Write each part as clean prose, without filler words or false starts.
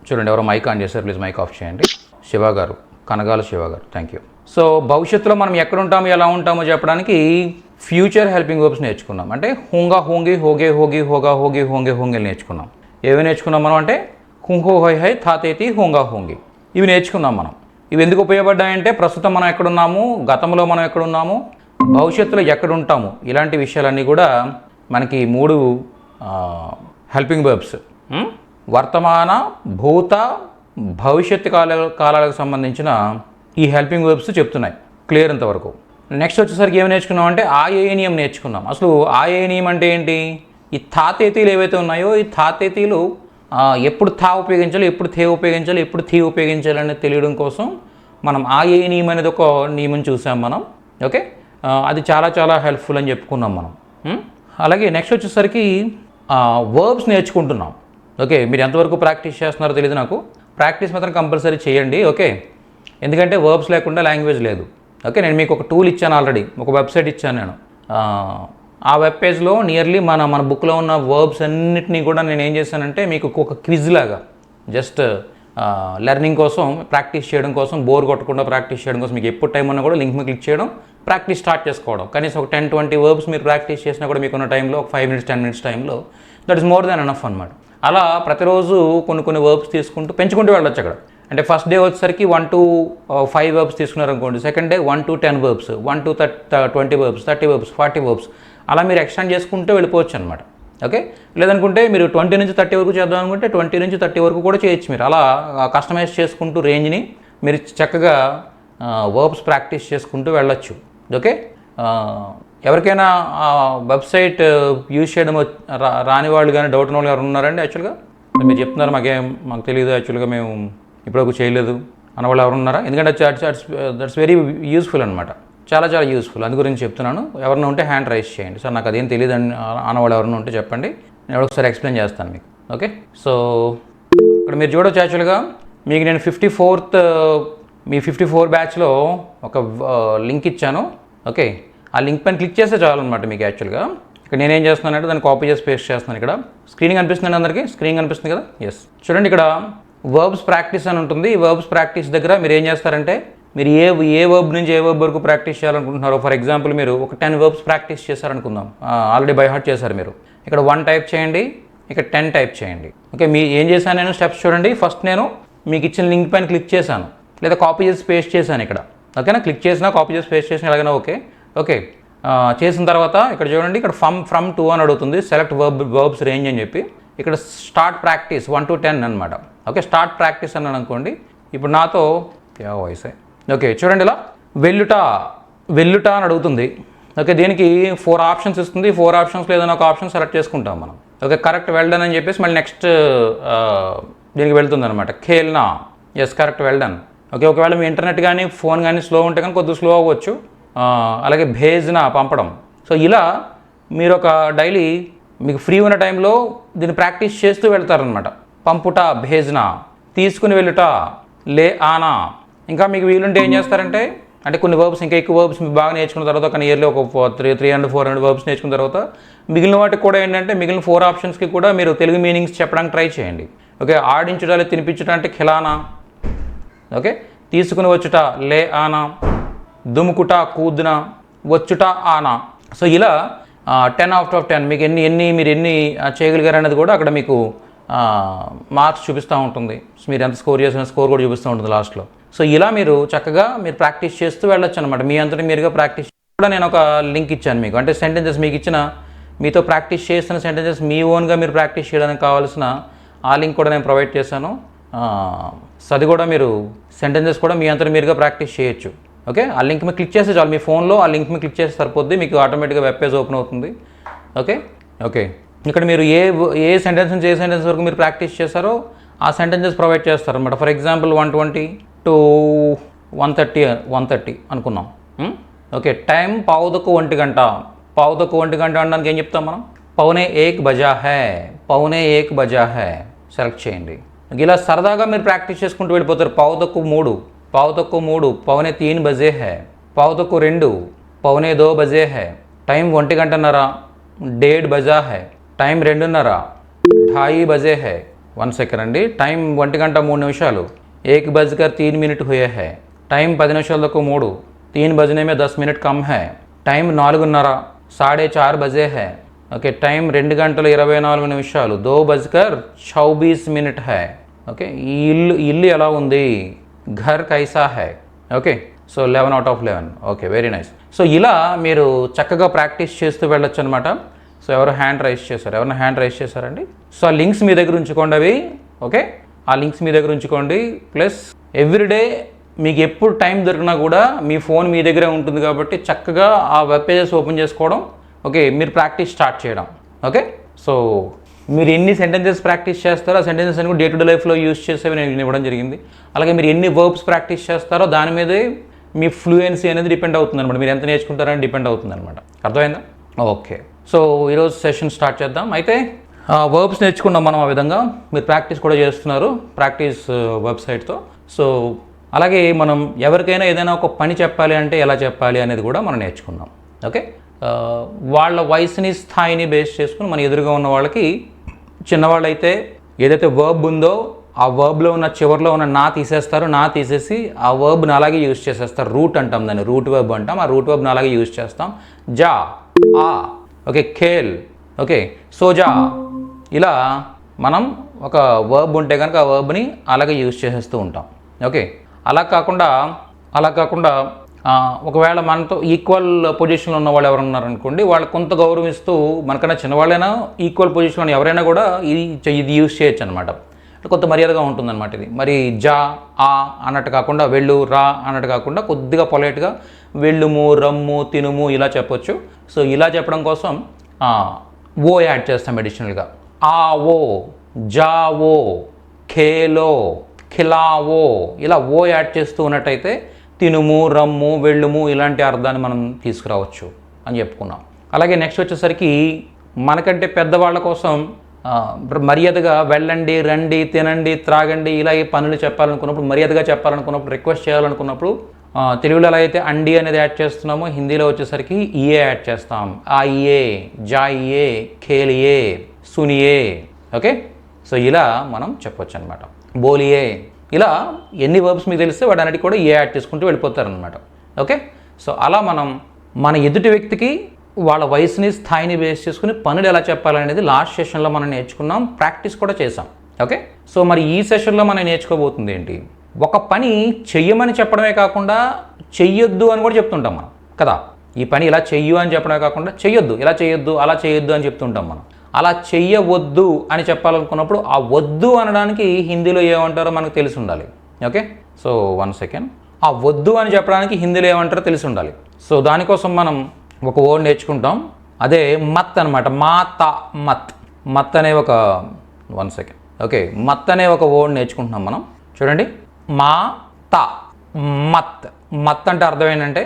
చూడండి ఎవరో mic on చేశారు, ప్లీజ్ మైక్ ఆఫ్ చేయండి. శివ గారు, కనగాల శివ గారు, థ్యాంక్ యూ. సో భవిష్యత్తులో మనం ఎక్కడ ఉంటామో ఎలా ఉంటామో చెప్పడానికి ఫ్యూచర్ హెల్పింగ్ వర్బ్స్ నేర్చుకున్నాం. అంటే హోంగా హోంగి, హోగే హోగి, హోగా హోగి, హోంగే హోంగే నేర్చుకున్నాం. ఏవి నేర్చుకున్నాం మనం అంటే హుంహో హై హై, తాతేతి, హోంగా హోంగి, ఇవి నేర్చుకున్నాం మనం. ఇవి ఎందుకు ఉపయోగపడ్డాయంటే ప్రస్తుతం మనం ఎక్కడున్నాము, గతంలో మనం ఎక్కడున్నాము, భవిష్యత్తులో ఎక్కడ ఉంటాము, ఇలాంటి విషయాలన్నీ కూడా మనకి 3 హెల్పింగ్ వర్బ్స్ వర్తమాన, భూత, భవిష్యత్తు కాలాలకు సంబంధించిన ఈ హెల్పింగ్ వర్బ్స్ చెప్తున్నాయి. క్లియర్ ఇంతవరకు. నెక్స్ట్ వచ్చేసరికి ఏమి నేర్చుకున్నాం అంటే ఆయనియం నేర్చుకున్నాం. అసలు ఆయనియం అంటే ఏంటి? ఈ తాతేతీలు ఏవైతే ఉన్నాయో ఈ తాతేతీలు ఎప్పుడు తా ఉపయోగించాలి, ఎప్పుడు తే ఉపయోగించాలి, ఎప్పుడు థీ ఉపయోగించాలి అనేది తెలియడం కోసం మనం ఆయనియం అనేది ఒక నియమం చూసాం మనం. ఓకే, అది చాలా చాలా హెల్ప్ఫుల్ అని చెప్పుకున్నాం మనం. అలాగే నెక్స్ట్ వచ్చేసరికి వర్బ్స్ నేర్చుకుంటున్నాం. ఓకే, మీరు ఎంతవరకు ప్రాక్టీస్ చేస్తున్నారో తెలియదు నాకు. ప్రాక్టీస్ మాత్రం కంపల్సరీ చేయండి. ఓకే, ఎందుకంటే వర్బ్స్ లేకుండా లాంగ్వేజ్ లేదు. ఓకే, నేను మీకు ఒక టూల్ ఇచ్చాను ఆల్రెడీ, ఒక వెబ్సైట్ ఇచ్చాను నేను. ఆ వెబ్ పేజ్లో నియర్లీ మన బుక్లో ఉన్న వర్బ్స్ అన్నిటినీ కూడా నేను ఏం చేశానంటే మీకు ఒక క్విజ్ లాగా జస్ట్ లెర్నింగ్ కోసం, ప్రాక్టీస్ చేయడం కోసం, బోర్ కొట్టకుండా ప్రాక్టీస్ చేయడం కోసం మీకు ఎప్పుడు టైం ఉన్నా కూడా లింక్ మీద క్లిక్ చేయడం, ప్రాక్టీస్ స్టార్ట్ చేసుకోవడం. కనీసం ఒక 10-20 వర్బ్స్ మీరు ప్రాక్టీస్ చేసినా కూడా మీకున్న టైంలో ఒక 5 minutes 10 minutes టైంలో that is more than enough అనమాట. అలా ప్రతిరోజు కొన్ని వర్బ్స్ తీసుకుంటూ పెంచుకుంటూ వెళ్ళొచ్చు అక్కడ. అంటే ఫస్ట్ డే వచ్చేసరికి 1 to 5 వర్బ్స్ తీసుకున్నారనుకోండి, second day 1 to 10 verbs, 1 to 20 verbs, 30 verbs, 40 verbs, అలా మీరు ఎక్స్టెండ్ చేసుకుంటూ వెళ్ళిపోవచ్చు అనమాట. ఓకే, లేదనుకుంటే మీరు 20 నుంచి 30 వరకు చేద్దాం అనుకుంటే 20 నుంచి 30 వరకు కూడా చేయొచ్చు. మీరు అలా కస్టమైజ్ చేసుకుంటూ రేంజ్ని మీరు చక్కగా వర్బ్స్ ప్రాక్టీస్ చేసుకుంటూ వెళ్ళొచ్చు. ఓకే, ఎవరికైనా వెబ్సైట్ యూజ్ చేయడం రాని వాళ్ళు కానీ డౌట్ ఉన్న వాళ్ళు ఎవరు ఉన్నారండి? యాక్చువల్గా మీరు చెప్తున్నారు మాకు తెలియదు, యాక్చువల్గా మేము ఇప్పటివరకు చేయలేదు అన్న వాళ్ళు ఎవరు ఉన్నారా? ఎందుకంటే దట్స్ వెరీ యూస్ఫుల్ అనమాట, చాలా చాలా యూస్ఫుల్. అందు గురించి చెప్తున్నాను. ఎవరైనా ఉంటే హ్యాండ్ రైజ్ చేయండి. సార్ నాకు అదేం తెలియదు అన్నవాళ్ళు ఎవరైనా ఉంటే చెప్పండి, నేను ఒకసారి ఎక్స్ప్లెయిన్ చేస్తాను మీకు. ఓకే, సో ఇక్కడ మీరు చూడవచ్చు. యాక్చువల్గా మీకు నేను 54 బ్యాచ్లో ఒక లింక్ ఇచ్చాను. ఓకే, ఆ లింక్ పైన క్లిక్ చేస్తే చాలన్నమాట మీకు. యాక్చువల్గా ఇక్కడ నేనేం చేస్తున్నానంటే దాన్ని కాపీ చేసి పేస్ట్ చేస్తున్నాను. ఇక్కడ స్క్రీన్ కనిపిస్తుంది అందరికీ, స్క్రీన్ కనిపిస్తుంది కదా? ఎస్, చూడండి ఇక్కడ వర్బ్స్ ప్రాక్టీస్ అని ఉంటుంది. ఈ వర్బ్స్ ప్రాక్టీస్ దగ్గర మీరు ఏం చేస్తారంటే మీరు ఏ వర్బ్ నుంచి ఏ వర్బ్ వరకు ప్రాక్టీస్ చేయాలనుకుంటున్నారో, ఫర్ ఎగ్జాంపుల్ మీరు ఒక 10 వర్బ్స్ ప్రాక్టీస్ చేశారనుకుందాం, ఆల్రెడీ బై హార్ట్ చేశారు మీరు. ఇక్కడ 1 టైప్ చేయండి, ఇక్కడ 10 టైప్ చేయండి. ఓకే, మీ ఏం చేశాను నేను స్టెప్స్ చూడండి. ఫస్ట్ నేను మీకు ఇచ్చిన లింక్ పైన క్లిక్ చేశాను, లేదా కాపీ చేసి పేస్ట్ చేశాను ఇక్కడ. ఓకేనా, క్లిక్ చేసినా కాపీ చేసి పేస్ట్ చేసినా ఎలాగైనా ఓకే. ఓకే, చేసిన తర్వాత ఇక్కడ చూడండి, ఇక్కడ ఫ్రమ్ టు అని అడుగుతుంది, సెలెక్ట్ వర్బ్స్ రేంజ్ అని చెప్పి. ఇక్కడ స్టార్ట్ ప్రాక్టీస్ 1 to 10 అనమాట. ఓకే, స్టార్ట్ ప్రాక్టీస్ అన్నాను అనుకోండి. ఇప్పుడు నాతో వాయిస్. ఓకే, చూడండి ఇలా వెళ్ళుట అని అడుగుతుంది. ఓకే, దీనికి 4 ఆప్షన్స్ ఇస్తుంది. 4 ఆప్షన్స్లో ఏదైనా ఒక ఆప్షన్ సెలెక్ట్ చేసుకుంటాం మనం. ఓకే, కరెక్ట్ వెల్డన్ అని చెప్పేసి మళ్ళీ నెక్స్ట్ దీనికి వెళ్తుంది అనమాట. ఖేల్నా, ఎస్ కరెక్ట్ వెల్డన్. ఓకే, ఒకవేళ మీ ఇంటర్నెట్ కానీ ఫోన్ కానీ స్లో ఉంటే కానీ కొద్దిగా స్లో అవ్వచ్చు. అలాగే భేజ్నా పంపడం. సో ఇలా మీరు ఒక డైలీ మీకు ఫ్రీ ఉన్న టైంలో దీన్ని ప్రాక్టీస్ చేస్తూ వెళ్తారనమాట. పంపుట, భేజ్నా, తీసుకుని వెళ్ళుట, లే ఆనా. ఇంకా మీకు వీలుంటే ఏం చేస్తారంటే, అంటే కొన్ని వర్బ్స్ ఇంకా ఎక్కువ వర్బ్స్ మీరు బాగా నేర్చుకున్న తర్వాత ఒక ఇయర్లీ ఒక 300-400 వర్బ్స్ నేర్చుకున్న తర్వాత మిగిలిన వాటికి కూడా ఏంటంటే మిగిలిన 4 ఆప్షన్స్కి కూడా మీరు తెలుగు మీనింగ్స్ చెప్పడానికి ట్రై చేయండి. ఓకే, ఆడించుట, తినిపించుట అంటే ఖిలానా. ఓకే, తీసుకుని వచ్చుట, లే ఆనా, దుముకుట, కూద్న, వచ్చుట, ఆనా. సో ఇలా 10 out of 10 మీకు మీరు ఎన్ని చేయగలిగారు అనేది కూడా అక్కడ మీకు మార్క్స్ చూపిస్తూ ఉంటుంది. మీరు ఎంత స్కోర్ చేసిన స్కోర్ కూడా చూపిస్తూ ఉంటుంది లాస్ట్లో. సో ఇలా మీరు చక్కగా మీరు ప్రాక్టీస్ చేస్తూ వెళ్ళొచ్చు అనమాట. మీ అంతటి మీరుగా ప్రాక్టీస్ కూడా నేను ఒక లింక్ ఇచ్చాను మీకు. అంటే సెంటెన్సెస్ మీకు ఇచ్చిన మీతో ప్రాక్టీస్ చేస్తున్న సెంటెన్సెస్ మీ ఓన్గా మీరు ప్రాక్టీస్ చేయడానికి కావాల్సిన ఆ లింక్ కూడా నేను ప్రొవైడ్ చేశాను. సో అది కూడా మీరు సెంటెన్సెస్ కూడా మీ అంతటి మీరుగా ప్రాక్టీస్ చేయొచ్చు. ఓకే, ఆ లింక్ మీద క్లిక్ చేస్తే చాలు, మీ ఫోన్లో ఆ లింక్ మీద క్లిక్ చేస్తే సరిపోద్ది, మీకు ఆటోమేటిక్గా వెబ్ పేజ్ ఓపెన్ అవుతుంది. ఓకే, ఇక్కడ మీరు ఏ సెంటెన్స్ నుంచి ఏ సెంటెన్స్ వరకు మీరు ప్రాక్టీస్ చేస్తారో ఆ సెంటెన్సెస్ ప్రొవైడ్ చేస్తారు అనమాట. ఫర్ ఎగ్జాంపుల్ 120 to 130 అనుకున్నాం. ఓకే, టైం పావుదకు 1 గంట. పావుదకు 1 గంట అనడానికి ఏం చెప్తాం మనం? పౌనే 1 బజా హై, పౌనే 1 బజా హై సెలెక్ట్ చేయండి. ఇలా సరదాగా మీరు ప్రాక్టీస్ చేసుకుంటూ వెళ్ళిపోతారు. పావుదకు 3, పౌనే 3 బజే హై, పావుదకు 2, పౌనే 2 బజే హై. టైం 1 గంటన్నర, 1:30 బజా హై. టైం 2:30, 2:30 బజే హై. 1 సెకండ్ అండి. టైం 1 గంట 3 నిమిషాలు. 1 बजकर 3 मिनट हुए हैं. టైం 10 నిమిషాలకు 3. 3 बजने में 10 मिनट कम है. టైం 4:30 4:30 बजे है. ఓకే, టైం 2 గంటల 24 నిమిషాలు. 2 बजकर 24 मिनट है. ఓకే, ఈ ఇల్లు ఎలా ఉంది? ఘర్ కైసా హై. Okay, so 11/11. Okay, very nice. So ఇలా మీరు చక్కగా ప్రాక్టీస్ చేస్తూ వెళ్ళొచ్చు అనమాట. సో ఎవరు హ్యాండ్ రైస్ చేశారు? ఎవరైనా హ్యాండ్ రైస్ చేశారండి? సో ఆ లింక్స్ మీ దగ్గర ఉంచుకోండి అవి. ఓకే, ఆ లింక్స్ మీ దగ్గర ఉంచుకోండి. ప్లస్ ఎవ్రీడే మీకు ఎప్పుడు టైం దొరికినా కూడా మీ ఫోన్ మీ దగ్గరే ఉంటుంది కాబట్టి చక్కగా ఆ వెబ్ పేజెస్ ఓపెన్ చేసుకోవడం. ఓకే, మీరు ప్రాక్టీస్ స్టార్ట్ చేయడం. ఓకే, సో మీరు ఎన్ని సెంటెన్సెస్ ప్రాక్టీస్ చేస్తారో ఆ సెంటెన్సెస్ అని కూడా డే టు డే లైఫ్లో యూజ్ చేసేవి నేను ఇవ్వడం జరిగింది. అలాగే మీరు ఎన్ని వర్బ్స్ ప్రాక్టీస్ చేస్తారో దాని మీదే మీ ఫ్లూయెన్సీ అనేది డిపెండ్ అవుతుంది అనమాట. మీరు ఎంత నేర్చుకుంటారని డిపెండ్ అవుతుంది అనమాట. అర్థమైందా? ఓకే, సో ఈరోజు సెషన్ స్టార్ట్ చేద్దాం. అయితే వర్బ్స్ నేర్చుకున్నాం మనం. ఆ విధంగా మీరు ప్రాక్టీస్ కూడా చేస్తున్నారు ప్రాక్టీస్ వెబ్సైట్తో. సో అలాగే మనం ఎవరికైనా ఏదైనా ఒక పని చెప్పాలి అంటే ఎలా చెప్పాలి అనేది కూడా మనం నేర్చుకున్నాం. ఓకే, వాళ్ళ వయసుని స్థాయిని బేస్ చేసుకుని మన ఎదురుగా ఉన్న వాళ్ళకి, చిన్నవాళ్ళైతే ఏదైతే వర్బ్ ఉందో ఆ వర్బ్లో ఉన్న చివరిలో ఉన్న నా తీసేస్తారు. నా తీసేసి ఆ వర్బ్ని అలాగే యూజ్ చేసేస్తారు. రూట్ అంటాం దాన్ని, రూట్ వర్బ్ అంటాం. ఆ రూట్ వర్బ్ని అలాగే యూజ్ చేస్తాం. జా, ఆ, ఓకే, ఖేల్, ఓకే, సోజా. ఇలా మనం ఒక వర్బ్ ఉంటే కనుక ఆ వర్బ్ని అలాగే యూజ్ చేసేస్తూ ఉంటాం. ఓకే, అలా కాకుండా ఒకవేళ మనతో ఈక్వల్ పొజిషన్లో ఉన్న వాళ్ళు ఎవరు ఉన్నారనుకోండి, వాళ్ళు కొంత గౌరవిస్తూ మనకన్నా చిన్నవాళ్ళైనా ఈక్వల్ పొజిషన్లో ఎవరైనా కూడా ఇది యూజ్ చేయొచ్చు అనమాట. కొంత మర్యాదగా ఉంటుందన్నమాట ఇది. మరి జా, ఆ అన్నట్టు కాకుండా, వెళ్ళు, రా అన్నట్టు కాకుండా కొద్దిగా పొలైట్గా వెళ్ళుము, రమ్ము, తినుము ఇలా చెప్పొచ్చు. సో ఇలా చెప్పడం కోసం ఓ యాడ్ చేస్తాం అడిషనల్గా. ఆవో, జావో, ఖేలో, ఖిలావో ఇలా ఓ యాడ్ చేస్తూ ఉన్నట్టయితే తినుము, రమ్ము, వెళ్ళుము ఇలాంటి అర్థాన్ని మనం తీసుకురావచ్చు అని చెప్పుకున్నాం. అలాగే నెక్స్ట్ వచ్చేసరికి మనకంటే పెద్దవాళ్ళ కోసం మర్యాదగా వెళ్ళండి, రండి, తినండి, త్రాగండి ఇలా ఈ పనులు చెప్పాలనుకున్నప్పుడు, మర్యాదగా చెప్పాలనుకున్నప్పుడు, రిక్వెస్ట్ చేయాలనుకున్నప్పుడు తెలుగులో ఎలా అయితే అండి అనేది యాడ్ చేస్తున్నామో హిందీలో వచ్చేసరికి ఇయే యాడ్ చేస్తాం. ఆయియే, జాయియే, ఖేలియే, సునియే. ఓకే, సో ఇలా మనం చెప్పొచ్చు అనమాట. బోలియే, ఇలా ఎన్ని వర్బ్స్ మీకు తెలిస్తే వాటన్నిటికీ కూడా ఏ యాడ్ చేసుకుంటూ వెళ్ళిపోతారనమాట. ఓకే, సో అలా మనం మన ఎదుటి వ్యక్తికి వాళ్ళ వయసుని స్థాయిని బేస్ చేసుకుని పనులు ఎలా చెప్పాలనేది లాస్ట్ సెషన్లో మనం నేర్చుకున్నాం, ప్రాక్టీస్ కూడా చేసాం. ఓకే, సో మరి ఈ సెషన్లో మనం నేర్చుకోబోతుంది ఏంటి? ఒక పని చెయ్యమని చెప్పడమే కాకుండా చెయ్యొద్దు అని కూడా చెప్తుంటాం మనం కదా. ఈ పని ఇలా చెయ్యు అని చెప్పడమే కాకుండా చెయ్యొద్దు, ఇలా చేయొద్దు, అలా చేయొద్దు అని చెప్తుంటాం మనం. అలా చెయ్యవద్దు అని చెప్పాలనుకున్నప్పుడు ఆ వద్దు అనడానికి హిందీలో ఏమంటారో మనకు తెలిసి ఉండాలి. Okay, so 1 second. ఆ వద్దు అని చెప్పడానికి హిందీలో ఏమంటారో తెలిసి ఉండాలి. సో దానికోసం మనం ఒక వర్డ్ నేర్చుకుంటాం. అదే మత్ అనమాట. మత్. మత్ అనే ఒక 1 సెకండ్. ఓకే, మత్ అనే ఒక వర్డ్ నేర్చుకుంటున్నాం మనం. చూడండి, మత్. మత్ అంటే అర్థం ఏంటంటే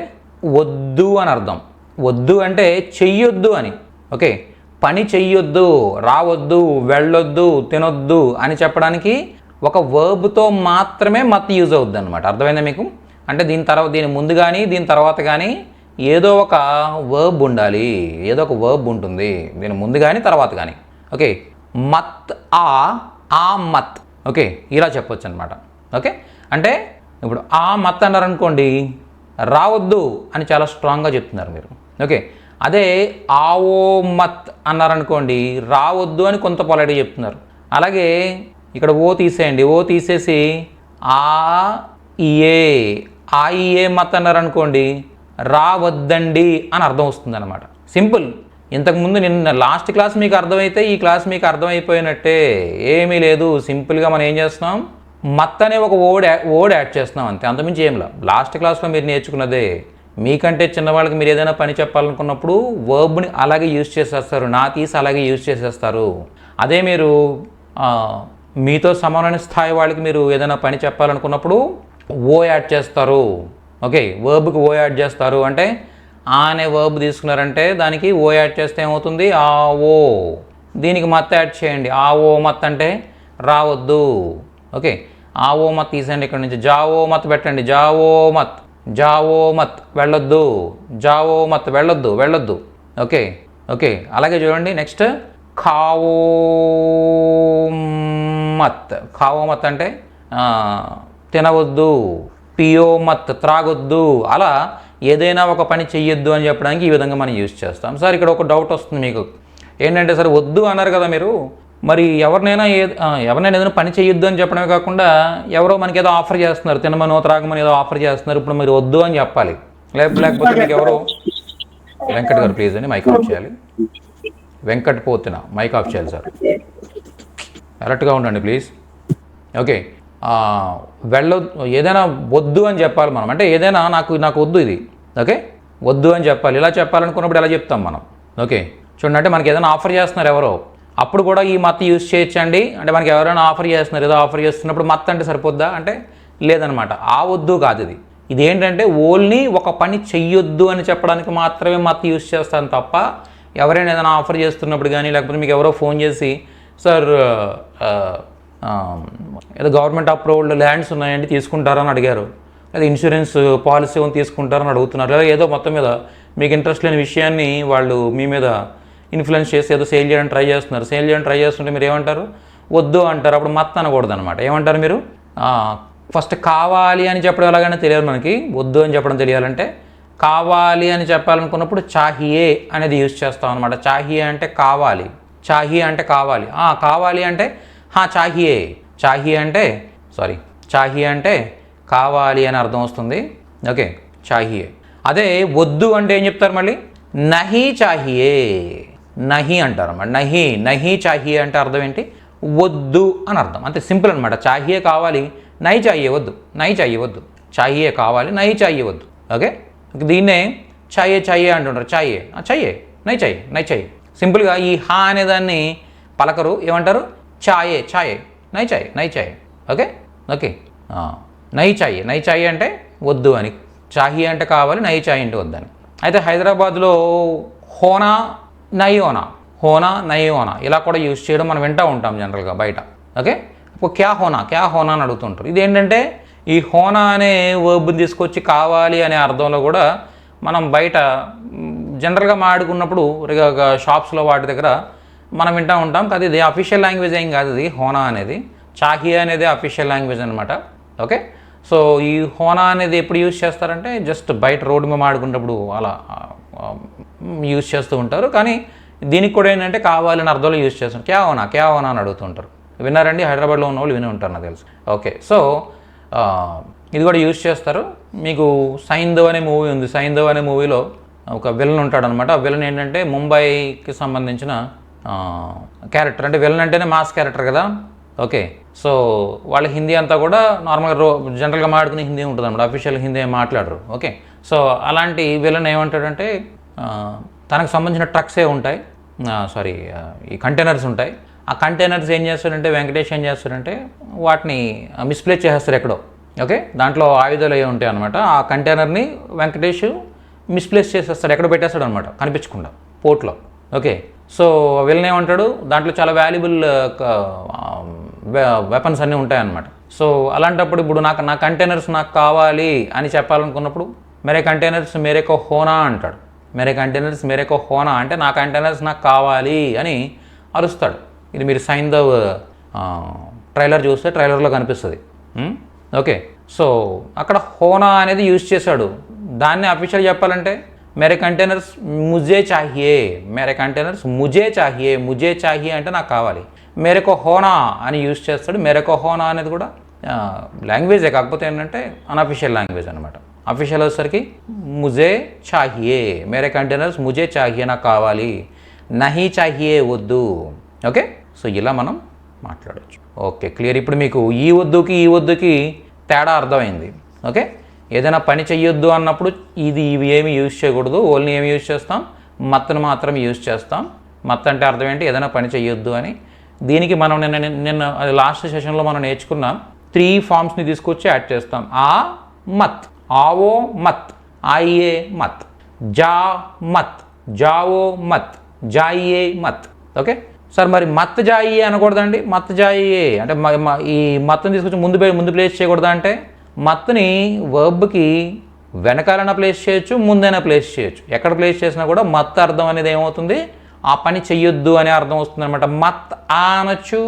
వద్దు అని అర్థం. వద్దు అంటే చెయ్యొద్దు అని. ఓకే, పని చెయ్యొద్దు, రావద్దు, వెళ్ళొద్దు, తినొద్దు అని చెప్పడానికి ఒక వర్బ్తో మాత్రమే మత్ యూజ్ అవుద్ది అనమాట. అర్థమైందా మీకు? అంటే దీని ముందు కానీ దీని తర్వాత కానీ ఏదో ఒక వర్బ్ ఉండాలి, ఏదో ఒక వర్బ్ ఉంటుంది దీని ముందు కానీ తర్వాత కానీ. ఓకే, మత్, ఆ మత్. ఓకే, ఇలా చెప్పొచ్చు అనమాట. ఓకే, అంటే ఇప్పుడు ఆ మత్ అన్నారనుకోండి, రావద్దు అని చాలా స్ట్రాంగ్గా చెప్తున్నారు మీరు. ఓకే, అదే ఆవో మత్ అన్నారనుకోండి, రావద్దు అని కొంత పొలైట్గా చెప్తున్నారు. అలాగే ఇక్కడ ఓ తీసేయండి, ఓ తీసేసి ఆయియే మత్ అన్నారనుకోండి, రావద్దండి అని అర్థం వస్తుంది అనమాట. సింపుల్. ఇంతకుముందు నిన్న లాస్ట్ క్లాస్ మీకు అర్థమైతే ఈ క్లాస్ మీకు అర్థమైపోయినట్టే. ఏమీ లేదు, సింపుల్గా మనం ఏం చేస్తున్నాం, మత్ అనే ఒక వర్డ్ యాడ్ చేస్తున్నాం అంతే, అంతమించి ఏం లేదు. లాస్ట్ క్లాస్లో మీరు నేర్చుకున్నదే. మీకంటే చిన్నవాళ్ళకి మీరు ఏదైనా పని చెప్పాలనుకున్నప్పుడు వర్బ్ని అలాగే యూజ్ చేసేస్తారు, నా తీసి అలాగే యూజ్ చేసేస్తారు. అదే మీరు మీతో సమానమైన స్థాయి వాళ్ళకి మీరు ఏదైనా పని చెప్పాలనుకున్నప్పుడు ఓ యాడ్ చేస్తారు. ఓకే, వర్బ్కి ఓ యాడ్ చేస్తారు. అంటే ఆ అనే వర్బ్ తీసుకున్నారంటే దానికి ఓ యాడ్ చేస్తే ఏమవుతుంది, ఆ ఓ. దీనికి మత్ యాడ్ చేయండి, ఆ ఓ మత్ అంటే రావద్దు. ఓకే, ఆ ఓ మత్ తీసేయండి ఇక్కడ నుంచి, జావో మత్ పెట్టండి, జావో మత్ వెళ్ళొద్దు, జావో మత్ వెళ్ళొద్దు. ఓకే, అలాగే చూడండి నెక్స్ట్, ఖావో మత్. ఖావో మత్ అంటే తినవద్దు, పియో మత్ త్రాగొద్దు, అలా ఏదైనా ఒక పని చెయ్యొద్దు అని చెప్పడానికి ఈ విధంగా మనం యూజ్ చేస్తాం. సార్ ఇక్కడ ఒక డౌట్ వస్తుంది మీకు ఏంటంటే, సరే వద్దు అన్నారు కదా మీరు, మరి ఎవరినైనా ఏదైనా పని చేయొద్దు అని చెప్పడమే కాకుండా ఎవరో మనకి ఏదో ఆఫర్ చేస్తున్నారు, తినమనో త్రాగమని ఏదో ఆఫర్ చేస్తున్నారు, ఇప్పుడు మీరు వద్దు అని చెప్పాలి. లేకపోతే మీకు ఎవరో వెంకట్ గారు ప్లీజ్ అని మైక్ ఆఫ్ చేయాలి. వెంకట్ పోతున్నా మైక్ ఆఫ్ చేయాలి సార్, అలర్ట్గా ఉండండి ప్లీజ్. ఓకే, ఏదైనా వద్దు అని చెప్పాలి మనం, అంటే ఏదైనా నాకు వద్దు ఇది, ఓకే వద్దు అని చెప్పాలి. ఇలా చెప్పాలనుకున్నప్పుడు ఎలా చెప్తాం మనం? ఓకే చూడండి, అంటే మనకి ఏదైనా ఆఫర్ చేస్తున్నారు ఎవరో, అప్పుడు కూడా ఈ మత్ యూజ్ చేయొచ్చండి. అంటే మనకి ఎవరైనా ఆఫర్ చేస్తున్నారు, ఏదో ఆఫర్ చేస్తున్నప్పుడు మత్ అంటే సరిపోద్దా అంటే లేదనమాట. ఆ వద్దు కాదు ఇది ఏంటంటే ఓన్లీ ఒక పని చెయ్యొద్దు అని చెప్పడానికి మాత్రమే మత్ యూజ్ చేస్తాను తప్ప, ఎవరైనా ఏదైనా ఆఫర్ చేస్తున్నప్పుడు కానీ, లేకపోతే మీకు ఎవరో ఫోన్ చేసి సార్ ఏదో గవర్నమెంట్ అప్రూవ్డ్ ల్యాండ్స్ ఉన్నాయండి తీసుకుంటారని అడిగారు, లేదా ఇన్సూరెన్స్ పాలసీ ఏమైనా తీసుకుంటారని అడుగుతున్నారు, లేదా ఏదో మొత్తం మీద మీకు ఇంట్రెస్ట్ లేని విషయాన్ని వాళ్ళు మీ మీద ఇన్ఫ్లుయెన్స్ చేసి ఏదో సేల్ చేయడానికి ట్రై చేస్తుంటే మీరు ఏమంటారు? వద్దు అంటారు. అప్పుడు మత్ అనకూడదు అనమాట. ఏమంటారు మీరు? ఫస్ట్ కావాలి అని చెప్పడం ఎలాగైనా తెలియాలి మనకి, వద్దు అని చెప్పడం తెలియాలంటే కావాలి అని చెప్పాలనుకున్నప్పుడు చాహియే అనేది యూజ్ చేస్తాం అనమాట. చాహియే అంటే కావాలి, చాహియే అంటే కావాలి, కావాలి అంటే చాహియే, చాహియే అంటే కావాలి అని అర్థం వస్తుంది. ఓకే చాహియే. అదే వద్దు అంటే ఏం చెప్తారు మళ్ళీ? నహీ చాహియే, నహీ అంటారు అన్నమాట. నహీ చాహియే అంటే అర్థం ఏంటి? వద్దు అని అర్థం, అంతే సింపుల్ అనమాట. చాహియే కావాలి, నహీ చాహియే వద్దు, చాహియే కావాలి, నహీ చాహియే వద్దు. ఓకే, దీన్నే చాయే అంటుంటారు. చాయే నహీ చాయే. సింపుల్గా ఈ హా అనేదాన్ని పలకరు, ఏమంటారు? చాయే నహీ చాయే. ఓకే నహీ చాయే అంటే వద్దు అని, చాహియే అంటే కావాలి, నహీ చాయే అంటే వద్దని. అయితే హైదరాబాద్లో హోనా నహీ హోనా ఇలా కూడా యూజ్ చేయడం మనం వింటూ ఉంటాం జనరల్గా బయట. ఓకే, క్యా హోనా అని అడుగుతుంటారు. ఇదేంటంటే ఈ హోనా అనే వర్బ్ని తీసుకొచ్చి కావాలి అనే అర్థంలో కూడా మనం బయట జనరల్గా మాట్లాడుకున్నప్పుడు షాప్స్లో వాటి దగ్గర మనం వింటూ ఉంటాం. కానీ ఇది అఫీషియల్ లాంగ్వేజ్ ఏం కాదు, ఇది హోనా అనేది. చాహియా అనేది అఫీషియల్ లాంగ్వేజ్ అనమాట. ఓకే, సో ఈ హోనా అనేది ఎప్పుడు యూజ్ చేస్తారంటే జస్ట్ బయట రోడ్డు మీద మాడుకున్నప్పుడు అలా యూజ్ చేస్తూ ఉంటారు. కానీ దీనికి కూడా ఏంటంటే కావాలని అర్థంలో యూజ్ చేస్తారు. క్యా హోనా అని అడుగుతుంటారు. విన్నారండి? హైదరాబాద్లో ఉన్న వాళ్ళు విని ఉంటారు నాకు తెలుసు. ఓకే, సో ఇది కూడా యూజ్ చేస్తారు. మీకు సైంధవ్ అనే మూవీ ఉంది. సైంధవ్ అనే మూవీలో ఒక విలన్ ఉంటాడనమాట. ఆ విలన్ ఏంటంటే ముంబైకి సంబంధించిన క్యారెక్టర్, అంటే విలన్ అంటేనే మాస్ క్యారెక్టర్ కదా. ఓకే, సో వాళ్ళ హిందీ అంతా కూడా నార్మల్గా జనరల్గా మాట్లాడుకునే హిందీ ఉంటుంది అనమాట, అఫీషియల్ హిందీ మాట్లాడరు. ఓకే, సో అలాంటి విలన్ ఏమంటాడంటే తనకు సంబంధించిన ట్రక్సే ఉంటాయి, ఈ కంటైనర్స్ ఉంటాయి. ఆ కంటైనర్స్ ఏం చేస్తాడంటే వెంకటేష్ ఏం చేస్తాడంటే వాటిని మిస్ప్లేస్ చేసేస్తారు ఎక్కడో. ఓకే, దాంట్లో ఆయుధాలు అవి ఉంటాయి అనమాట. ఆ కంటైనర్ని వెంకటేష్ మిస్ప్లేస్ చేసేస్తాడు, ఎక్కడ పెట్టేస్తాడు అనమాట కనిపించకుండా పోర్ట్లో. ఓకే, సో వీళ్ళని ఏమంటాడు, దాంట్లో చాలా వాల్యుబుల్ వెపన్స్ అన్నీ ఉంటాయన్నమాట. సో అలాంటప్పుడు ఇప్పుడు నా కంటైనర్స్ నాకు కావాలి అని చెప్పాలనుకున్నప్పుడు మేరే కంటైనర్స్ మేరేకో హోనా అంటాడు. మేరే కంటైనర్స్ మేరేకో హోనా అంటే నా కంటైనర్స్ నాకు కావాలి అని అరుస్తాడు. ఇది మీరు సైంధవ్ ట్రైలర్ చూస్తే ట్రైలర్లో కనిపిస్తుంది. ఓకే, సో అక్కడ హోనా అనేది యూజ్ చేశాడు. దాన్ని అఫీషియల్ చెప్పాలంటే మేరే కంటైనర్స్ ముజే చాహియే అంటే నాకు కావాలి. మేరేకో హోనా అని యూజ్ చేస్తాడు. మేరేకో హోనా అనేది కూడా లాంగ్వేజే, కాకపోతే ఏంటంటే అన్అఫీషియల్ లాంగ్వేజ్ అనమాట. అఫీషియల్ వచ్చేసరికి ముజే చాహియే, మేరే కంటైనర్స్ ముజే చాహియే నాకు కావాలి, నహీ చాహియే వద్దు. ఓకే, సో ఇలా మనం మాట్లాడవచ్చు. Okay clear. ఇప్పుడు మీకు ఈ వద్దుకి తేడా అర్థమైంది. ఓకే, ఏదైనా పని చెయ్యొద్దు అన్నప్పుడు ఇవి ఏమి యూజ్ చేయకూడదు, ఓన్లీ ఏమి యూజ్ చేస్తాం? మత్తును మాత్రం యూజ్ చేస్తాం. మత్ అంటే అర్థం ఏంటి? ఏదైనా పని చెయ్యొద్దు అని. దీనికి మనం నిన్న లాస్ట్ సెషన్లో మనం నేర్చుకున్నాం. 3 ఫార్మ్స్ని తీసుకొచ్చి యాడ్ చేస్తాం. మత్, ఆవో మత్, ఆయియే మత్, మత్, జావో మత్, జాయియే మత్. ఓకే సార్, మరి మత్ జాయియే అనకూడదండి? మత్ జాయియే అంటే ఈ మత్తుని తీసుకొచ్చి ముందు ప్లేస్ చేయకూడదా అంటే, మత్తుని వర్బ్కి వెనకాలైనా ప్లేస్ చేయొచ్చు, ముందైనా ప్లేస్ చేయొచ్చు. ఎక్కడ ప్లేస్ చేసినా కూడా మత్ అర్థం అనేది ఏమవుతుంది? ఆ పని చెయ్యొద్దు అనే అర్థం వస్తుంది అనమాట. మత్ అనొచ్చు,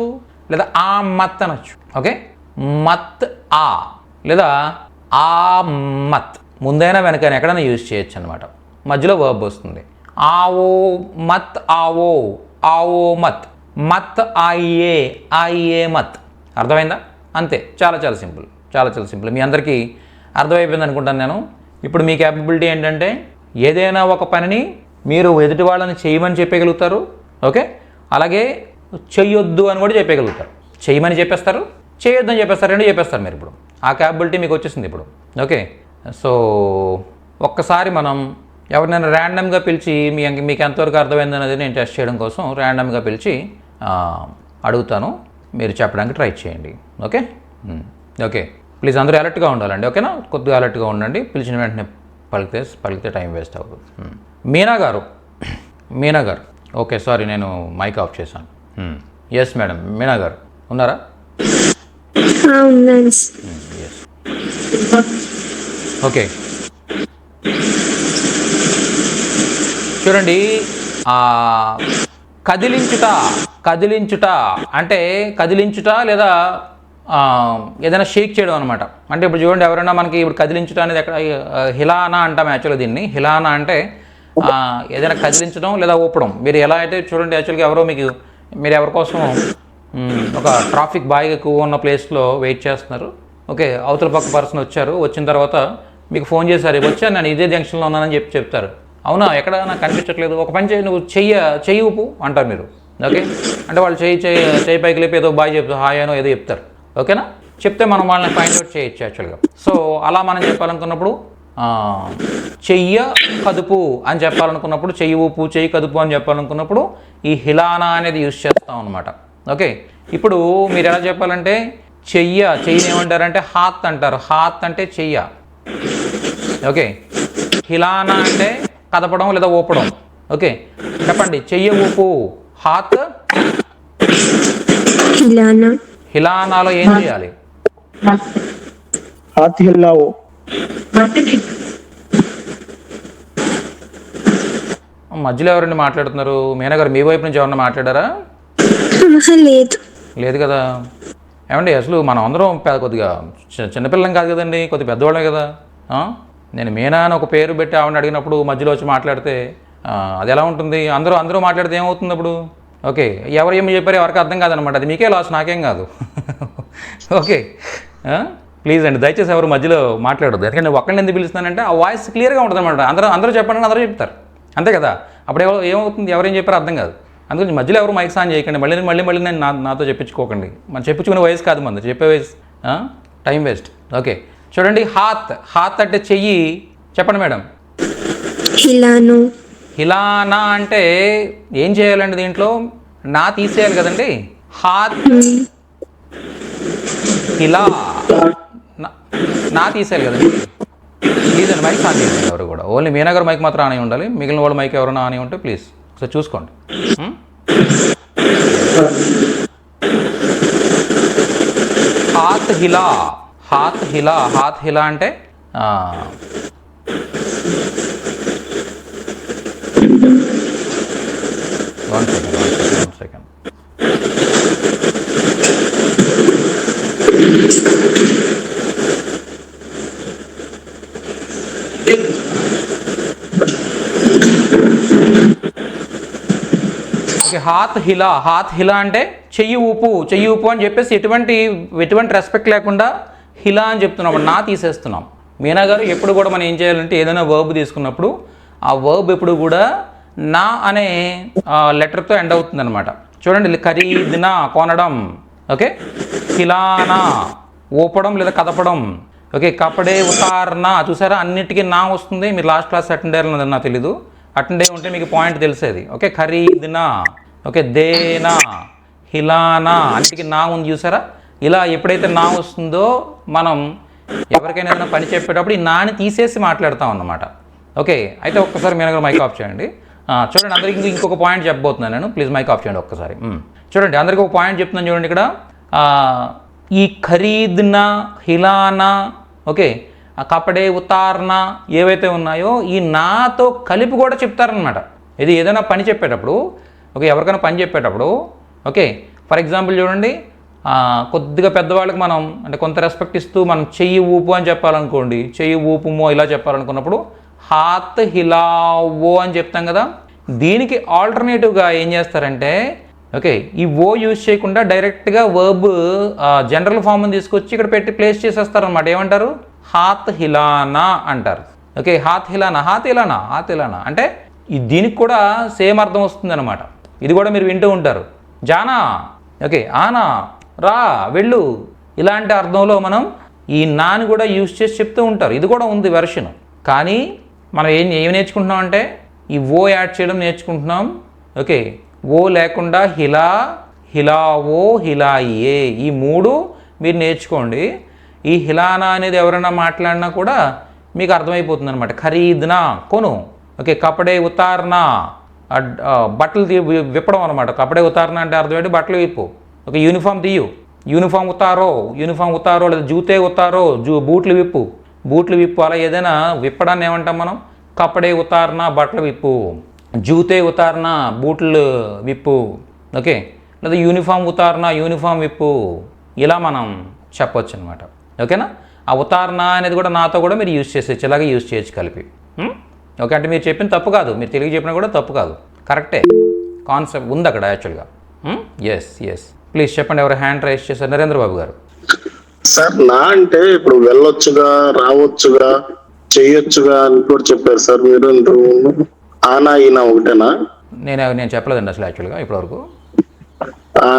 లేదా ఆ మత్ అనొచ్చు. ఓకే, మత్ ఆ లేదా ఆ మత్ ముందైనా వెనకైనా ఎక్కడైనా యూజ్ చేయొచ్చు అనమాట. మధ్యలో వర్బ్ వస్తుంది. ఆవో మత్ ఆవో, ఆవో మత్, మత్ ఆయియే, ఆయియే మత్. అర్థమైందా? అంతే, చాలా చాలా సింపుల్, చాలా చాలా సింపుల్. మీ అందరికీ అర్థమైపోయింది అనుకుంటాను నేను. ఇప్పుడు మీ క్యాపబిలిటీ ఏంటంటే ఏదైనా ఒక పనిని మీరు ఎదుటి వాళ్ళని చేయమని చెప్పగలుగుతారు. ఓకే, అలాగే చెయ్యొద్దు అని కూడా చెప్పగలుగుతారు. చేయమని చెప్పేస్తారు, చేయొద్దు అని చెప్పేస్తారు, రెండు చెప్పేస్తారు మీరు. ఇప్పుడు ఆ క్యాపబిలిటీ మీకు వచ్చేసింది ఇప్పుడు. ఓకే, సో ఒక్కసారి మనం ఎవరినైనా ర్యాండమ్గా పిలిచి మీకు ఎంతవరకు అర్థమైంది అనేది నేను టెస్ట్ చేయడం కోసం ర్యాండమ్గా పిలిచి అడుగుతాను, మీరు చెప్పడానికి ట్రై చేయండి. ఓకే ఓకే, ప్లీజ్ అందరూ అలర్ట్గా ఉండాలండి. ఓకేనా, కొద్దిగా అలర్ట్గా ఉండండి. పిలిచిన వెంటనే పలికితే టైం వేస్ట్ అవ్వదు. మీనా గారు, మీనా గారు, ఓకే సారీ నేను మైక్ ఆఫ్ చేశాను. ఎస్ మేడం, మీనా గారు ఉన్నారా? ఓకే, చూడండి, కదిలించుట, కదిలించుట అంటే కదిలించుట లేదా ఏదైనా షేక్ చేయడం అనమాట. అంటే ఇప్పుడు చూడండి, ఎవరైనా మనకి ఇప్పుడు కదిలించుట అనేది ఎక్కడ హిలానా అంటాం యాక్చువల్గా దీన్ని. హిలానా అంటే ఏదైనా కదిలించడం లేదా ఊపడం. మీరు ఎలా అయితే చూడండి, యాక్చువల్గా ఎవరో మీరు ఎవరి కోసం ఒక ట్రాఫిక్ బాగా ఎక్కువ ఉన్న ప్లేస్లో వెయిట్ చేస్తున్నారు. ఓకే, అవతల పక్క పర్సన్ వచ్చారు, వచ్చిన తర్వాత మీకు ఫోన్ చేశారు, వచ్చాను నేను ఇదే జంక్షన్లో ఉన్నానని చెప్తారు. అవునా, ఎక్కడ నాకు కనిపించట్లేదు, ఒక పని చేయి, నువ్వు చెయ్యి ఊపు అంటారు మీరు. ఓకే, అంటే వాళ్ళు చెయ్యి పైకి లేపి ఏదో బాయ్ చెప్తారు, హాయ్ అనో ఏదో చెప్తారు. ఓకేనా, చెప్తే మనం వాళ్ళని ఫైండ్ అవుట్ చేయొచ్చు యాక్చువల్గా. సో అలా మనం చెప్పాలనుకున్నప్పుడు చెయ్య కదుపు అని చెప్పాలనుకున్నప్పుడు, చెయ్యి ఊపు, చెయ్యి కదుపు అని చెప్పాలనుకున్నప్పుడు ఈ హిలానా అనేది యూజ్ చేస్తాం అనమాట. ఓకే, ఇప్పుడు మీరు ఎలా చెప్పాలంటే చెయ్యిని ఏమంటారంటే హాత్ అంటారు. హాత్ అంటే చెయ్య. ఓకే, హిలానా అంటే కదపడం లేదా ఊపడం. ఓకే, చెప్పండి, చెయ్య ఊపు, హాత్ హిలానా. హిలానాలో ఏం చేయాలి? హాత్ హిలావో. మధ్యలో ఎవరండి మాట్లాడుతున్నారు? మీనా గారు, మీ వైపు నుంచి ఎవరన్నా మాట్లాడారా? లేదు, లేదు కదా. ఏమండి, అసలు మనం అందరం కొద్దిగా చిన్నపిల్లం కాదు కదండి, కొద్దిగా పెద్దవాళ్ళే కదా. నేను మీనా అని ఒక పేరు పెట్టి ఆవిడని అడిగినప్పుడు మధ్యలో వచ్చి మాట్లాడితే అది ఎలా ఉంటుంది? అందరూ మాట్లాడితే ఏమవుతుంది అప్పుడు? ఓకే, ఎవరు ఏమి చెప్పారో ఎవరికి అర్థం కాదనమాట. అది మీకే లాస్, నాకేం కాదు. ఓకే, ప్లీజ్ అండి, దయచేసి ఎవరు మధ్యలో మాట్లాడద్దు. ఎందుకంటే ఒక్కడిని ఎందుకు పిలుస్తానంటే ఆ వాయిస్ క్లియర్గా ఉంటుంది అనమాట. అందరూ చెప్పండి, అందరూ చెప్తారు, అంతే కదా. అప్పుడు ఏమవుతుంది, ఎవరేం చెప్పారో అర్థం కాదు. అందుకని మధ్యలో ఎవరు మైక్ ఆన్ చేయకండి. మళ్ళీ నేను నాతో చెప్పించుకోకండి. మనం చెప్పించుకునే వయసు కాదు మంది, చెప్పే వయసు, టైం వేస్ట్. ఓకే, చూడండి, హాత్ అంటే చెయ్యి. చెప్పండి మేడం. హిలాను. హిలానా అంటే ఏం చేయాలండి? దీంట్లో నా తీసేయాలి కదండి. హాత్ హిలా, నా తీసేయాలి కదండి. ప్లీజ్ అండి, మైక్ ఆన్ చేయండి ఎవరు కూడా. ఓన్లీ మీనా గారు మైక్ మాత్రం ఆనే ఉండాలి. మిగిలిన వాళ్ళు మైక్ ఎవరైనా ఆనే ఉంటే ప్లీజ్ ఒకసారి చూసుకోండి. హాత్ హిలా, హాత్ హిలా, హాత్ హిలా అంటే వన్ సెకండ్. ఓకే, హాత్ హిలా అంటే చెయ్యి ఊపు అని చెప్పేసి ఎటువంటి రెస్పెక్ట్ లేకుండా హిలా అని చెప్తున్నాం, నా తీసేస్తున్నాం. మీనా గారు, ఎప్పుడు కూడా మనం ఏం చేయాలంటే ఏదైనా వర్బ్ తీసుకున్నప్పుడు ఆ వర్బ్ ఎప్పుడు కూడా నా అనే లెటర్తో ఎండ్ అవుతుంది అనమాట. చూడండి, ఖరీదునా కొనడం. ఓకే, హిలానా ఊపడం లేదా కదపడం. ఓకే, కపడే ఉతార్నా, చూసారా అన్నిటికీ నా వస్తుంది. మీరు లాస్ట్ క్లాస్ అటెండ్ అయ్యారన్నది నాకు తెలీదు. అటెండ్ అయ్యి ఉంటే మీకు పాయింట్ తెలిసేది. ఓకే, ఖరీదునా, ఓకే, దేనా, హిలానా, అన్నిటికీ నా ఉంది చూసారా. ఇలా ఎప్పుడైతే నా వస్తుందో మనం ఎవరికైనా ఏదైనా పని చెప్పేటప్పుడు ఈ నాని తీసేసి మాట్లాడతాం అన్నమాట. ఓకే, అయితే ఒక్కసారి మీరు మైక్ ఆఫ్ చేయండి. చూడండి, అందరికీ ఇంకొక పాయింట్ చెప్పబోతున్నాను నేను. ప్లీజ్ మైక్ ఆఫ్ చేయండి ఒక్కసారి. చూడండి, అందరికీ ఒక పాయింట్ చెప్తున్నాను చూడండి. ఇక్కడ ఈ ఖరీద్నా, హిలానా, ఓకే, కపడే ఉతార్నా ఏవైతే ఉన్నాయో ఈ నాతో కలిపి కూడా చెప్తారనమాట. ఇది ఏదైనా పని చెప్పేటప్పుడు, ఓకే, ఎవరికైనా పని చెప్పేటప్పుడు, ఓకే, ఫర్ ఎగ్జాంపుల్ చూడండి, కొద్దిగా పెద్దవాళ్ళకి మనం అంటే కొంత రెస్పెక్ట్ ఇస్తూ మనం చెయ్యి ఊపు అని చెప్పాలనుకోండి, చెయ్యి ఊపుమో ఇలా చెప్పాలనుకున్నప్పుడు హాత్ హిలావో అని చెప్తాం కదా. దీనికి ఆల్టర్నేటివ్గా ఏం చేస్తారంటే ఓకే ఈ ఓ యూజ్ చేయకుండా డైరెక్ట్గా వర్బ్ జనరల్ ఫామ్ని తీసుకొచ్చి ఇక్కడ పెట్టి ప్లేస్ చేసేస్తారనమాట. ఏమంటారు? హాత్ హిలానా అంటారు. ఓకే హాత్ హిలానా, హాత్ హిలానా, హాత్ హిలానా అంటే దీనికి కూడా సేమ్ అర్థం వస్తుంది అనమాట. ఇది కూడా మీరు వింటూ ఉంటారు. జానా, ఓకే ఆనా, రా, వెళ్ళు, ఇలాంటి అర్థంలో మనం ఈ నాని కూడా యూజ్ చేసి చెప్తూ ఉంటారు. ఇది కూడా ఉంది వెర్షన్. కానీ మనం ఏం నేర్చుకుంటున్నాం అంటే ఈ ఓ యాడ్ చేయడం నేర్చుకుంటున్నాం. ఓకే ఓ లేకుండా హిలా, హిలావో, హిలాయే ఈ మూడు మీరు నేర్చుకోండి. ఈ హిలానా అనేది ఎవరైనా మాట్లాడినా కూడా మీకు అర్థమైపోతుంది అనమాట. ఖరీదునా కొను, ఓకే కపడే ఉతార్నా బట్టలు విప్పడం అనమాట. కపడే ఉతార్నా అంటే అర్థం ఏంటి? బట్టలు విప్పు. ఓకే యూనిఫామ్ తీయు, యూనిఫామ్ ఉతారో లేదా జూతే ఉతారో బూట్లు విప్పు, బూట్లు విప్పు. అలా ఏదైనా విప్పడాన్ని ఏమంటాం మనం? కపడే ఉతార్నా బట్టలు విప్పు, జూతే ఉతార్నా బూట్లు విప్పు, ఓకే లేదా యూనిఫామ్ ఉతార్నా యూనిఫామ్ విప్పు, ఇలా మనం చెప్పొచ్చు అనమాట. ఓకేనా? ఆ ఉతార్నా అనేది కూడా నాతో కూడా మీరు యూజ్ చేసేయచ్చు, ఇలాగే యూజ్ చేయొచ్చు కలిపి. ఓకే అంటే మీరు చెప్పిన తప్పు కాదు, మీరు తెలుగు చెప్పినా కూడా తప్పు కాదు, కరెక్టే, కాన్సెప్ట్ ఉంది అక్కడ యాక్చువల్గా. ఎస్ ప్లీజ్ చెప్పండి. ఎవరు హ్యాండ్ రైజ్ చేశారు? నరేంద్ర బాబు గారు. సార్ నా అంటే ఇప్పుడు వెళ్ళొచ్చుగా, రావచ్చుగా, చెయ్యొచ్చుగా అని కూడా చెప్పారు సార్ మీరు. ఆనా ఈనా ఒకటేనా? నేను చెప్పలేదండి అసలు యాక్చువల్గా ఇప్పటివరకు.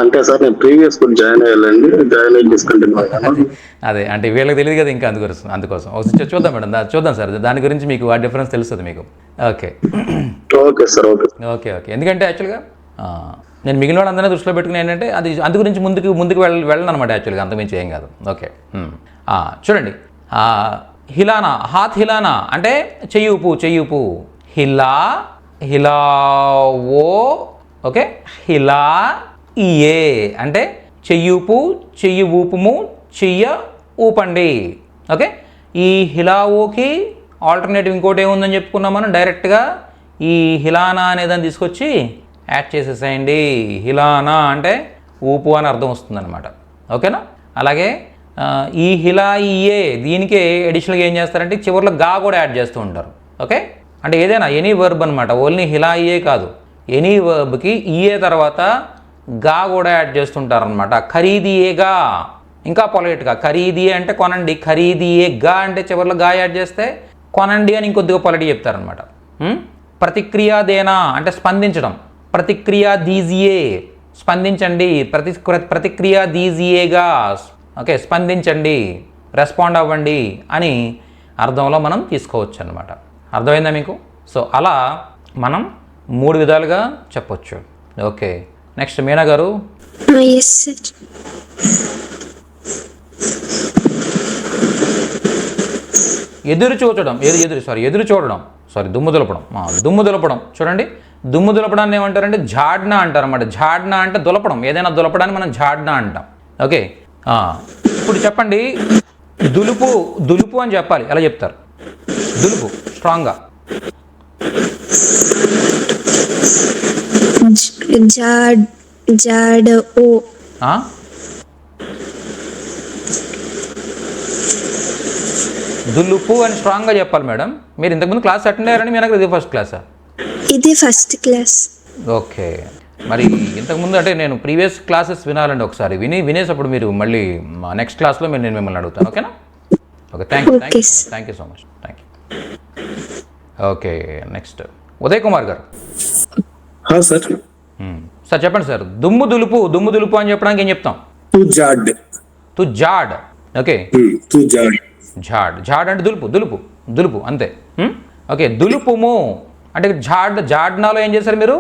అంటే సార్ నేను ప్రీవియస్ స్కూల్ జాయిన్ అయ్యాలండి, జాయిన్ అయ్యి డిస్కంటిన్యూ అయ్యాను. అదే అంటే వీళ్ళకి తెలియదు కదా ఇంకా, అందుకోసం ఒకసారి చూద్దాం మేడం, చూద్దాం సార్ దాని గురించి మీకు ఆ డిఫరెన్స్ తెలుస్తుంది మీకు. ఓకే సార్ ఓకే ఎందుకంటే యాక్చువల్గా నేను మిగిలిన వాళ్ళందరినీ దృష్టిలో పెట్టుకుని ఏంటంటే అది అందు గురించి ముందుకు వెళ్ళను అనమాట. యాక్చువల్గా అంతమించి ఏం కాదు. ఓకే చూడండి, హిలానా, హాత్ హిలానా అంటే చెయ్యి ఊపు, హిలావో, ఓకే హిలా ఇయే అంటే చెయ్యి ఊపుము, చెయ్య ఊపండి. ఓకే ఈ హిలావోకి ఆల్టర్నేటివ్ ఇంకోటి ఏముందని చెప్పుకున్నాం మనం. డైరెక్ట్గా ఈ హిలానా అనేదాన్ని తీసుకొచ్చి యాడ్ చేసేసేయండి. హిలానా అంటే ఊపు అని అర్థం వస్తుందన్నమాట. ఓకేనా? అలాగే ఈ హిలాయియే దీనికే అడిషనల్గా ఏం చేస్తారంటే చివరిలో గా కూడా యాడ్ చేస్తూ ఉంటారు. ఓకే అంటే ఏదైనా ఎనీ వర్బ్ అనమాట, ఓన్లీ హిలాయియే కాదు, ఎనీ వర్బ్కి ఈఏ తర్వాత గా కూడా యాడ్ చేస్తుంటారనమాట. ఖరీదియేగా, ఇంకా పొలైట్గా ఖరీదియే అంటే కొనండి, ఖరీదియేగా అంటే చివరిలో గా యాడ్ చేస్తే కొనండి అని ఇంకొద్దిగా పొలైట్ చెప్తారనమాట. ప్రతిక్రియా దేనా అంటే స్పందించడం, ప్రతిక్రియా దీజియే స్పందించండి, ప్రతిక్రియా దీజియేగా ఓకే స్పందించండి, రెస్పాండ్ అవ్వండి అని అర్థంలో మనం తీసుకోవచ్చు అనమాట. అర్థమైందా మీకు? సో అలా మనం 3 విధాలుగా చెప్పొచ్చు. ఓకే నెక్స్ట్ మీనా గారు. Yes sir. ఎదురు చూడడం దుమ్ము దులపడం చూడండి. దుమ్ము దులపడాన్ని ఏమంటారంటే ఝాడ్నా అంటారన్నమాట. ఝాడ్నా అంటే దులపడం, ఏదైనా దులపడాన్ని మనం ఝాడ్నా అంటాం. ఓకే ఇప్పుడు చెప్పండి, దులుపు అని చెప్పాలి, ఎలా చెప్తారు? దులుపు స్ట్రాంగ్గా. దులుపు అని స్ట్రాంగ్గా చెప్పాలి మేడం. మీరు ఇంతకుముందు క్లాస్ అటెండ్ అయ్యారని మీ దగ్గర ఇది ఫస్ట్ క్లాసా? ఇది ఫస్ట్ క్లాస్. ఓకే మరి ఇంతకుముందు అంటే నేను ప్రీవియస్ క్లాసెస్ వినాలండి, ఒకసారి వినేసప్పుడు మీరు మళ్ళీ నెక్స్ట్ క్లాస్లో నేను మిమ్మల్ని అడుగుతాను. ఓకేనా? Okay thank you so much. Thank you. Okay next Uday Kumar గారు. సార్ చెప్పండి సార్. దుమ్ము దులుపు అని చెప్పడానికి ఏం చెప్తాం? తు జాడ్. ఓకే ఝాడ్ అంటే దులుపు అంతే. ఓకే దులుపుము అంటే ఝాడ్నాలో ఏం చేశారు మీరు?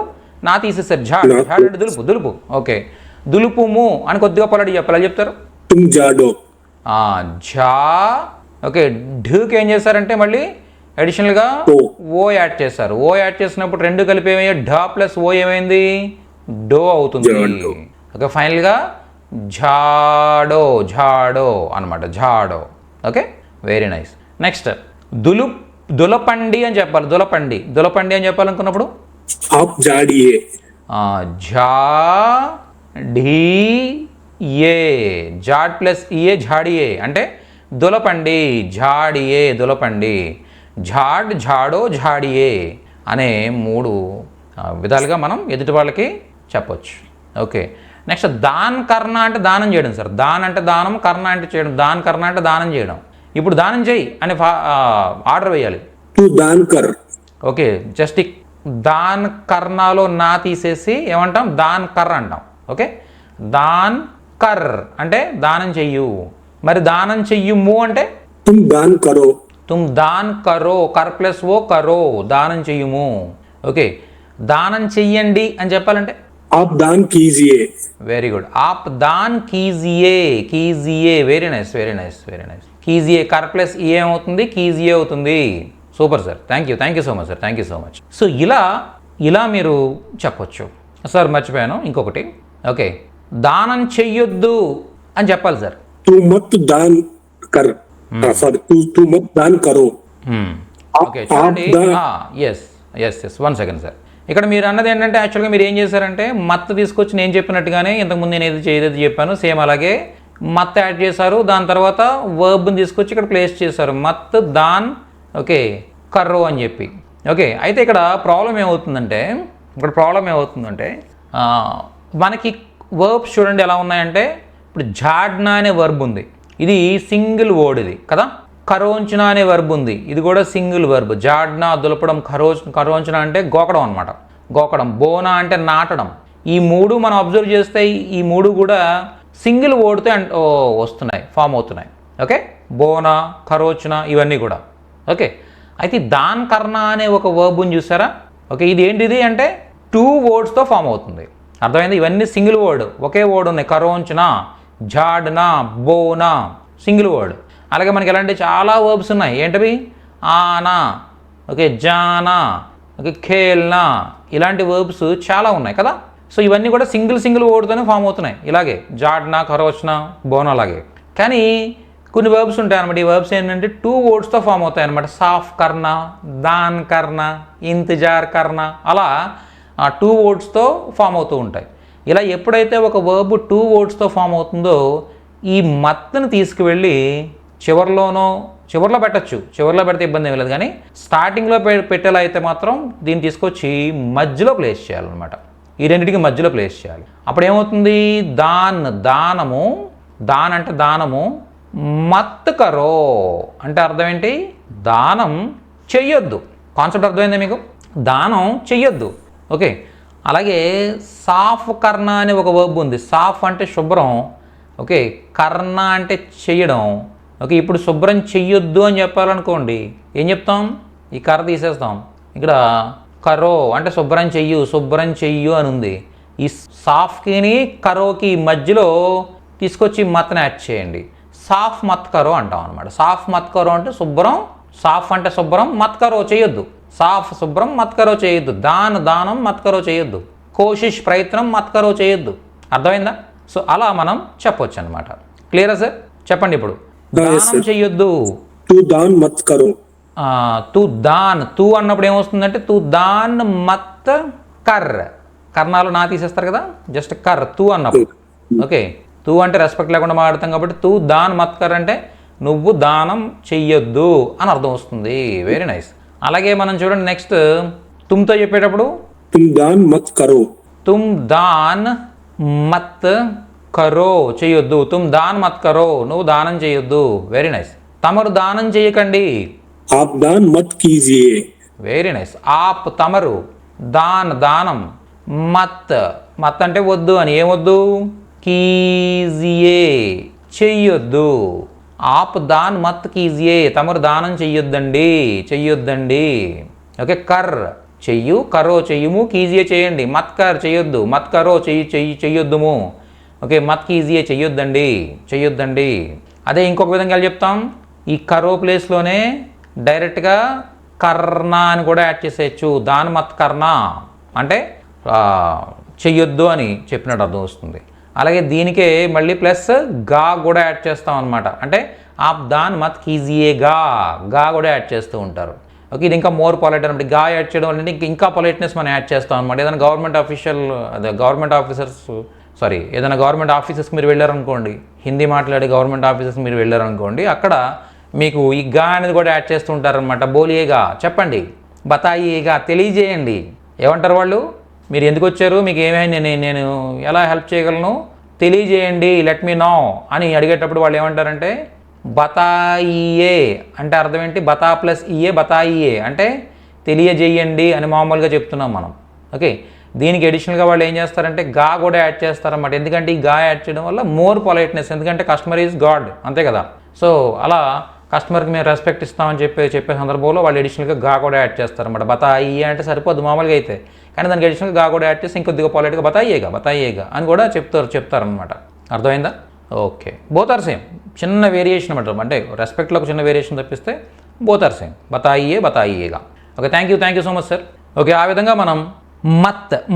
నా తీసేసారు. ఝాడ్ అంటే దులుపు. ఓకే దులుపుము అని కొద్దిగా పొలటి చెప్పాలి, చెప్తారు ఝా. ఓకే ఢకి ఏం చేశారంటే మళ్ళీ అడిషనల్గా ఓ యాడ్ చేశారు. ఓ యాడ్ చేసినప్పుడు రెండు కలిపి ఏమయ్యా? ఢ ప్లస్ ఓ ఏమైంది? డో అవుతుంది. ఓకే ఫైనల్గా ఝాడో అనమాట, ఝాడో. Okay very nice. నెక్స్ట్ దులపండి అని చెప్పాలి. దులపండి అని చెప్పాలనుకున్నప్పుడు ఝా ఢీ ఏ, జాడ్ ప్లస్ ఏ ఝాడియే అంటే దులపండి, ఝాడియే దులపండి, ఝాడ్ ఝాడో ఝాడియే అనే 3 విధాలుగా మనం ఎదుటి వాళ్ళకి చెప్పొచ్చు. ఓకే, నెక్స్ట్ దాన్ కర్ణ అంటే దానం చేయడం సార్. దాన్ అంటే దానం, కర్ణ అంటే చేయడం. దాన్ కర్ణ అంటే దానం చేయడం. ఇప్పుడు దానం చేయి అని ఆర్డర్ వేయాలి. तू दान कर. ఓకే, జస్ట్ దాన్ కర్ణలో నా తీసేసి ఏమంటాం, దాన్ కర్ అంటాం. ఓకే, దాన్ కర్ అంటే దానం చెయ్యు. మరి దానం చెయ్యుము అంటే तुम दान करो. తుమ్ దాన్ కరో, కర్ ప్లస్ ఓ కరో, దానం చెయ్యుము. ఓకే, దానం చెయ్యండి అని చెప్పాలంటే आप दान कीजिए. వెరీ గుడ్, ఆప్ దాన్ కీజియే, కీజియే, very nice, very nice, very nice. కీజియే కర్ ప్లస్ ఏ ఏమవుతుంది, కీజియే అవుతుంది. Super sir, thank you so much sir, thank you so much. So ఇలా మీరు చెప్పొచ్చు. సార్ మర్చిపోయాను ఇంకొకటి. ఓకే, దానం చెయ్యొద్దు అని చెప్పాలి సార్. तू मत दान कर. सॉरी, तू मत दान करो. ఓకే చూడండి, ఎస్ 1 సెకండ్ సార్. ఇక్కడ మీరు అన్నది ఏంటంటే యాక్చువల్గా మీరు ఏం చేశారంటే మత్ తీసుకొచ్చి నేను చెప్పినట్టుగానే ఇంతకుముందు నేను ఏదైతే చెప్పాను సేమ్ అలాగే మత్ యాడ్ చేశారు. దాని తర్వాత వర్బ్ని తీసుకొచ్చి ఇక్కడ ప్లేస్ చేశారు, మత్ దాన్ ఓకే కర్రో అని చెప్పి. ఓకే, అయితే ఇక్కడ ప్రాబ్లం ఏమవుతుందంటే మనకి వర్బ్స్ చూడండి ఎలా ఉన్నాయంటే, ఇప్పుడు ఝాడ్నా అనే వర్బ్ ఉంది, ఇది సింగిల్ వర్డ్ ఇది కదా. కరోంచన అనే వర్బ్ ఉంది, ఇది కూడా సింగిల్ వర్బ్. జాడ్నా దులపడం, కరోంచన అంటే గోకడం అనమాట, గోకడం. బోనా అంటే నాటడం. ఈ 3 మనం అబ్జర్వ్ చేస్తే ఈ 3 కూడా సింగిల్ వర్డ్తో వస్తున్నాయి, ఫామ్ అవుతున్నాయి. ఓకే, బోనా, కరోచన ఇవన్నీ కూడా. ఓకే, అయితే దాన్ కర్ణ అనే ఒక వర్బ్ని చూసారా. ఓకే, ఇది ఏంటిది అంటే 2 వర్డ్స్తో ఫామ్ అవుతుంది. అర్థమైంది? ఇవన్నీ సింగిల్ వర్డ్, ఒకే వర్డ్ ఉన్నాయి. కరోంచన, ఝాడ్నా, బోనా సింగిల్ వర్డ్. అలాగే మనకి ఎలాంటి చాలా వర్బ్స్ ఉన్నాయి. ఏంటవి? ఆనా, ఓకే, జానా, ఓకే, ఖేల్నా, ఇలాంటి వర్బ్స్ చాలా ఉన్నాయి కదా. సో ఇవన్నీ కూడా సింగిల్ వర్డ్తోనే ఫామ్ అవుతున్నాయి. ఇలాగే జాడ్నా, ఖరోచ్నా, బోనా అలాగే. కానీ కొన్ని వర్బ్స్ ఉంటాయి అనమాట. ఈ వర్బ్స్ ఏంటంటే 2 వర్డ్స్తో ఫామ్ అవుతాయి అనమాట. సాఫ్ కర్ణ, దాన్ కర్ణ, ఇంతజార్ కర్ణ, అలా 2 వర్డ్స్తో ఫామ్ అవుతూ ఉంటాయి. ఇలా ఎప్పుడైతే ఒక వర్బ్ 2 వర్డ్స్తో ఫామ్ అవుతుందో ఈ మత్తును తీసుకువెళ్ళి చివర్లో పెట్టచ్చు. చివర్లో పెడితే ఇబ్బంది ఏమీ లేదు, కానీ స్టార్టింగ్లో పెట్టేలా అయితే మాత్రం దీన్ని తీసుకొచ్చి మధ్యలో ప్లేస్ చేయాలన్నమాట. ఈ రెండింటికి మధ్యలో ప్లేస్ చేయాలి. అప్పుడు ఏమవుతుంది? దానము, దాన్ అంటే దానము, మత్ కరో అంటే అర్థం ఏంటి? దానం చెయ్యొద్దు. కాన్సెప్ట్ అర్థమైందా మీకు? దానం చెయ్యొద్దు. ఓకే, అలాగే సాఫ్ కర్ణ అనే ఒక వర్బ్ ఉంది. సాఫ్ అంటే శుభ్రం, ఓకే, కర్ణ అంటే చెయ్యడం. ఓకే, ఇప్పుడు శుభ్రం చెయ్యొద్దు అని చెప్పాలనుకోండి ఏం చెప్తాం? ఈ కర్ర తీసేస్తాం. ఇక్కడ కరో అంటే శుభ్రం చెయ్యు అని ఉంది. ఈ సాఫ్కిని కరోకి మధ్యలో తీసుకొచ్చి మత్ని యాడ్ చేయండి. సాఫ్ మత్ కరో అంటాం అనమాట. సాఫ్ మత్ కరో అంటే శుభ్రం, సాఫ్ అంటే శుభ్రం, మత్ కరో చేయొద్దు. సాఫ్ శుభ్రం, మత్ కరో చేయొద్దు. దానం మత్ కరో చేయొద్దు. కోషిష్ ప్రయత్నం మత్ కరో చేయొద్దు. అర్థమైందా? సో అలా మనం చెప్పొచ్చు అనమాట. క్లియరా సార్? చెప్పండి ఇప్పుడు. దానం చెయ్యొద్దు. తూ దాన్ మత్ కరో. తూ అన్నప్పుడు ఏమొస్తుందంటే తూ దాన్ మత్ కర్. కర్ణాలు నా తీసేస్తారు కదా, జస్ట్ కర్ తూ అన్నప్పుడు. ఓకే, తూ అంటే రెస్పెక్ట్ లేకుండా మాట్లాడతాం కాబట్టి తూ దాన్ మత్ కర్ అంటే నువ్వు దానం చెయ్యొద్దు అని అర్థం వస్తుంది. Very nice. అలాగే మనం చూడండి నెక్స్ట్ తుమ్తో చెప్పేటప్పుడు తుమ్ దాన్ మత్ కరో. తుమ్ దాన్ మత్ కరో చేయొద్దు. తుమ్ దాన్ మత్ కరో, నువ్వు దానం చేయొద్దు. Very nice. తమరు దానం చేయకండి. ఆప్ దాన్ మత్ కీజియే. Very nice. ఆప్ తమరు, దానం, మత్ అంటే వద్దు అని. ఏమొద్దు? కీజియే చెయ్యొద్దు. ఆప్ దాన్ మత్ కీజియే, తమరు దానం చెయ్యొద్దండి. ఓకే, కర్ చెయ్యు, కరో చెయ్యుము, కీజియే చేయండి. మత్ కర్ చెయ్యొద్దు, మత్ కరో చెయ్యొద్దుము. ఓకే, మత్ కీజియే చెయ్యొద్దండి. అదే ఇంకొక విధంగా చెప్తాం. ఈ కరో ప్లేస్లోనే డైరెక్ట్గా కర్ణ అని కూడా యాడ్ చేసేయచ్చు. దాన్ మత్ కర్ణ అంటే చెయ్యొద్దు అని చెప్పినట్టు అర్థం వస్తుంది. అలాగే దీనికే మళ్ళీ ప్లస్ గా కూడా యాడ్ చేస్తాం అనమాట. అంటే ఆప్ దాన్ మత్ కీజియే గా కూడా యాడ్ చేస్తూ ఉంటారు. ఓకే, ఇది ఇంకా మోర్ పొలైట్ అనమాట. గా యాడ్ చేయడం అంటే ఇంకా పొలైట్నెస్ మనం యాడ్ చేస్తాం అనమాట. ఏదైనా గవర్నమెంట్ ఆఫీసర్స్ సారీ ఏదైనా గవర్నమెంట్ ఆఫీసెస్కి మీరు వెళ్ళారనుకోండి, హిందీ మాట్లాడే గవర్నమెంట్ ఆఫీసెస్కి మీరు వెళ్ళారనుకోండి, అక్కడ మీకు ఈ గా అనేది కూడా యాడ్ చేస్తూ ఉంటారనమాట. బోలియేగా, చెప్పండి, బతాయియేగా, తెలియజేయండి. ఏమంటారు వాళ్ళు, మీరు ఎందుకు వచ్చారు, మీకు ఏమైనా నేను ఎలా హెల్ప్ చేయగలను, తెలియజేయండి, లెట్ మీ నో అని అడిగేటప్పుడు వాళ్ళు ఏమంటారంటే బతాయియే అంటే అర్థం ఏంటి, బతా ప్లస్ ఇయే బతాయియే అంటే తెలియజేయండి అని మామూలుగా చెప్తున్నాం మనం. ఓకే, దీనికి అడిషనల్గా వాళ్ళు ఏం చేస్తారంటే గా కూడా యాడ్ చేస్తారన్నమాట. ఎందుకంటే ఈ గా యాడ్ చేయడం వల్ల మోర్ పొలైట్నెస్, ఎందుకంటే కస్టమర్ ఈజ్ గాడ్, అంతే కదా. సో అలా కస్టమర్కి మేము రెస్పెక్ట్ ఇస్తామని చెప్పే సందర్భంలో వాళ్ళు అడిషనల్గా గా కూడా యాడ్ చేస్తారన్నమాట. బతాయియే అంటే సరిపోద్దు మామూలుగా అయితే, కానీ దానికి అడిషనల్గా గా కూడా యాడ్ చేసి ఇంకొద్దిగా పొలైట్గా బతాయియేగా అని కూడా చెప్తారనమాట. అర్థమైందా? ఓకే, బోత్ ఆర్ సేమ్, చిన్న వేరియేషన్ అనమాట. అంటే రెస్పెక్ట్లో ఒక చిన్న వేరియేషన్ తప్పిస్తే బోత్ ఆర్ సేమ్, బతాయియేగా. Okay, thank you so much sir. Okay, ఆ విధంగా మనం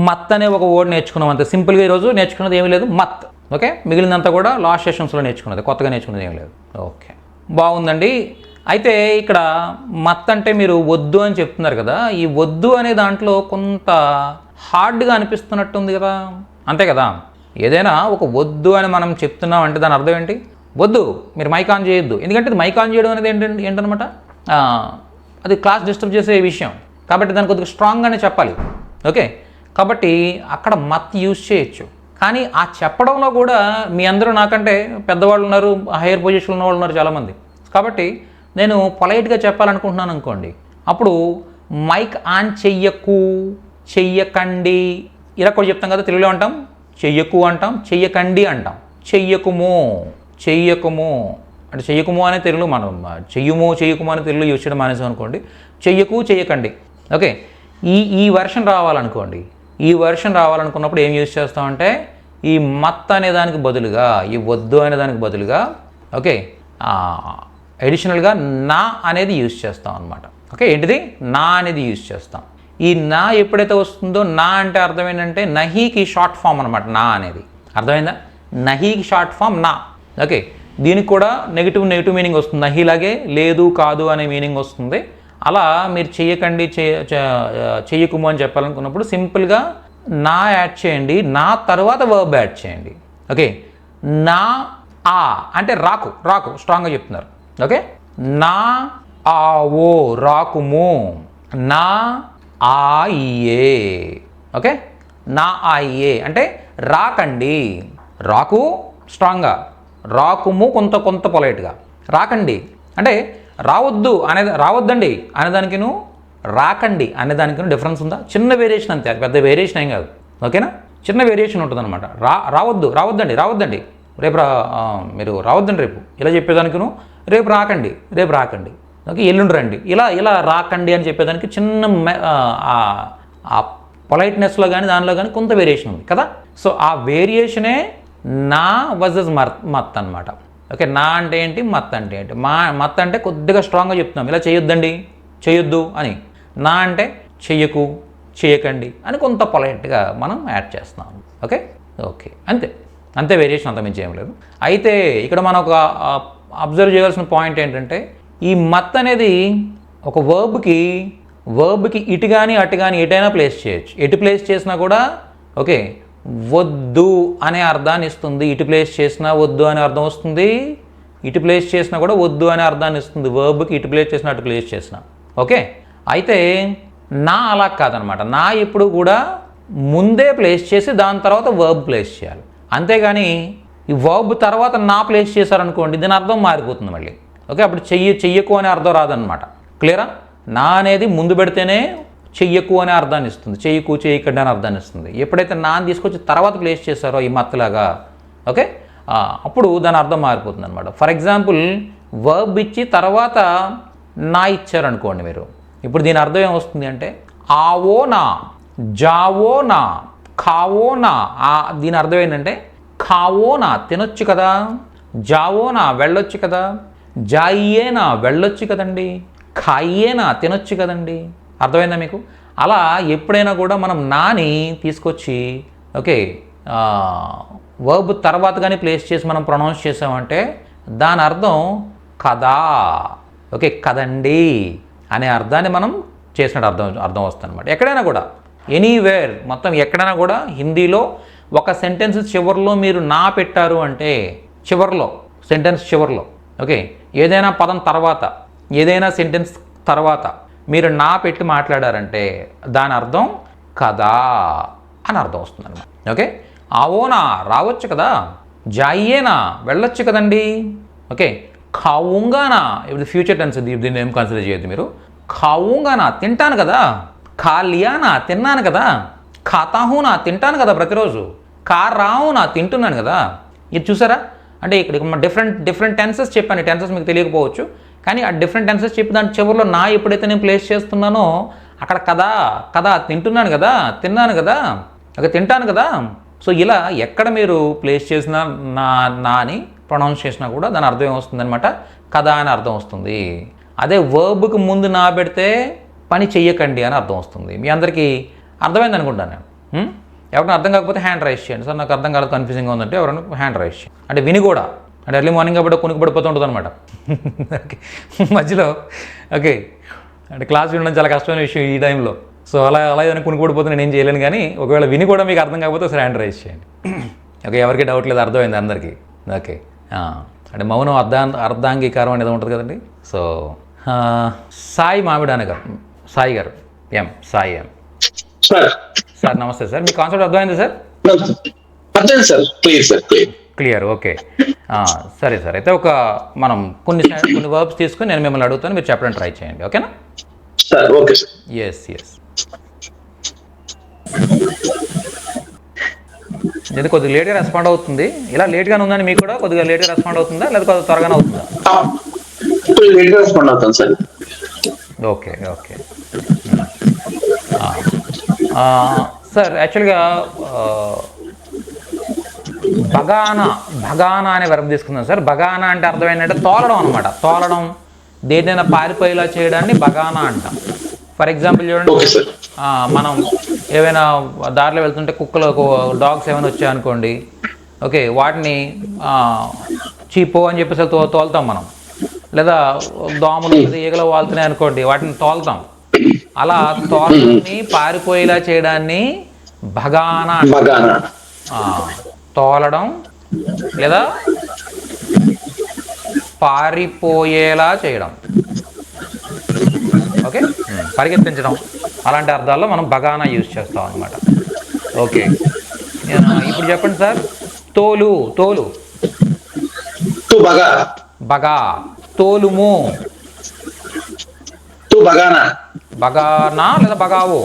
మత్ అనే ఒక వర్డ్ నేర్చుకున్నాం. అంతే సింపుల్గా ఈరోజు నేర్చుకున్నది ఏమీ లేదు, మత్. ఓకే, మిగిలినంతా కూడా లాస్ట్ సెషన్స్లో నేర్చుకున్నది, కొత్తగా నేర్చుకున్నది ఏమీ లేదు. ఓకే, బాగుందండి. అయితే ఇక్కడ మత్ అంటే మీరు వద్దు అని చెప్తున్నారు కదా, ఈ వద్దు అనే దాంట్లో కొంత హార్డ్గా అనిపిస్తున్నట్టుంది కదా, అంతే కదా. ఏదైనా ఒక వద్దు అని మనం చెప్తున్నాం అంటే దాని అర్థం ఏంటి, వద్దు మీరు మైక్ ఆన్ చేయొద్దు. ఎందుకంటే ఇది మైక్ ఆన్ చేయడం అనేది ఏంటనమాట, అది క్లాస్ డిస్టర్బ్ చేసే విషయం, కాబట్టి దాన్ని కొద్దిగా స్ట్రాంగ్గానే చెప్పాలి. ఓకే, కాబట్టి అక్కడ మత్ యూజ్ చేయొచ్చు. కానీ ఆ చెప్పడంలో కూడా మీ అందరూ నాకంటే పెద్దవాళ్ళు ఉన్నారు, హైయర్ పొజిషన్లో ఉన్న వాళ్ళు ఉన్నారు చాలామంది. కాబట్టి నేను పొలైట్గా చెప్పాలనుకుంటున్నాను అనుకోండి, అప్పుడు మైక్ ఆన్ చెయ్యకండి ఇలా కూడా చెప్తాం కదా, తెలుగులో అంటాం చెయ్యకు అంటాం, చెయ్యకండి అంటాం, చెయ్యకుము అంటే చెయ్యకుము అనే తెలుగులో మనం చెయ్యకుము అనే తెలుగులో యూజ్ చేయడం మానేసాం అనుకోండి, చెయ్యకండి. ఓకే, ఈ వెర్షన్ రావాలనుకోండి, ఈ వెర్షన్ రావాలనుకున్నప్పుడు ఏం యూజ్ చేస్తామంటే ఈ మత్ అనే దానికి బదులుగా, ఈ వద్దు అనే దానికి బదులుగా ఓకే అడిషనల్గా నా అనేది యూజ్ చేస్తాం అనమాట. ఓకే, ఏంటిది, నా అనేది యూజ్ చేస్తాం. ఈ నా ఎప్పుడైతే వస్తుందో, నా అంటే అర్థం ఏంటంటే నహీకి షార్ట్ ఫామ్ అనమాట. నా అనేది అర్థమైందా, నహీకి షార్ట్ ఫామ్ నా. ఓకే, దీనికి కూడా నెగిటివ్ మీనింగ్ వస్తుంది, నహీలాగే లేదు కాదు అనే మీనింగ్ వస్తుంది. అలా మీరు చెయ్యకండి చెయ్యకుము అని చెప్పాలనుకున్నప్పుడు సింపుల్గా నా యాడ్ చేయండి, నా తర్వాత వర్బ్ యాడ్ చేయండి. ఓకే, నా ఆ అంటే రాకు స్ట్రాంగ్గా చెప్తున్నారు. ఓకే, నా ఆవో రాకుము, నా ఆయియే. ఓకే, నా ఆయియే అంటే రాకండి, రాకు స్ట్రాంగ్గా, రాకుము కొంత పొలైట్గా, రాకండి అంటే రావద్దండి అనేదానికిను రాకండి అనేదానికిను డిఫరెన్స్ ఉందా, చిన్న వేరియేషన్ అంతే, అది పెద్ద వేరియేషన్ ఏం కాదు. ఓకేనా, చిన్న వేరియేషన్ ఉంటుంది అనమాట. రావద్దండి రేపు మీరు రావద్దండి రేపు ఇలా చెప్పేదానికిను రేపు రాకండి ఓకే, ఎల్లుండి రండి ఇలా రాకండి అని చెప్పేదానికి చిన్న ఆ పొలైట్నెస్లో కానీ దానిలో కానీ కొంత వేరియేషన్ ఉంది కదా. సో ఆ వేరియేషనే నా వర్సెస్ మత్ అనమాట. ఓకే, నా అంటే ఏంటి, మత్ అంటే ఏంటి. మత్ అంటే కొద్దిగా స్ట్రాంగ్గా చెప్తున్నాం, ఇలా చేయొద్దు అని. నా అంటే చేయకండి అని కొంత పొలైట్గా మనం యాడ్ చేస్తున్నాం. ఓకే అంతే వేరియేషన్, అంత మించి ఏం లేదు. అయితే ఇక్కడ మనం ఒక అబ్జర్వ్ చేయవలసిన పాయింట్ ఏంటంటే ఈ మత్ అనేది ఒక వర్బ్కి ఇటు కానీ అటు కానీ ఎటైనా ప్లేస్ చేయొచ్చు. ఎటు ప్లేస్ చేసినా కూడా ఓకే వద్దు అనే అర్థాన్ని ఇస్తుంది, ఇటు ప్లేస్ చేసినా వద్దు అనే అర్థం వస్తుంది, ఇటు ప్లేస్ చేసినా కూడా వద్దు అనే అర్థాన్ని ఇస్తుంది. వర్బ్కి ఇటు ప్లేస్ చేసినా అటు ప్లేస్ చేసినా. ఓకే, అయితే నా అలా కాదనమాట. నా ఎప్పుడు కూడా ముందే ప్లేస్ చేసి దాని తర్వాత వర్బ్ ప్లేస్ చేయాలి. అంతేగాని ఈ వర్బ్ తర్వాత నా ప్లేస్ చేశారనుకోండి, దీని అర్థం మారిపోతుంది మళ్ళీ. ఓకే, అప్పుడు చెయ్యకు అనే అర్థం రాదనమాట. క్లియరా, నా అనేది ముందు పెడితేనే చెయ్యకు అనే అర్థాన్ని ఇస్తుంది, చేయకండి అనే అర్థాన్ని ఇస్తుంది. ఎప్పుడైతే నాని తీసుకొచ్చి తర్వాత ప్లేస్ చేశారో ఈ మత్తులాగా ఓకే, అప్పుడు దాని అర్థం మారిపోతుంది అనమాట. ఫర్ ఎగ్జాంపుల్ వర్బ్ ఇచ్చి తర్వాత నా ఇచ్చారనుకోండి మీరు, ఇప్పుడు దీని అర్థం ఏమొస్తుంది అంటే ఆవో నా, జావో నా, ఖావో నా. దీని అర్థం ఏంటంటే ఖావో నా తినొచ్చు కదా, జావో నా వెళ్ళొచ్చు కదా, జాయియేనా వెళ్ళొచ్చు కదండి, ఖాయియేనా తినొచ్చు కదండి. అర్థమైందా మీకు? అలా ఎప్పుడైనా కూడా మనం నాని తీసుకొచ్చి ఓకే వర్బ్ తర్వాత కానీ ప్లేస్ చేసి మనం ప్రొనౌన్స్ చేసామంటే దాని అర్థం కదా, ఓకే కదండి అనే అర్థాన్ని మనం చేసినట్టు అర్థం వస్తుంది అనమాట. ఎక్కడైనా కూడా ఎనీవేర్ మొత్తం ఎక్కడైనా కూడా హిందీలో ఒక సెంటెన్స్ చివరిలో మీరు నా పెట్టారు అంటే, చివరిలో సెంటెన్స్ చివరిలో, ఓకే, ఏదైనా పదం తర్వాత, ఏదైనా సెంటెన్స్ తర్వాత మీరు నా పెట్టి మాట్లాడారంటే దాని అర్థం కదా అని అర్థం వస్తుంది అనమాట. ఓకే, ఆవోనా రావచ్చు కదా, జాయేనా వెళ్ళొచ్చు కదండి. ఓకే, ఖావుంగానా ఇప్పుడు ఫ్యూచర్ టెన్స్, దీన్ని ఏం కన్సిడర్ చేయొద్దు మీరు. ఖావుంగానా తింటాను కదా, ఖాలియానా తిన్నాను కదా, ఖాతాహూనా తింటాను కదా ప్రతిరోజు, ఖారావునా తింటున్నాను కదా. ఇది చూసారా, అంటే ఇక్కడ డిఫరెంట్ టెన్సెస్ చెప్పాను. టెన్సెస్ మీకు తెలియకపోవచ్చు, కానీ ఆ డిఫరెంట్ టెన్సెస్ చెప్పి దాని చివరిలో నా ఎప్పుడైతే నేను ప్లేస్ చేస్తున్నానో అక్కడ కదా తింటున్నాను కదా, తిన్నాను కదా, అక్కడ తింటాను కదా. సో ఇలా ఎక్కడ మీరు ప్లేస్ చేసినా నా అని ప్రొనౌన్స్ చేసినా కూడా దాని అర్థం ఏమొస్తుంది అనమాట, కదా అని అర్థం వస్తుంది. అదే వర్బ్కి ముందు నా పెడితే పని చెయ్యకండి అని అర్థం వస్తుంది. మీ అందరికీ అర్థమైంది అనుకుంటాను నేను. ఎవరైనా అర్థం కాకపోతే హ్యాండ్ రైజ్ చేయండి. సార్ నాకు అర్థం కాలేదు, కన్ఫ్యూజింగ్గా ఉందంటే ఎవరైనా హ్యాండ్ రైజ్ చేయండి. అంటే విని కూడా, అంటే ఎర్లీ మార్నింగ్ కాబట్టి కొనుక్కు పడిపోతూ ఉంటుంది అనమాట ఓకే, మధ్యలో. ఓకే, అంటే క్లాస్ వినడం చాలా కష్టమైన విషయం ఈ టైంలో. సో అలా ఏదైనా కొనుక్కు పడిపోతే నేను ఏం చేయలేను, కానీ ఒకవేళ విని కూడా మీకు అర్థం కాకపోతే ఒకసారి హ్యాండ్ రైజ్ చేయండి. ఓకే, ఎవరికి డౌట్ లేదు, అర్థమైంది అందరికీ. ఓకే, అంటే మౌనం అర్ధాంగీకారం అనేది ఉంటుంది కదండి. సో సాయి మామిడాన గారు, సాయి గారు, సాయి సార్ నమస్తే సార్. మీ కాన్సెప్ట్ అర్థమైంది సార్? అర్థం sir, clear sir, clear. Okay, సరే సార్. అయితే మనం కొన్ని వర్బ్స్ తీసుకుని నేను మిమ్మల్ని అడుగుతాను, మీరు చెప్పడానికి ట్రై చేయండి. ఓకేనా సార్? Okay sir. ఎస్. ఇది కొద్దిగా లేట్గా రెస్పాండ్ అవుతుంది. ఇలా లేట్గానే ఉందని మీకు కూడా కొద్దిగా లేట్గా రెస్పాండ్ అవుతుందా, లేదా కొద్దిగా త్వరగానే అవుతుందా? లేట్గా రెస్పాండ్ అవుతాను సార్. ఓకే సార్, యాక్చువల్గా భగానా అనే వెర్బ్ తీసుకుందాం సార్. భగానా అంటే అర్థం ఏంటంటే తోలడం అనమాట. తోలడం, దేన్నైనా పారిపోయేలా చేయడాన్ని భగానా అంటాం. ఫర్ ఎగ్జాంపుల్ చూడండి, మనం ఏవైనా దారిలో వెళ్తుంటే కుక్కలు, డాగ్స్ ఏమైనా వచ్చాయనుకోండి, ఓకే, వాటిని చీపో అని చెప్పేసి తోలుతాం మనం. లేదా దోమలు, ఈగలు వాళ్తున్నాయి అనుకోండి, వాటిని తోలుతాం. అలా తోలని పారిపోయేలా చేయడాన్ని భగానా, తోలడం లేదా పారిపోయేలా చేయడం. ఓకే, పరిగెత్తించడం, అలాంటి అర్థాల్లో మనం భగానా యూజ్ చేస్తాం అనమాట. ఓకే, ఇప్పుడు చెప్పండి సార్. తోలు బగా, తోలుము, బగానా లేదా బగావో,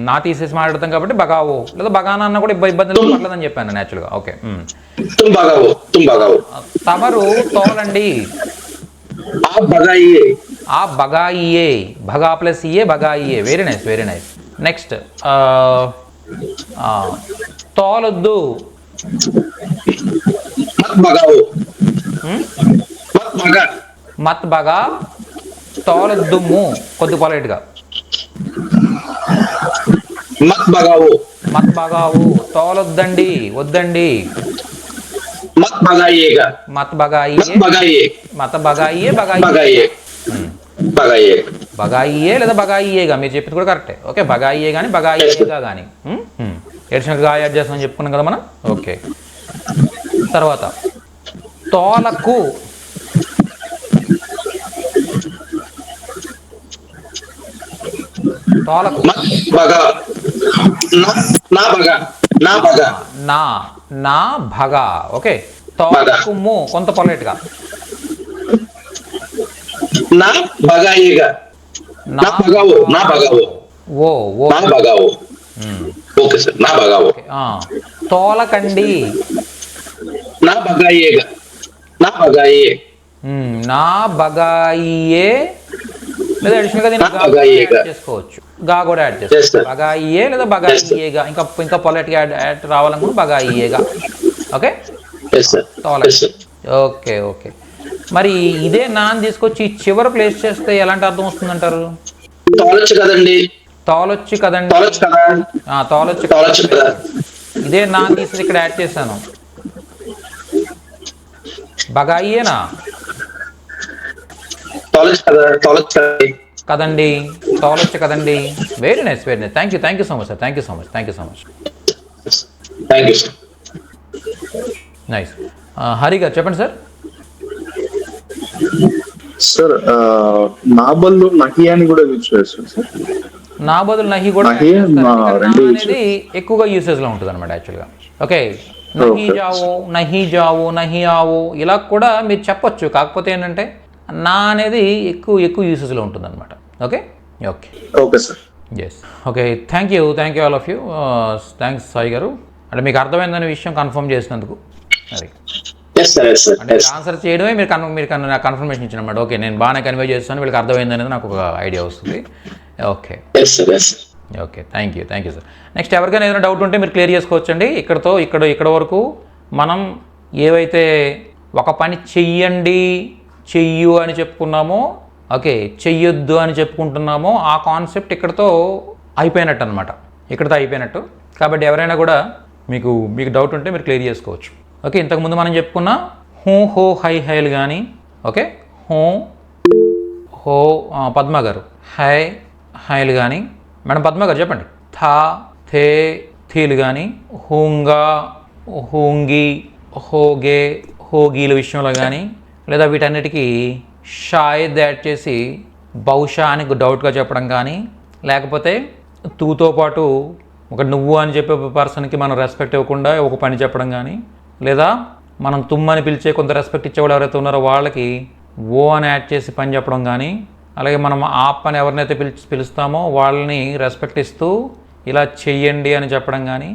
నా తీసేసి మాట్లాడతాం కాబట్టి బగావో లేదా బగానా అన్న కూడా ఇబ్బంది పడలేదని చెప్పాను నేచురల్గా. ఓకే, తమరు తోలండి, ఆ బగాయియే, భగా ప్లస్ ఇయే బగాయియే. Very nice. నెక్స్ట్, తోలొద్దు, మత్ బగా, తోలొద్దుము, కొద్ది పొలైట్గా, మత్ బగావు, తోలొద్దండి, వద్దండి, మత్ బగాయియే, బగాయియే లేదా బగాయియేగా. మీరు చెప్పింది కూడా కరెక్టే. ఓకే, బగాయియే కానీ బగాయియేగా కానీ, ఎడిషనల్గా యాడ్ చేస్తామని చెప్పుకున్నాం కదా మనం. ఓకే, తర్వాత తోలకు, నా భగా. ఓకే, తోలకుము కొంత పొలైట్గా, తోలకండి, నా బగాయియే లేదా అడిషనల్గా దీన్ని చేసుకోవచ్చు, గా కూడా యాడ్ చేసుకోవచ్చు. బగాయియే లేదా బగాయియేగా, ఇంకా పొలైట్గా యాడ్ రావాలనుకుంటే బగాయియేగా. ఓకే, తోలకండి. ఓకే, మరి ఇదే నాన్ తీసుకొచ్చి చివరి ప్లేస్ చేస్తే ఎలాంటి అర్థం వస్తుందంటారు? తోలొచ్చు కదండి. ఇదే నాన్ తీసి ఇక్కడ యాడ్ చేశాను, బగాయియేనా కదండి, తోలొచ్చు కదండి. Very nice, very nice. Thank you so much sir. Thank you so much. Thank you sir. Nice. Hari గారు చెప్పండి సార్. సార్ నా బదులు నహి అని కూడా యూజ్ చేస్తాను సార్. నా బదులు నహి కూడా నహి, రెండు అనేది ఎక్కువగా యూసేజ్లో ఉంటుంది అనమాట యాక్చువల్గా. ఓకే, నహి జావో, నహి జావో, నహి ఆవో ఇలా కూడా మీరు చెప్పొచ్చు. కాకపోతే ఏంటంటే నా అనేది ఎక్కువ యూసేజ్లో ఉంటుంది అనమాట. Okay okay okay sir. Yes. Okay, thank you all of you. Thanks Sai గారు. అంటే మీకు అర్థమైందనే విషయం కన్ఫర్మ్ చేసినందుకు. అది అంటే ఆన్సర్ చేయడమే మీరు నాకు కన్ఫర్మేషన్ ఇచ్చిన అనమాట. ఓకే, నేను బాగానే కన్వే చేస్తాను, వీళ్ళకి అర్థమైంది అనేది నాకు ఒక ఐడియా వస్తుంది. Okay okay, thank you sir. Next ఎవరికైనా ఏదైనా డౌట్ ఉంటే మీరు క్లియర్ చేసుకోవచ్చండి. ఇక్కడ వరకు మనం ఏవైతే ఒక పని చెయ్యండి, చెయ్యు అని చెప్పుకున్నామో, ఓకే చెయ్యొద్దు అని చెప్పుకుంటున్నామో ఆ కాన్సెప్ట్ ఇక్కడతో అయిపోయినట్టు అనమాట. ఇక్కడతో అయిపోయినట్టు. కాబట్టి ఎవరైనా కూడా మీకు డౌట్ ఉంటే మీరు క్లియర్ చేసుకోవచ్చు. ఓకే, ఇంతకుముందు మనం చెప్పుకున్న హూ, హో, హై, హైలు కానీ, ఓకే హూ, హో, పద్మ గారు హై, హైలు కానీ. మేడం పద్మ గారు చెప్పండి. థా, థే, థీలు కానీ, హూంగా, హూంగి, హోగే, హోగీల విషయంలో కానీ, లేదా వీటన్నిటికీ షాయద్ యాడ్ చేసి బహుశా అని డౌట్గా చెప్పడం కానీ, లేకపోతే తూతో పాటు ఒక నువ్వు అని చెప్పే పర్సన్కి మనం రెస్పెక్ట్ ఇవ్వకుండా ఒక పని చెప్పడం కానీ, లేదా మనం తుమ్మని పిలిచే కొంత రెస్పెక్ట్ ఇచ్చేవాళ్ళు ఎవరైతే ఉన్నారో వాళ్ళకి ఓ అని యాడ్ చేసి పని చెప్పడం కానీ, అలాగే మనం ఆప్ అని ఎవరినైతే పిలుస్తామో వాళ్ళని రెస్పెక్ట్ ఇస్తూ ఇలా చెయ్యండి అని చెప్పడం కానీ,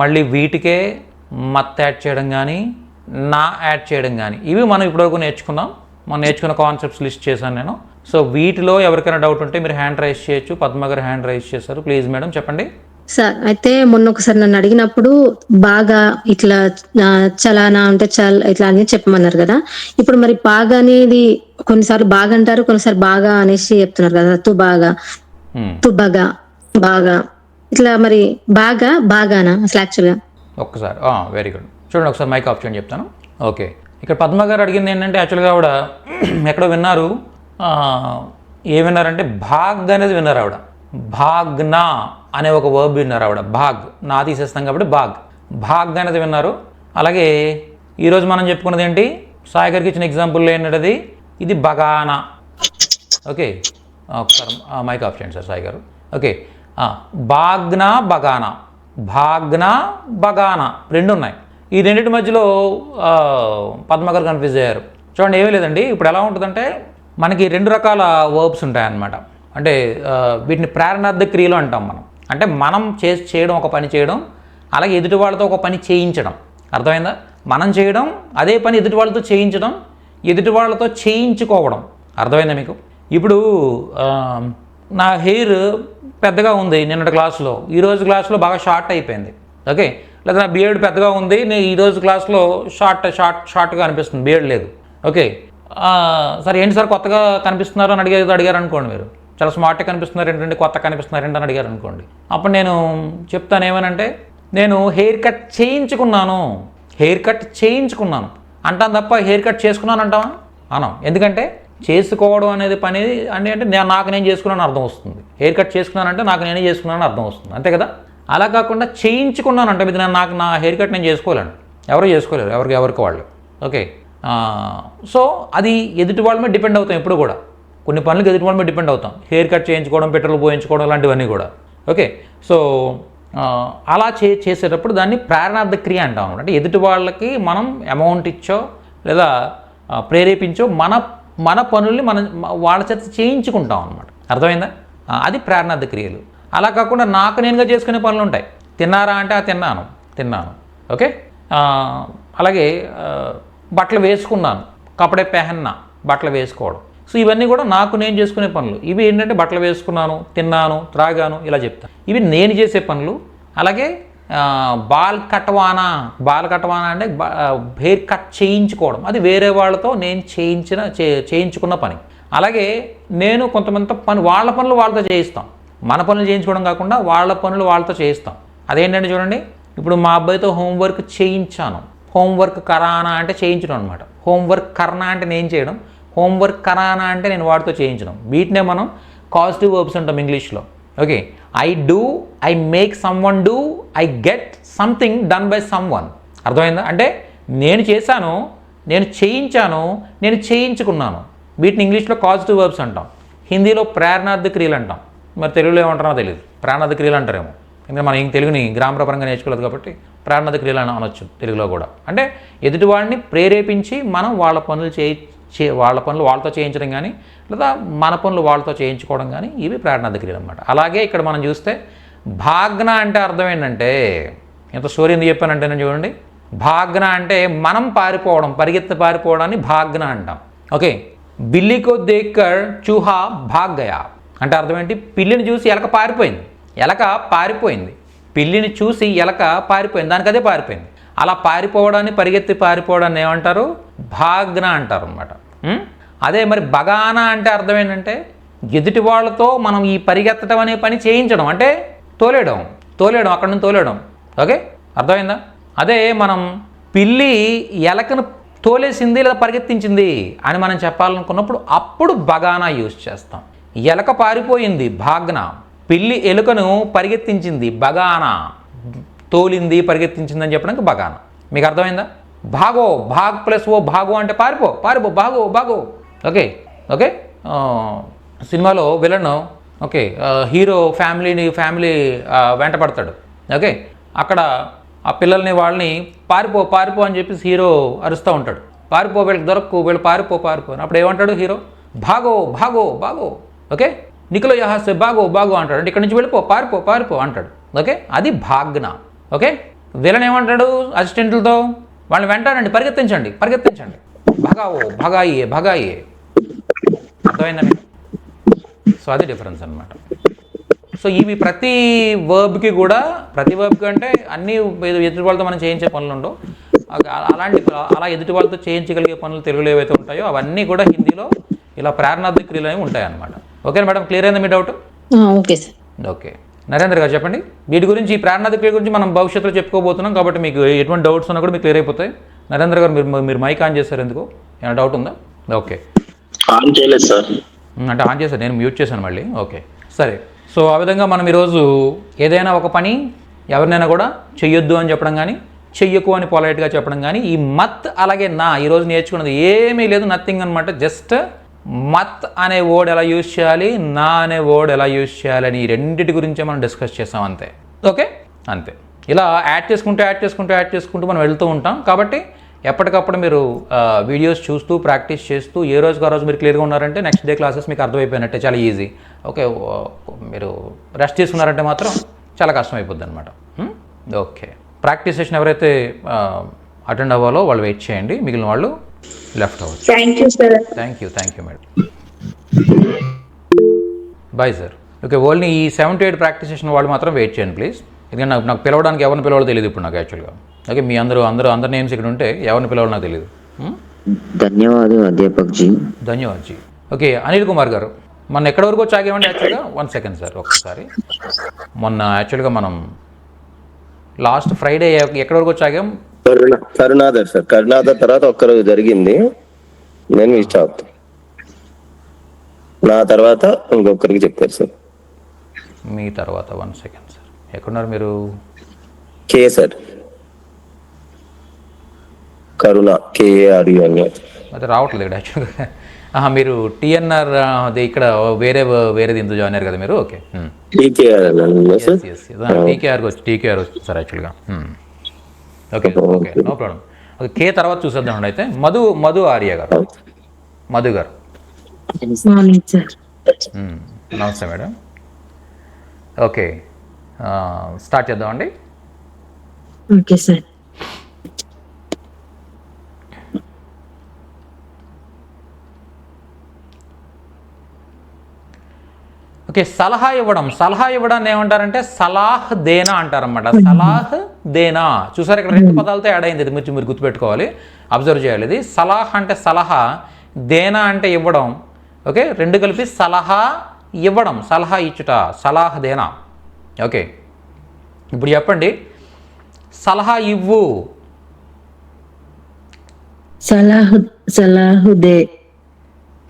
మళ్ళీ వీటికే మత్ యాడ్ చేయడం కానీ, నా యాడ్ చేయడం కానీ, ఇవి మనం ఇప్పటివరకు నేర్చుకున్నాం. మనం నేర్చుకున్న కాన్సెప్ట్స్ లిస్ట్ చేశాను నేను. సో వీటిలో ఎవరికైనా డౌట్ ఉంటే మీరు హ్యాండ్ రైజ్ చేయొచ్చు. పద్మ గారు హ్యాండ్ రైజ్ చేశారు. ప్లీజ్ మేడం చెప్పండి. సార్ అయితే మొన్న ఒకసారి నన్ను అడిగినప్పుడు బాగా ఇట్లా చలానా అంటే ఇట్లా అని చెప్పమన్నారు కదా. ఇప్పుడు మరి బాగా అనేది కొన్నిసార్లు బాగా అంటారు, కొన్నిసార్లు బాగా అనేసి చెప్తున్నారు కదా. బాగా బాగా ఇట్లా మరి బాగానా అసలు యాక్చువల్గా? ఒక్కసారి వెరీ గుడ్. చూడండి ఒకసారి మైక్ ఆఫ్ చేయండి చెప్తాను. ఓకే, ఇక్కడ పద్మ గారు అడిగింది ఏంటంటే యాక్చువల్గా ఆవిడ ఎక్కడో విన్నారు. విన్నారంటే భాగ్ అనేది విన్నారు ఆవిడ. భాగ్నా అనే ఒక వర్బ్ విన్నారు ఆవిడ. భాగ్ నా తీసేస్తాం కాబట్టి భాగ్ అనేది విన్నారు. అలాగే ఈరోజు మనం చెప్పుకున్నది ఏంటి, సాయి గారికి ఇచ్చిన ఎగ్జాంపుల్లో ఏంటది, ఇది బగానా. ఓకే, ఒకసారి మైక్ ఆఫ్ చేయండి సార్ సాయి గారు. ఓకే, భాగ్నా బగానా, భాగ్నా బగానా రెండు ఉన్నాయి. ఈ రెండింటి మధ్యలో పద్మ గారు కన్ఫ్యూజ్ అయ్యారు. చూడండి ఏమీ లేదండి. ఇప్పుడు ఎలా ఉంటుందంటే మనకి రెండు రకాల వర్బ్స్ ఉంటాయన్నమాట. అంటే వీటిని ప్రేరణార్థ క్రియలు అంటాం మనం. అంటే మనం చేయడం, ఒక పని చేయడం, అలాగే ఎదుటి వాళ్ళతో ఒక పని చేయించడం. అర్థమైందా? మనం చేయడం, అదే పని ఎదుటి వాళ్ళతో చేయించడం, ఎదుటి వాళ్ళతో చేయించుకోవడం. అర్థమైందా మీకు? ఇప్పుడు నా హెయిర్ పెద్దగా ఉంది నిన్నటి క్లాస్లో, ఈరోజు క్లాస్లో బాగా షార్ట్ అయిపోయింది. ఓకే, లేదా నా బియర్డ్ పెద్దగా ఉంది, నేను ఈరోజు క్లాస్లో షార్ట్గా అనిపిస్తుంది, బియర్డ్ లేదు. ఓకే, సార్ ఏంటి సార్ కొత్తగా కనిపిస్తున్నారు అని అడిగారు అనుకోండి. మీరు చాలా స్మార్ట్గా కనిపిస్తున్నారు ఏంటంటే, కొత్తగా కనిపిస్తున్నారు ఏంటని అడిగారు అనుకోండి. అప్పుడు నేను చెప్తాను ఏమనంటే, నేను హెయిర్ కట్ చేయించుకున్నాను అంటాను తప్ప హెయిర్ కట్ చేసుకున్నాను అంటావా అనం. ఎందుకంటే చేసుకోవడం అనేది పని అంటే నాకు నేను చేసుకున్నాను అర్థం వస్తుంది. హెయిర్ కట్ చేసుకున్నానంటే నాకు నేనే చేసుకున్నాను అర్థం వస్తుంది, అంతే కదా. అలా కాకుండా చేయించుకున్నాను అంటే ఇది నా హెయిర్ కట్ నేను చేసుకోలేను, ఎవరు చేసుకోలేరు, ఎవరికి వాళ్ళు. ఓకే, సో అది ఎదుటి వాళ్ళ మీద డిపెండ్ అవుతాం. ఎప్పుడు కూడా కొన్ని పనులకు ఎదుటి వాళ్ళ మీద డిపెండ్ అవుతాం. హెయిర్ కట్ చేయించుకోవడం, పెట్రోల్ పోయించుకోవడం లాంటివన్నీ కూడా. ఓకే, సో అలా చేసేటప్పుడు దాన్ని ప్రేరణార్థ క్రియ అంటాం. అంటే ఎదుటి వాళ్ళకి మనం అమౌంట్ ఇచ్చో లేదా ప్రేరేపించో మన పనుల్ని మనం వాళ్ళ చేత చేయించుకుంటాం అనమాట. అర్థమైందా? అది ప్రేరణార్థ క్రియలు. అలా కాకుండా నాకు నేనుగా చేసుకునే పనులు ఉంటాయి. తిన్నారా అంటే తిన్నాను. ఓకే, అలాగే బట్టలు వేసుకున్నాను, కపడే పెహన్నా, బట్టలు వేసుకోవడం. సో ఇవన్నీ కూడా నాకు నేను చేసుకునే పనులు. ఇవి ఏంటంటే బట్టలు వేసుకున్నాను, తిన్నాను, త్రాగాను ఇలా చెప్తాను. ఇవి నేను చేసే పనులు. అలాగే బాల్ కట్వానా అంటే హెయిర్ కట్ చేయించుకోవడం, అది వేరే వాళ్ళతో నేను చేయించుకున్న పని. అలాగే నేను కొంతమంది వాళ్ళ పనులు వాళ్ళతో చేయిస్తాం. మన పనులు చేయించుకోవడం కాకుండా వాళ్ళ పనులు వాళ్ళతో చేయిస్తాం. అదేంటంటే చూడండి, ఇప్పుడు మా అబ్బాయితో హోంవర్క్ చేయించాను. హోంవర్క్ కరానా అంటే చేయించడం అనమాట. హోంవర్క్ కర్నా అంటే నేను చేయడం, హోంవర్క్ కరానా అంటే నేను వాడితో చేయించడం. వీటినే మనం కాజిటివ్ వర్బ్స్ అంటాం ఇంగ్లీష్లో. Okay, I do, I make some one do, I get something done by some one. అర్థమైందా? అంటే నేను చేశాను, నేను చేయించాను, నేను చేయించుకున్నాను. వీటిని ఇంగ్లీష్లో కాజిటివ్ వర్బ్స్ అంటాం. హిందీలో ప్రేరణార్థ క్రియలు అంటాం. మరి తెలుగులో ఏమంటారో తెలియదు, ప్రేరణార్థ క్రియలు అంటారేమో. ఎందుకంటే మనం తెలుగుని గ్రామపరంగా నేర్చుకోలేదు కాబట్టి ప్రేరణార్థ క్రియలు అని అనొచ్చు తెలుగులో కూడా. అంటే ఎదుటివాడిని ప్రేరేపించి మనం వాళ్ళ పనులు వాళ్ళ పనులు వాళ్ళతో చేయించడం కానీ, లేదా మన పనులు వాళ్ళతో చేయించుకోవడం కానీ, ఇవి ప్రేరణార్థ క్రియలు అనమాట. అలాగే ఇక్కడ మనం చూస్తే భాగ్న అంటే అర్థం ఏంటంటే, ఎంత స్టోరీ ఎందుకు చెప్పానంటే నేను చూడండి, భాగ్న అంటే మనం పారిపోవడం, పరిగెత్తి పారిపోవడాన్ని భాగ్న అంటాం. ఓకే, బిల్లికో దేక్కర్ చూహా భాగ్ గయా అంటే అర్థం ఏంటి? పిల్లిని చూసి ఎలక పారిపోయింది. ఎలక పారిపోయింది, పిల్లిని చూసి ఎలక పారిపోయింది, దానికి అదే పారిపోయింది. అలా పారిపోవడాన్ని, పరిగెత్తి పారిపోవడాన్ని ఏమంటారు? భాగ్న అంటారు అనమాట. అదే మరి బగానా అంటే అర్థం ఏంటంటే, ఎదుటి వాళ్ళతో మనం ఈ పరిగెత్తడం అనే పని చేయించడం, అంటే తోలేయడం అక్కడి నుంచి తోలేయడం. ఓకే, అర్థమైందా? అదే మనం పిల్లి ఎలకను తోలేసింది లేదా పరిగెత్తించింది అని మనం చెప్పాలనుకున్నప్పుడు అప్పుడు బగానా యూజ్ చేస్తాం. ఎలక పారిపోయింది భాగ్న, పిల్లి ఎలుకను పరిగెత్తించింది బగానా, తోలింది పరిగెత్తించింది అని చెప్పడానికి బగానా. మీకు అర్థమైందా? భాగో, భాగ్ ప్లస్ ఓ, భాగో అంటే పారిపో భాగో. ఓకే, సినిమాలో విలన్, ఓకే, హీరో ఫ్యామిలీ వెంట పడతాడు. ఓకే, అక్కడ ఆ పిల్లల్ని వాళ్ళని పారిపో అని చెప్పేసి హీరో అరుస్తూ ఉంటాడు. పారిపో, వీళ్ళకి దొరక్కు, వీళ్ళు పారిపో. అప్పుడు ఏమంటాడు హీరో? భాగో. ఓకే, నిఖిలో యహాసే భాగో అంటాడు. అంటే ఇక్కడ నుంచి వెళ్ళిపో, పారిపో అంటాడు. ఓకే, అది భాగ్న. ఓకే, విలన్ ఏమంటాడు అసిస్టెంట్లతో? వాళ్ళని వెంటాడండి, పరిగెత్తించండి, భగాయే. అర్థమైందండి? సో అది డిఫరెన్స్ అనమాట. సో ఇవి ప్రతి వర్బ్కి అంటే అన్ని ఎదుటి వాళ్ళతో మనం చేయించే పనులు ఉండవు. అలా ఎదుటి వాళ్ళతో చేయించగలిగే పనులు తెలుగులో ఏవైతే ఉంటాయో అవన్నీ కూడా హిందీలో ఇలా ప్రేరణార్థ క్రియలు అనేవి ఉంటాయన్నమాట. ఓకే మేడం, క్లియర్ అయిందా మీ doubt? Okay sir. Okay, Narendra గారు చెప్పండి. వీటి గురించి, ఈ ప్రేరణార్థ క్రియ గురించి మనం భవిష్యత్తులో చెప్పుకోబోతున్నాం కాబట్టి మీకు ఎటువంటి డౌట్స్ ఉన్నా కూడా మీకు క్లియర్ అయిపోతాయి. నరేంద్ర గారు మీరు మైక్ ఆన్ చేశారు ఎందుకు? ఏమైనా డౌట్ ఉందా? ఓకే, ఆన్ చేయలేదు సార్. అంటే ఆన్ చేశారు, నేను మ్యూట్ చేశాను మళ్ళీ. ఓకే, సరే. సో ఆ విధంగా మనం ఈరోజు ఏదైనా ఒక పని ఎవరినైనా కూడా చెయ్యొద్దు అని చెప్పడం కానీ, చెయ్యకు అని పొలైట్గా చెప్పడం కానీ, ఈ మత్ అలాగే నా ఈరోజు నేర్చుకున్నది ఏమీ లేదు, నథింగ్ అనమాట. జస్ట్ మత్ అనే వర్డ్ ఎలా యూజ్ చేయాలి, నా అనే వర్డ్ ఎలా యూజ్ చేయాలి అని ఈ రెండింటి గురించే మనం డిస్కస్ చేసాం అంతే. ఓకే, అంతే. ఇలా యాడ్ చేసుకుంటూ మనం వెళ్తూ ఉంటాం. కాబట్టి ఎప్పటికప్పుడు మీరు వీడియోస్ చూస్తూ ప్రాక్టీస్ చేస్తూ ఏ రోజుకి ఆ రోజు మీరు క్లియర్గా ఉన్నారంటే నెక్స్ట్ డే క్లాసెస్ మీకు అర్థమైపోయినట్టే, చాలా ఈజీ. ఓకే, మీరు రెస్ట్ తీసుకున్నారంటే మాత్రం చాలా కష్టం అయిపోద్ది అనమాట. ఓకే, ప్రాక్టీస్ సెషన్ ఎవరైతే అటెండ్ అవ్వాలో వాళ్ళు వెయిట్ చేయండి, మిగిలిన వాళ్ళు లెఫ్ట్ అవ్వచ్చు. Thank you madam. Bye sir. Okay, only ఈ 7 to 8 ప్రాక్టీస్ సెషన్ వాళ్ళు మాత్రం వెయిట్ చేయండి ప్లీజ్. ఎందుకంటే నాకు పిలవడానికి ఎవరిని పిలవాలో తెలియదు ఇప్పుడు నాకు యాక్చువల్గా. ఓకే, మీ అందరు నేమ్స్ ఇక్కడ ఉంటే ఎవరిని పిలవాలో నాకు తెలియదు. ధన్యవాదాలు అధ్యాపక్ జీ. ఓకే, అనిల్ కుమార్ గారు, మొన్న ఎక్కడి వరకు వచ్చి ఆగామండి యాక్చువల్గా? 1 second సార్, ఒకసారి. మొన్న యాక్చువల్గా మనం లాస్ట్ ఫ్రైడే ఎక్కడి వరకు వచ్చి ఆగాం? కరుణాధర్ సార్, కరుణాధర్ తర్వాత ఒక్కరోజు జరిగింది, నేను మిస్ అవుతా. నా తర్వాత ఇంకొకరికి చెప్పారు సార్. మీ తర్వాత 1 second సార్, ఎక్కడున్నారు మీరు? కే సార్, కరుణ, KARU అని. అది రావట్లేదు ఇక్కడ యాక్చువల్గా. మీరు TNR అది ఇక్కడ వేరేది ఇందులో జాయిన్ అయ్యారు కదా మీరు? ఓకే, TKR TKR వచ్చింది సార్ యాక్చువల్గా. Okay, no problem. ఓకే, కే తర్వాత చూసేద్దామండి. అయితే మధు ఆర్య గారు, మధు గారు. నమస్తే మేడం. ఓకే, స్టార్ట్ చేద్దామండి. Okay sir. ఓకే, సలహా ఇవ్వడాన్ని ఏమంటారంటే సలాహ్ దేనా అంటారన్నమాట. సలాహ్ దేనా, చూసారు ఇక్కడ 2 పదాలతో యాడ్ అయింది. ఇది మీరు గుర్తుపెట్టుకోవాలి, అబ్జర్వ్ చేయాలి. ఇది సలాహ్ అంటే సలహా, దేనా అంటే ఇవ్వడం. ఓకే, 2 కలిపి సలహా ఇవ్వడం, సలహా ఇచ్చుట, సలాహ్ దేనా. ఓకే, ఇప్పుడు చెప్పండి, సలహా ఇవ్వు.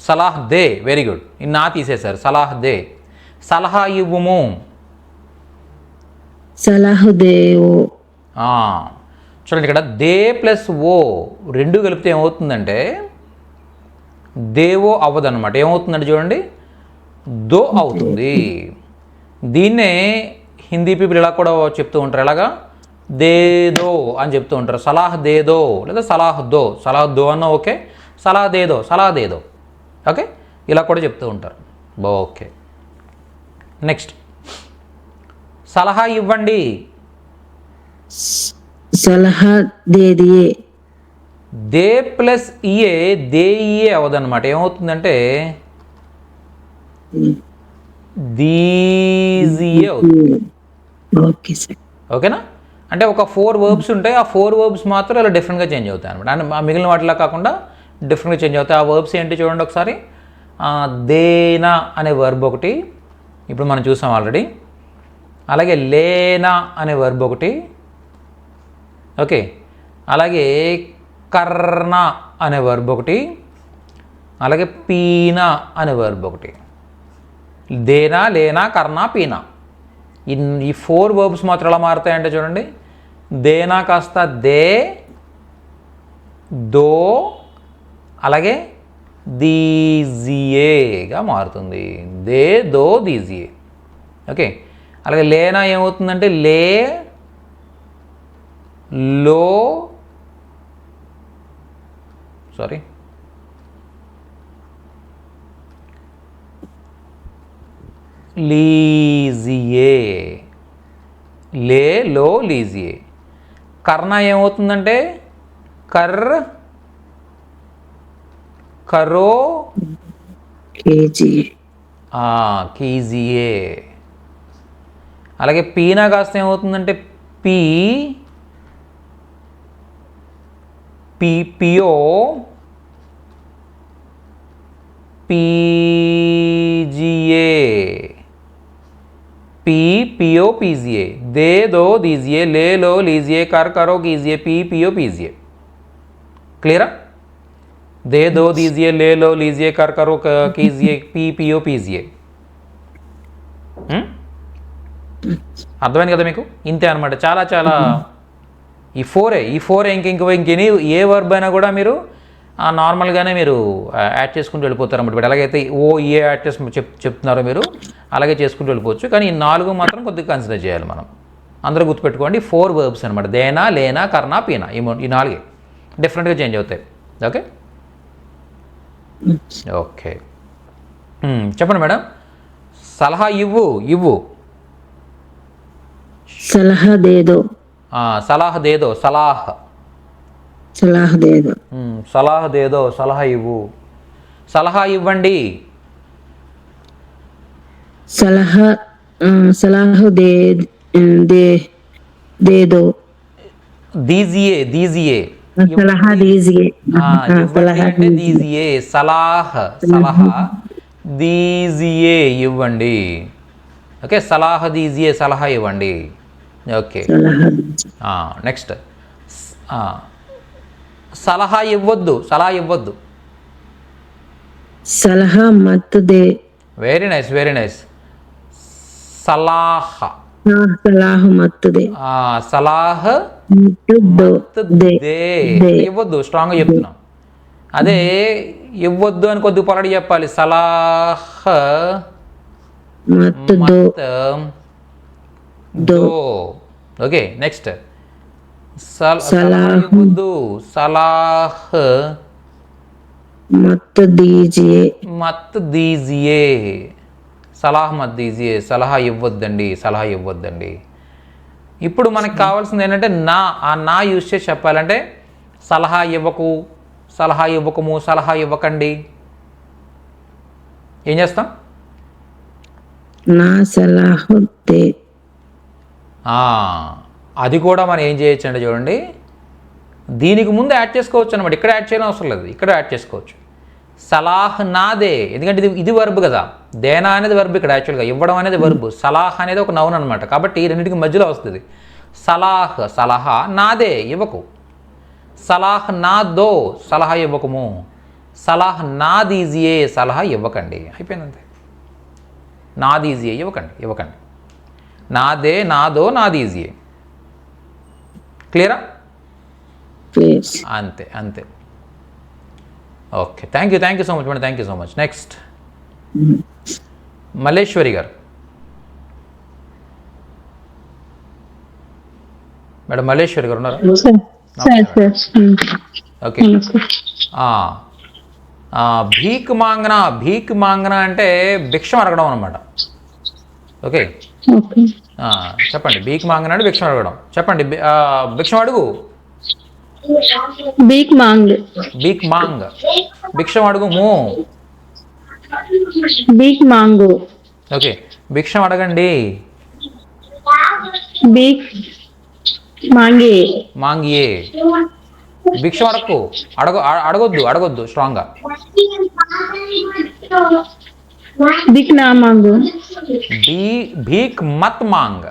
సలాహ్ దే, వెరీ గుడ్. ఈ నా తీసేశారు, సలాహ్ దే. సలహా ఇవ్వుము. సలహుదేవో. చూడండి ఇక్కడ దే ప్లస్ ఓ రెండు కలిపితే ఏమవుతుందంటే దేవో అవ్వదు అనమాట. ఏమవుతుందంటే చూడండి, దో అవుతుంది. దీన్నే హిందీ పీపుల్ ఇలా కూడా చెప్తూ ఉంటారు, ఎలాగా దేదో అని చెప్తూ ఉంటారు. సలాహ్ దేదో లేదా సలాహ్ దో. సలాహ్ దో అన్న ఓకే, సలాహ్ దేదో, సలాహ్ దేదో, ఓకే, ఇలా కూడా చెప్తూ ఉంటారు. ఓకే, నెక్స్ట్ సలహా ఇవ్వండి. సలహా దేదియే. దే ప్లస్ ఇఏ దే ఇఏ అవదన్నమాట. ఏమవుతుందంటే దీజియే అవుతుంది. Okay sir. ఓకేనా? అంటే ఒక 4 వర్బ్స్ ఉంటాయి, ఆ 4 వర్బ్స్ మాత్రం ఇలా డిఫరెంట్గా చేంజ్ అవుతాయి అనమాట. అండ్ మిగిలిన వాటిలా కాకుండా డిఫరెంట్గా చేంజ్ అవుతాయి. ఆ వర్బ్స్ ఏంటి చూడండి ఒకసారి. దేనా అనే వర్బ్ ఒకటి ఇప్పుడు మనం చూసాం ఆల్రెడీ. అలాగే లేనా అనే వర్బ్ ఒకటి, ఓకే. అలాగే కర్ణ అనే వర్బ్ ఒకటి, అలాగే పీనా అనే వర్బ్ ఒకటి. దేనా, లేనా, కర్ణ, పీనా, ఈ 4 వర్బ్స్ మాత్రం ఎలా మారుతాయంటే చూడండి, దేనా కాస్త దే, దో, అలాగే దీజియేగా మారుతుంది. దే, దో, దీజియే, ఓకే. అలాగే లేనా ఏమవుతుందంటే లే, లో, సారీ లీజియే, లే, లో, లీజియే. కర్ణ ఏమవుతుందంటే కరో, కేజీ, కీజియే. అలాగే పీనా కాస్త ఏమవుతుందంటే పియో, पीजिए, पियो पीजिए, दे दो दीजिए, ले लो लीजिए, कर करो कीजिए, पियो पीजिए. क्लियर? दे दो दीजिए, ले लो लीजिए, कर करो कीजिए, पियो पीजिए. అర్థమైంది కదా మీకు? ఇంతే అనమాట. చాలా చాలా ఈ ఫోరే ఇంకెనీ ఏ వర్బ్ అయినా కూడా మీరు నార్మల్గానే మీరు యాడ్ చేసుకుంటూ వెళ్ళిపోతారు అన్నమాట. ఇప్పుడు ఎలాగైతే ఏ యాడ్ చేసి చెప్తున్నారో మీరు అలాగే చేసుకుంటూ వెళ్ళిపోవచ్చు. కానీ ఈ 4 మాత్రం కొద్దిగా కన్సిడర్ చేయాలి మనం. అందరూ గుర్తుపెట్టుకోండి, 4 వర్బ్స్ అనమాట. దేనా, లేనా, కర్ణ, పీనా, ఈ 4 డిఫరెంట్గా చేంజ్ అవుతాయి. ఓకే ఓకే చెప్పండి మేడం. సలహా ఇవ్వు. సలహా దేదో. సలాహ్ దేదో, సలాహ్ దేదో. సలాహ్ దేదో, సలహా ఇవ్వు. సలహా ఇవ్వండి. సలహా దేదో. దీజియే. సలహా దీజియే. అంటే దీజియే. సలహా దీజియే ఇవ్వండి. ఓకే, సలహా దీజియే, సలహా ఇవ్వండి. ఓకే, నెక్స్ట్ సలహా ఇవ్వద్దు. సలహా మత్ దే. Very nice. సలహా మత్ దే. సలాహ్ దే. ఇవ్వద్దు, స్ట్రాంగ్గా చెప్తున్నాం. అదే ఇవ్వద్దు అని కొద్దిగా పొలడి చెప్పాలి. సలాహ్ మత్ దో. ఓకే, నెక్స్ట్ సలాహ్ ఇవ్వద్దు. సలాహ్ మత్ దీజియే. సలాహ్ మత్ దీజియే, సలహా ఇవ్వద్దండి. ఇప్పుడు మనకు కావాల్సింది ఏంటంటే నా యూజ్ చేసి చెప్పాలంటే సలహా ఇవ్వకు, సలహా ఇవ్వకము, సలహా ఇవ్వకండి. ఏం చేస్తాం? నా సలహా దే. అది కూడా మనం ఏం చేయొచ్చు అంటే చూడండి, దీనికి ముందు యాడ్ చేసుకోవచ్చు అనమాట. ఇక్కడ యాడ్ చేయడం అవసరం లేదు, ఇక్కడ యాడ్ చేసుకోవచ్చు. సలాహ్ నాదే, ఎందుకంటే ఇది వర్బ్ కదా. దేనా అనేది వర్బ్ ఇక్కడ. యాక్చువల్గా ఇవ్వడం అనేది వర్బ్, సలాహ్ అనేది ఒక నౌన్ అనమాట. కాబట్టి రెండింటికి మధ్యలో వస్తుంది. సలహా నాదే, ఇవ్వకు. సలాహ్ నా దో, సలహా ఇవ్వకము. సలహా నా దీజియే, సలహా ఇవ్వకండి, అయిపోయింది అంతే. నా దీజియే ఇవ్వకండి. నాదే, నాదో, నా దీజియే. క్లియరా? ప్లీజ్. అంతే. Okay, thank you so much madam, thank you so much. Next Malleswari గారు. మేడం మల్లేశ్వరి గారు ఉన్నారా? ఓకే. భీక్ మాంగనా అంటే భిక్షం అడగడం అనమాట. ఓకే, చెప్పండి. భీక్ మాంగనా అంటే భిక్షం అడగడం. చెప్పండి, భిక్షం అడుగు. భీక్ మాంగ్, భిక్షం అడుగు. భీక్ మాంగు. ఓకే, భిక్షం అడగండి. భీక్ మాంగియే. భిక్షం అడగొద్దు స్ట్రాంగ్గా. భీక్ నా మాంగు. భీక్ మత్ మాంగ్.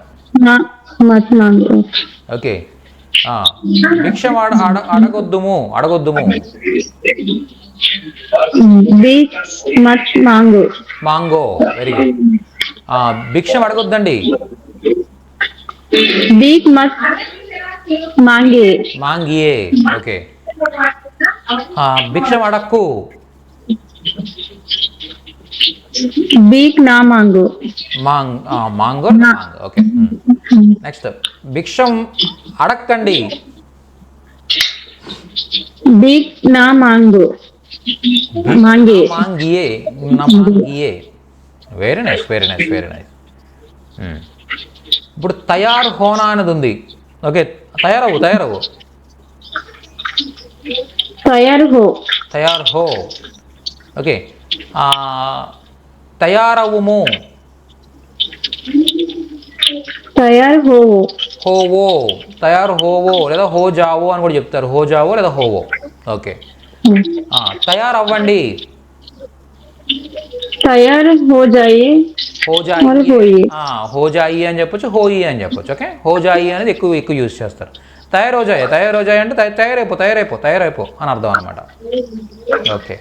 మత్ మాంగు. ఓకే, భిక్షం అడగొద్దుము. భీక్ మత్ మాంగు. మాంగో, వెరీ గుడ్. భిక్షం అడగొద్దండి. భీక్ మత్ మాంగియే. ఓకే, భిక్షం అడక్కు. భీక్ నా మాంగు. మాంగో. ఓకే, నెక్స్ట్ భిక్షం అడక్కండి. భీక్ నా మాంగు. మాంగియే. Very nice. ఇప్పుడు తయారు హోనా అనేది ఉంది. ఓకే, తయారవు. తయారు హో. ఓకే, తయారవుము. హోవో, తయారు హోవో లేదా హో జావో అని కూడా చెప్తారు. హో జావో లేదా హోవో. ఓకే, తయారవ్వండి. హోజాయి అని చెప్పొచ్చు, హోయి అని చెప్పొచ్చు. ఓకే, హోజాయి అనేది ఎక్కువ యూజ్ చేస్తారు. తయారోజాయి అంటే తయారైపో అని అర్థం అనమాట. ఓకే,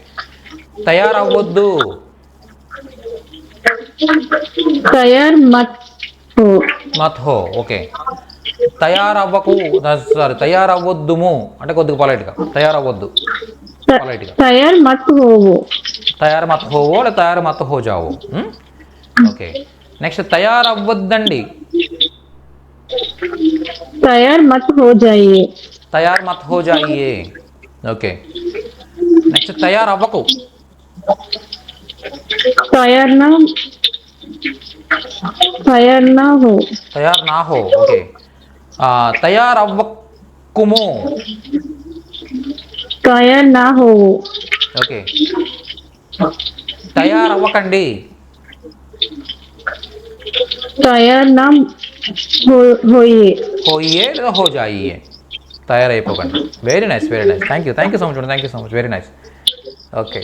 తయారవ్వద్దు. మత్ హో. ఓకే, తయారవ్వద్దుము అంటే కొద్దిగా పొలైట్గా. తయారవ్వద్దు పొలైట్గా. తయారు మత్ హోవో లేదా తయారు మత్ హో జావో. Okay, next తయారవ్వద్దండి. తయారు మత్ హో జాయియే. Okay, next తయారవ్వకు. తయారు నా హో. ఓకే, తయారవ్వకుము. ఓకే, తయారవ్వకండి. హోయియే లేదా హో జాయియే. తయారైపోకండి. Very nice. Thank you so much. Very nice. Okay,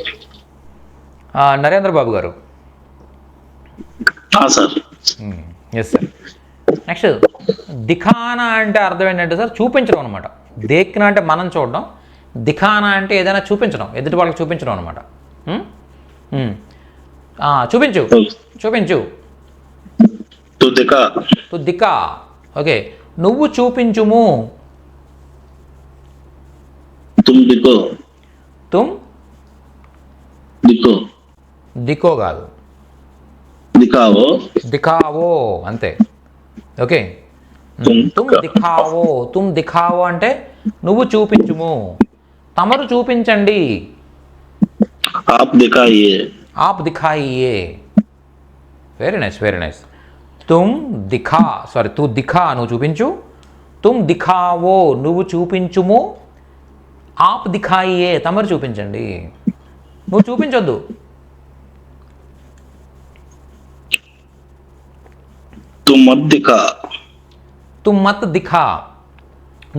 Narendra Babu గారు. Yes sir. నెక్స్ట్ దిఖానా అంటే అర్థం ఏంటంటే సార్ చూపించడం అనమాట. దేఖ్నా అంటే మనం చూడడం, దిఖానా అంటే ఏదైనా చూపించడం, ఎదుటి వాళ్ళకి చూపించడం అనమాట. చూపించు. తు దిఖా. ఓకే, నువ్వు చూపించుము. తుమ్ దిఖో కాదు, దిఖావో అంతే. ఓకే, తుమ్ దిఖావో అంటే నువ్వు చూపించుము, తమరు చూపించండి. आप दिखाइए. Very nice. తుమ్ దిఖా, తు దిఖా నువ్వు చూపించు. తుమ్ దిఖావో నువ్వు చూపించుము. ఆప్ దిఖాయియే తమరు చూపించండి. నువ్వు చూపించొద్దు. తుమ్ మత్ దిఖా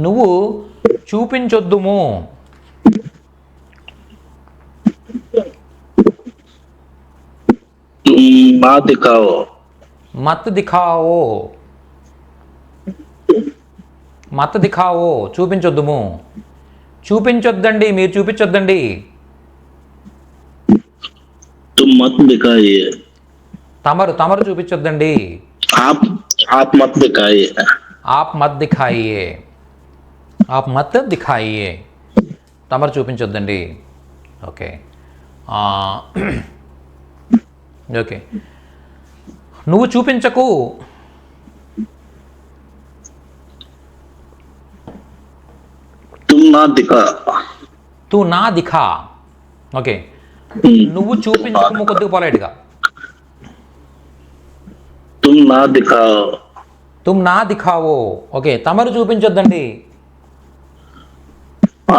నువ్వు చూపించొద్దుము. మత్ దిఖావో చూపించొద్దుము. చూపించొద్దండి, మీరు చూపించొద్దండి. तुम मत दिखाइए, తమరు చూపించొద్దండి. आप मत दिखाइए, ఆప్ మత్ దిఖాయియే, ఆప్ మత్ దిఖాయియే, తమరు చూపించొద్దండి. ఓకే ఓకే, నువ్వు చూపించకు. तुम ना दिखा, తూ నా దిఖా. ఓకే, నువ్వు చూపించకు కొద్దిగా పొలైట్గా. तुम ना दिखाओ, తుమ్ నా దిఖావో. ఓకే, తమరు చూపించొద్దండి.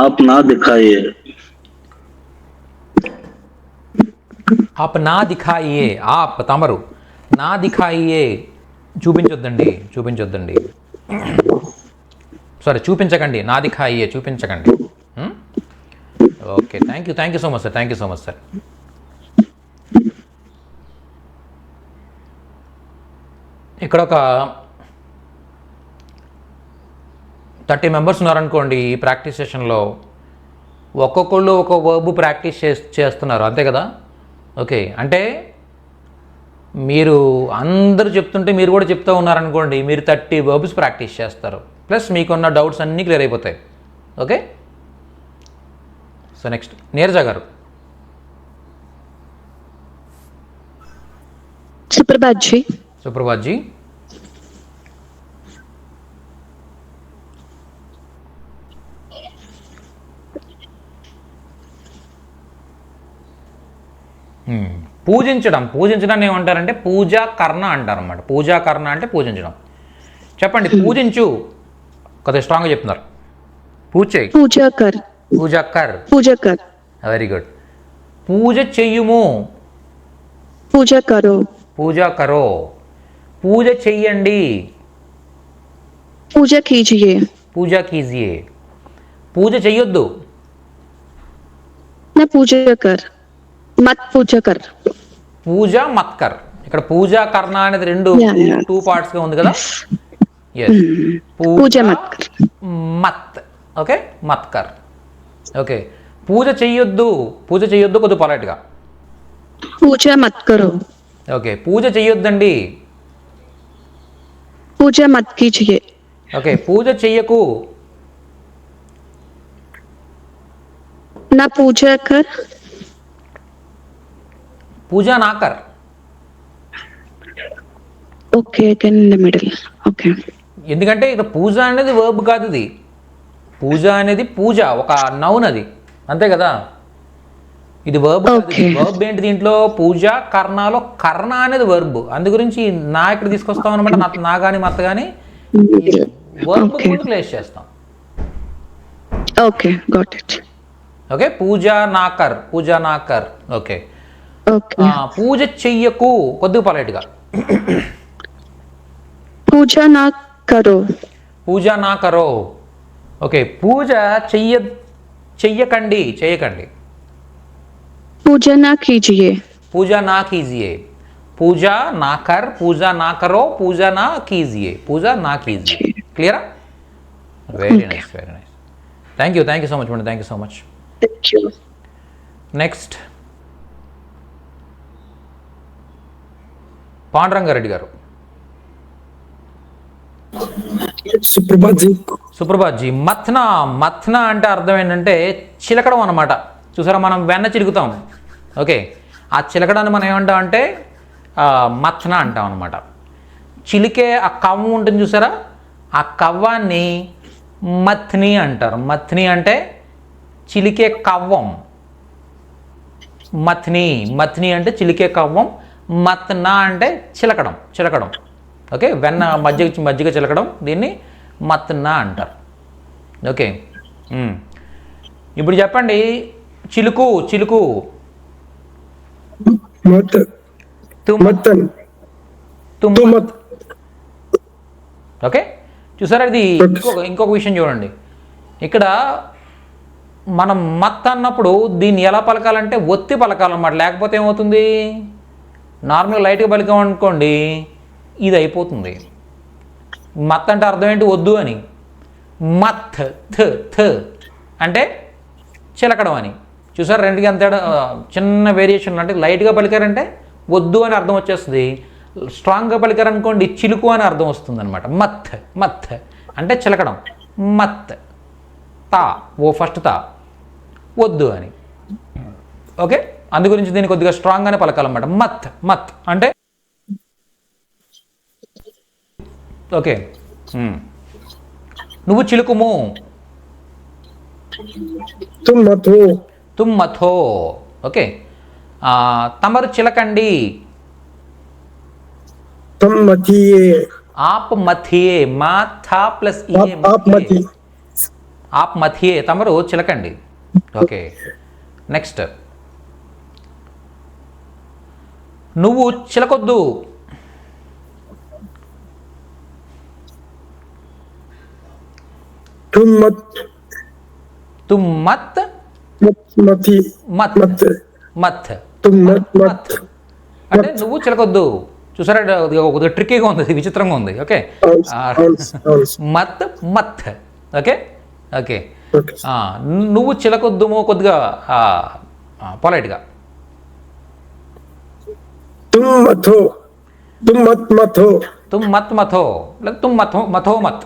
आप ना दिखाइए, ఆప్ నా దిఖాయియే, ఆప్ తమరు, నా దిఖాయియే చూపించొద్దండి, చూపించొద్దండి. సారీ, చూపించకండి, నా దిఖాయియే చూపించకండి. Okay, thank you so much sir, thank you so much sir. ఇక్కడ ఒక 30 మెంబర్స్ ఉన్నారనుకోండి ఈ ప్రాక్టీస్ సెషన్లో. ఒక్కొక్కళ్ళు ఒక వర్బ్ ప్రాక్టీస్ చేస్తున్నారు, అంతే కదా. ఓకే, అంటే మీరు అందరూ చెప్తుంటే మీరు కూడా చెప్తూ ఉన్నారనుకోండి, మీరు 30 వర్బ్స్ ప్రాక్టీస్ చేస్తారు. ప్లస్ మీకున్న డౌట్స్ అన్నీ క్లియర్ అయిపోతాయి. ఓకే, సో నెక్స్ట్ నీరజ గారు. सुप्रभात जी. సుప్రభాత్ జీ. పూజించడాన్ని ఏమంటారంటే పూజా కర్ణ అంటారు అన్నమాట. పూజా కర్ణ అంటే పూజించడం. చెప్పండి, పూజించు. కొద్దిగా స్ట్రాంగ్గా చెప్తున్నారు. పూజ చేయి. पूजा कर. పూజా కర్. पूजा कर. Very good. పూజ చెయ్యుము. पूजा करो. పూజ కరో. పూజ చెయ్యండి. पूजा कीजिए. పూజ కీజియే. పూజ చెయ్యొద్దు. न पूजा कर. मत पूजा कर. పూజ మత్కర్. ఇక్కడ పూజా కర్ణ అనేది రెండు Yeah. 2 పార్ట్స్గా ఉంది కదా. ఎస్, पूजा मत कर. మత్. ఓకే, మత్కర్. ఓకే, పూజ చెయ్యొద్దు. పూజ చెయ్యొద్దు కొద్దిగా పొలైట్గా. पूजा मत करो. ఓకే, పూజ చెయ్యొద్దండి. पूजा मत कीजिए. ఓకే, పూజ చెయ్యకు. न पूजा कर. పూజ నాకర్. Okay, again in the middle. Okay. ఎందుకంటే ఇక్కడ పూజ అనేది వర్బ్ కాదు, ఇది పూజ అనేది పూజ ఒక నౌన్, అది అంతే కదా. ఇది వర్బ్ కాదు. Okay. వర్బ్ ఏంటి దీంట్లో? పూజ కర్ణలో కర్ణ అనేది వర్బ్. అందు గురించి నా ఇక్కడ తీసుకొస్తాం అనమాట. నా కానీ మత్త కానీ వర్బ్ Okay. ప్లేస్ చేస్తాం. Okay, got it. ఓకే, పూజ నాకర్. పూజ నాకర్. Okay, Okay. పూజ చెయ్యకు కొద్దిగా పొలైట్గా. पूजा ना करो. పూజ నా కరో. ఓకే, పూజ చెయ్యకండి. చేయకండి. पूजा ना कीजिए. పూజ నా కీజియే. పూజ నా కర్. పూజ నా కరో. పూజ నా కీజియే. పూజ నా కీజియే. క్లియరా? Very nice, very nice. Thank you so much madam. Thank you so much. Thank you. Next Panduranga Reddy గారు. सुप्रभात जी. సుప్రభాత్ జీ. మథ్న అంటే అర్థం ఏంటంటే చిలకడం అనమాట. చూసారా, మనం వెన్న చిలుకుతాం. ఓకే, ఆ చిలకడాన్ని మనం ఏమంటాం అంటే మథ్న అంటాం అనమాట. చిలికే ఆ కవ్వం ఉంటుంది చూసారా, ఆ కవ్వాన్ని మథ్ని అంటారు. మథ్ని అంటే చిలికే కవ్వం. మథ్ని అంటే చిలికే కవ్వం. మత్న అంటే చిలకడం. ఓకే, వెన్న మజ్జిగ చిలకడం, దీన్ని మత్న అంటారు. ఓకే, ఇప్పుడు చెప్పండి, చిలుకు. मत. తుమ్. मतन. తుమ్. तो मत. ఓకే, చూసారా, ఇది ఇంకొక విషయం చూడండి. ఇక్కడ మనం మత్ అన్నప్పుడు దీన్ని ఎలా పలకాలంటే ఒత్తి పలకాలన్నమాట. లేకపోతే ఏమవుతుంది, నార్మల్గా లైట్గా పలికామనుకోండి ఇది అయిపోతుంది. మత్ అంటే అర్థం ఏంటి? వద్దు అని. మత్ థ అంటే చిలకడం అని. చూసారు రెండుకి అంత చిన్న వేరియేషన్, అంటే లైట్గా పలికారంటే వద్దు అని అర్థం వచ్చేస్తుంది, స్ట్రాంగ్గా పలికారనుకోండి చిలుకు అని అర్థం వస్తుంది అనమాట. మత్ మత్ అంటే చిలకడం, మత్ తా ఓ ఫస్ట్ తా వద్దు అని. ఓకే, అందు గురించి దీన్ని కొద్దిగా స్ట్రాంగ్గానే పలకాలన్నమాట. మత్ మత్ అంటే ఓకే. నువ్వు చిలుకుము, तुम मत हो, తుమ్ మత్ హో. ఓకే, తమరు చిలకండి, तुम मतिए, ఆప్ మథియే, మా థా ప్లస్ ఇయే, आप मतिए, ఆప్ మథియే, తమరు చిలకండి. ఓకే, నెక్స్ట్ నువ్వు చిలకొద్దు, तुम मत తుమ్ మత్ मत मती మత్ मत మత్ तुम मत मत అంటే నువ్వు చిలకొద్దు. చూసారా, కొద్దిగా ట్రిక్కీగా ఉంది, విచిత్రంగా ఉంది. ఓకే, మత్ మత్. ఓకే ఓకే, నువ్వు చిలకొద్దుము కొద్దిగా పొలైట్గా. तुम मत हो, तुम मत मत हो, తుమ్ మత్ మథో లేదా తుమ్ మథో మథో మత్.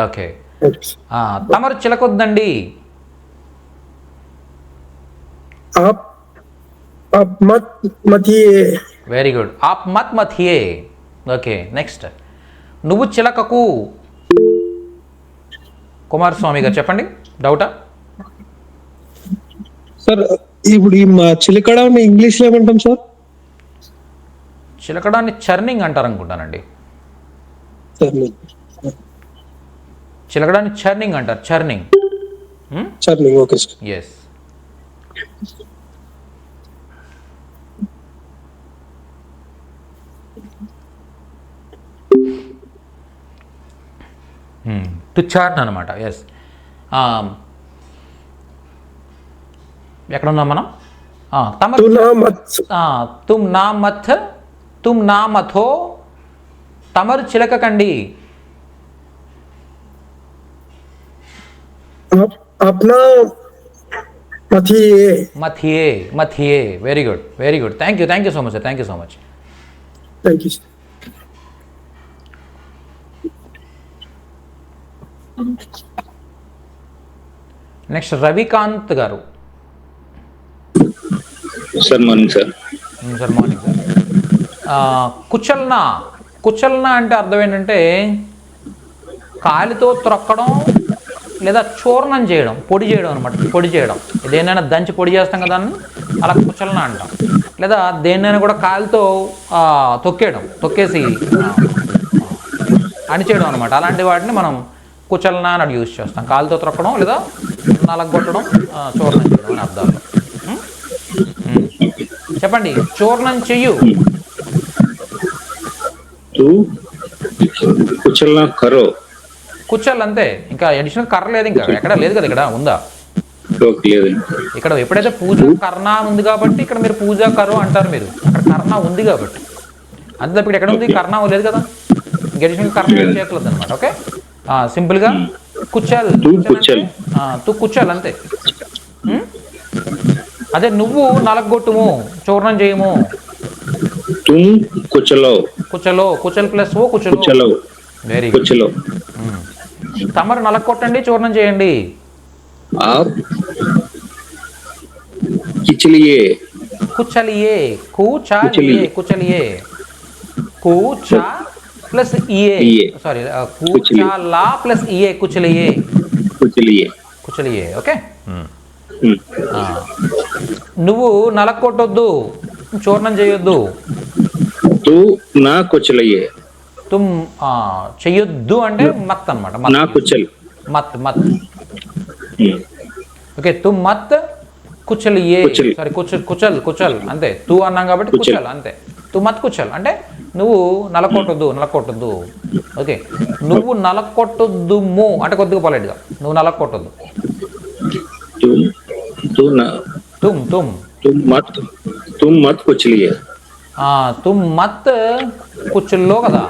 ఓకే, తమరు చిలకొద్దండి, आप मत मतिए, వెరీ గుడ్, ఆప్ మత్ మథియే. ఓకే, నెక్స్ట్ నువ్వు చిలకకు. కుమారస్వామి గారు చెప్పండి, డౌటా? సార్ ఇప్పుడు ఈ చిలకడం ఇంగ్లీష్ లో ఏమంటాం సార్? చిలకడాన్ని చర్నింగ్ అంటారు అనుకుంటానండి. చిలకడాన్ని చర్నింగ్ అంటారు, churning. Churning, okay sir. Yes. To churn అనమాట. ఎస్, ఎక్కడ ఉన్నాం మనం? तू ना मत, తుమ్ నా మత్, తుమ్ నా మథో, తమరు చిలకకండి. आप अपना मतिए, మథియే మథియే. Very good, very good. Thank you so much sir, thank you so much. Thank you. Next Ravikanth గారు. Sir morning sir. Sir morning sir. కుచల్నా, కుచల్నా అంటే అర్థం ఏంటంటే కాలితో త్రొక్కడం లేదా చూర్ణం చేయడం, పొడి చేయడం అనమాట. పొడి చేయడం, దేన్నైనా దంచి పొడి చేస్తాం కదా అని, అలా కుచల్నా అంటాం. లేదా దేన్నైనా కూడా కాలితో తొక్కేయడం, తొక్కేసి అణిచేయడం అనమాట. అలాంటి వాటిని మనం కుచల్నా అని యూజ్ చేస్తాం. కాలితో త్రొక్కడం లేదా నలగొట్టడం, చూర్ణం చేయడం అని అర్థాలు. చెప్పండి, చూర్ణం చెయ్యు. కుచల్నా కరో. కుచల్ అంతే, ఇంకా అడిషనల్ కర్ర లేదు, ఇంకా ఎక్కడ లేదు కదా. ఇక్కడ ఉందా? ఇక్కడ ఎప్పుడైతే పూజ కర్ణ ఉంది కాబట్టి ఇక్కడ మీరు పూజ కరో అంటారు. మీరు అక్కడ కర్ణ ఉంది కాబట్టి అంతే. ఇప్పుడు ఎక్కడ ఉంది? కర్ణ లేదు కదా, ఇంకా అడిషనల్ కర్ణ చేయట్లేదు అనమాట. ఓకే, సింపుల్గా కుచల్, తు కుచల్ అంతే. అదే నువ్వు నలగొట్టుము, చూర్ణం చేయము. కుచలో, కుచలో, కుచల్ ప్లస్ ఓ కుచలో. Very good. తమరు నలగొట్టండి, చూర్ణం చేయండి. కుచలియే, కుచలియే, కుచలియే, కుచలియే, కూచా ప్లస్ ఇయే, సారీ కూచాలా ప్లస్ ఇయే, కుచలియే, కుచలియే, కుచలియే. ఓకే, నువ్వు నలగొట్టొద్దు, చూర్ణం చేయొద్దు. తు నా కుచలియే, తుమ్ చెయ్యొద్దు అంటే మత్ అనమాట. నా కుచల్, మత్ మత్. ఓకే, తుమ్ మత్ కుచలియే, సారీ కుచల్ కుచల్ అంతే. తూ అన్నాం కాబట్టి కుచల్ అంతే. తు మత్ కుచల్ అంటే నువ్వు నలకొట్టొద్దు, నలకొట్టొద్దు. ఓకే, నువ్వు నలకొట్టొద్దుము అంటే కొద్దిగా పొలైట్గా, నువ్వు నలకొట్టొద్దు. తుమ్ తుమ్ तुम मत कुचलिए, तुम मत कुचलो కదా.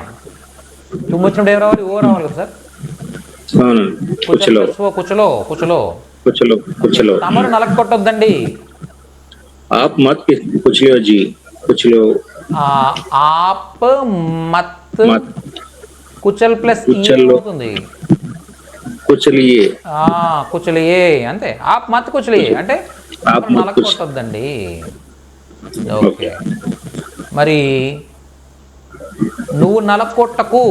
తుమ్ వచ్చినప్పుడు ఏం రావాలి? ఓ రావాలి కదా సార్. కుచలో, కుచలో, కుచలో. कुचलो कुचलो తమరు నలగొట్టొద్దండి. आप मत कुचलो जी कुचलो ఆప్ మత్ मत కుచల్ ప్లస్ ఈ కుచల్లో. అవుతుంది. कुचलिए కుచలియే అంతే. ఆప్ మత్ కుచలియే అంటే ఆప్ తమరు మత్ నలగొట్టొద్దండి. ఓకే, మరి నువ్వు నలగొట్టకు.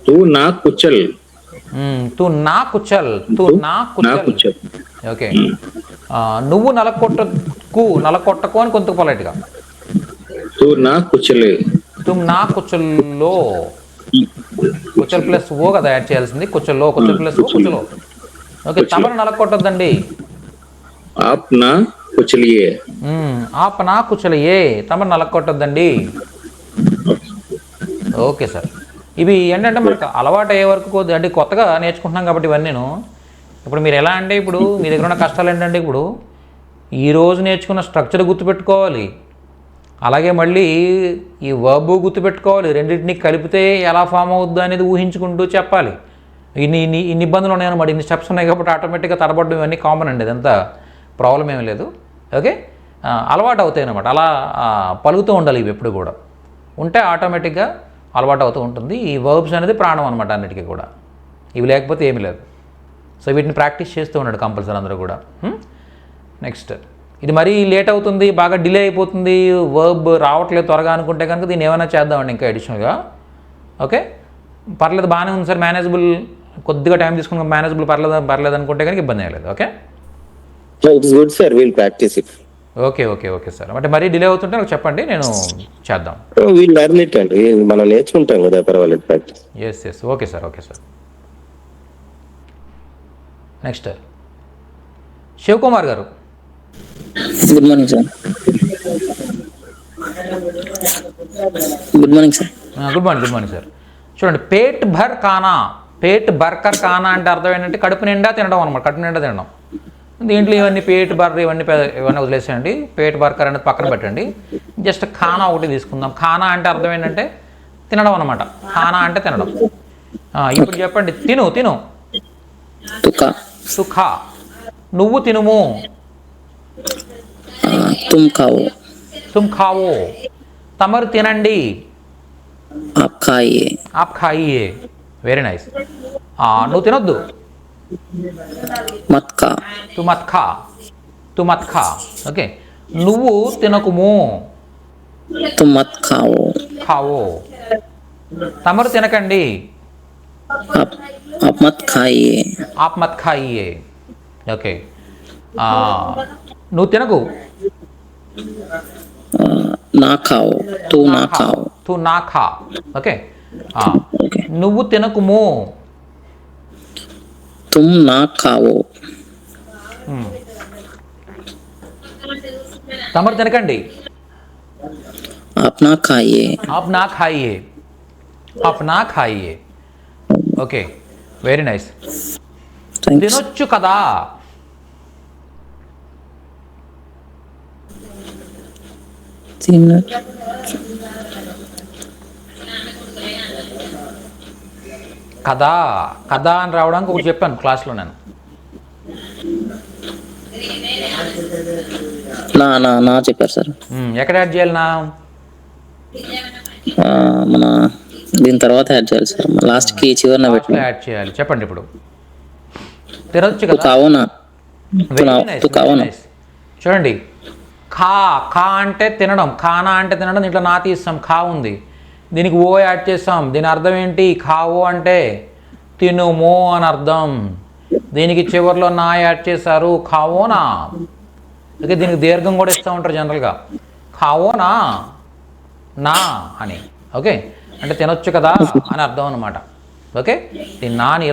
तू ना कुचल తు నా కుచల్. ना कुचल ఓకే, నువ్వు నలగొట్టకు అని కొంత పొలైట్గా. तू ना कुचले తుమ్ నా కుచల్లో. కుచల్ ప్లస్ ఓ కదా యాడ్ చేయాల్సింది. కుచల్లో, కుచల్ ప్లస్ ఓ కుచలో. ఓకే, తమరు నలగొట్టొద్దండి. आप ना कुचलिए ఆప్ నా కుచలియే, తమరు నలగొట్టొద్దండి. ఓకే సార్, ఇవి ఏంటంటే మనకు అలవాటు అయ్యే వరకు అంటే కొత్తగా నేర్చుకుంటున్నాం కాబట్టి ఇవన్నీను. ఇప్పుడు మీరు ఎలా అంటే ఇప్పుడు మీ దగ్గర ఉన్న కష్టాలు ఏంటంటే ఇప్పుడు ఈరోజు నేర్చుకున్న స్ట్రక్చర్ గుర్తుపెట్టుకోవాలి, అలాగే మళ్ళీ ఈ వర్బ్ గుర్తుపెట్టుకోవాలి. రెండింటిని కలిపితే ఎలా ఫామ్ అవుద్దు అనేది ఊహించుకుంటూ చెప్పాలి. ఇన్ని ఇబ్బందులు ఉన్నాయన్నమాట, ఇన్ని స్టెప్స్ ఉన్నాయి కాబట్టి ఆటోమేటిక్గా తడబడడం ఇవన్నీ కామన్ అండి, ఇదంతా ప్రాబ్లం ఏమీ లేదు. ఓకే, అలవాటు అవుతాయి అన్నమాట. అలా పలుకుతూ ఉండాలి ఇవి ఎప్పుడు కూడా, ఉంటే ఆటోమేటిక్గా అలవాటు అవుతూ ఉంటుంది. ఈ వర్బ్స్ అనేది ప్రాణం అనమాట అన్నిటికీ కూడా, ఇవి లేకపోతే ఏమీ లేదు. సో వీటిని ప్రాక్టీస్ చేస్తూ ఉన్నాడు కంపల్సరీ అందరూ కూడా. నెక్స్ట్, ఇది మరీ లేట్ అవుతుంది, బాగా డిలే అయిపోతుంది, వర్బ్ రావట్లేదు త్వరగా అనుకుంటే కనుక దీన్ని ఏమైనా చేద్దామండి ఇంకా అడిషనల్గా. ఓకే, పర్లేదు, బాగానే ఉంది సార్, మేనేజబుల్, కొద్దిగా టైం తీసుకుని మేనేజబుల్, పర్లేదు అనుకుంటే కనుక ఇబ్బంది ఏం లేదు. Okay, it's good sir, will practice it. Okay sir, అంటే మరీ డిలే అవుతుంటే నాకు చెప్పండి, నేను చేద్దాం. విల్ లెర్న్ ఇట్ అండి, మనం నేర్చుకుంటాం కదా, పర్వాలేదు practice. Yes okay sir. Next Shivakumar గారు. Good morning sir. Good morning sir. Good morning sir. చూడండి, పేట్ భర్ ఖానా, పేట్ బర్కర్ ఖానా అంటే అర్థం ఏంటంటే కడుపు నిండా తినడం అనమాట, కడుపు నిండా తినడం. దీంట్లో ఇవన్నీ పేట్ బర్ ఇవన్నీ వదిలేసేయండి, పేట్ బర్కర్ అనేది పక్కన పెట్టండి, జస్ట్ ఖానా ఒకటి తీసుకుందాం. ఖానా అంటే అర్థం ఏంటంటే తినడం అనమాట, ఖానా అంటే తినడం. ఇప్పుడు చెప్పండి, తిను. సుఖా, నువ్వు తినుము. తుమ్ ఖావో, తమరు తినండి. ఆప్ ఖాయియే, వెరీ నైస్. నువ్వు తినొద్దు. తు మత్ ఖా. ఓకే, నువ్వు తినకుము. ఖావో, తమరు తినకండి. ఆప్ మత్ ఖాయియే. ఓకే, నువ్వు తినకు. తు నా ఖా. ఓకే, నువ్వు తినకుము. తమరు తినకండి. ఆప్ నా ఖాయియే. Okay, very nice. తినొచ్చు కదా. కదా అని రావడానికి ఒకటి చెప్పాను క్లాస్లో నేను. చెప్పారు సార్. ఎక్కడ యాడ్ చేయాలి నా? మన దీని తర్వాత యాడ్ చేయాలి సార్, లాస్ట్ కి చివరిన పెట్టి యాడ్ చేయాలి. చెప్పండి ఇప్పుడు. తినొచ్చు కదా. చూడండి, ఖా అంటే తినడం, ఖానా అంటే తినడం. దీంట్లో నా తీస్తాం, ఖా ఉంది, దీనికి ఓ యాడ్ చేస్తాం. దీని అర్థం ఏంటి? ఖావో అంటే తినుము అని అర్థం. దీనికి చివరిలో నా యాడ్ చేశారు, ఖావోనా. ఓకే, దీనికి దీర్ఘం కూడా ఇస్తూ ఉంటారు జనరల్గా, ఖావోనా నా అని. ఓకే, అంటే తినొచ్చు కదా అని అర్థం అనమాట. ఓకే, దీన్ని నాని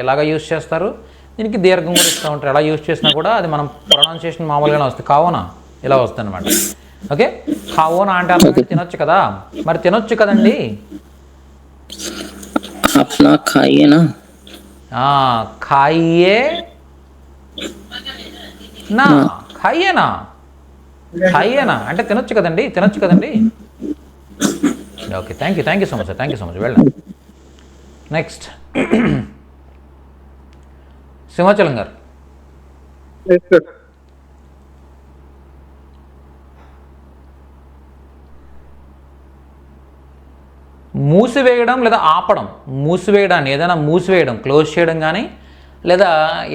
ఇలాగ యూజ్ చేస్తారు, దీనికి దీర్ఘం కూడా ఇస్తూ ఉంటారు. ఎలా యూజ్ చేసినా కూడా అది మనం ప్రొనౌన్సియేషన్ మామూలుగానే వస్తుంది, ఖావోనా ఇలా వస్తుంది అనమాట. ఓకే, ఖావోనా అంటే అర్థం తినొచ్చు కదా. మరి తినొచ్చు కదండి. ఖాయియే నా, ఖాయియేనా అంటే తినొచ్చు కదండి. Okay, thank you so much. వెళ్ళండి. నెక్స్ట్, సింహాచలం గారు. Yes, sir. మూసివేయడం లేదా ఆపడం. మూసివేయడాన్ని ఏదైనా మూసివేయడం, క్లోజ్ చేయడం కానీ లేదా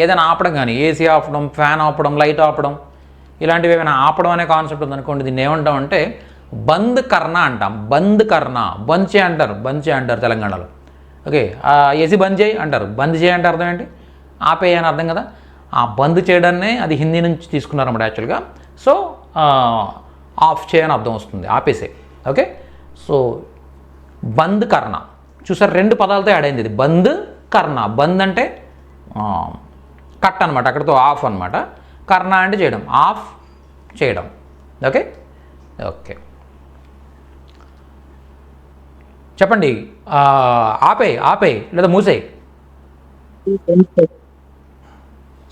ఏదైనా ఆపడం కానీ, ఏసీ ఆపడం, ఫ్యాన్ ఆపడం, లైట్ ఆపడం, ఇలాంటివి ఏమైనా ఆపడం అనే కాన్సెప్ట్ ఉందనుకోండి, దీన్ని ఏమంటాం అంటే బంద్ కర్ణ అంటాం. బంద్ కర్ణ, బంద్ చేయి అంటారు, బంద్ చేయి అంటారు తెలంగాణలో. ఓకే, ఏసీ బంద్ చేయి అంటారు. బంద్ చేయి అంటే అర్థం ఏంటి? ఆపేయి అని అర్థం కదా. ఆ బంద్ చేయడాన్నే అది హిందీ నుంచి తీసుకున్నారన్నమాట యాక్చువల్గా. సో ఆఫ్ చేయని అర్థం వస్తుంది, ఆపేసే. ఓకే, సో బంద్ కర్ణ చూసారు, 2 పదాలతో యాడ్ అయింది ఇది. బంద్ కర్ణ. బంద్ అంటే కట్ అనమాట, అక్కడితో ఆఫ్ అనమాట. కర్ణ అంటే చేయడం, ఆఫ్ చేయడం. ఓకే ఓకే, చెప్పండి. ఆపే, ఆపే లేదా మూసే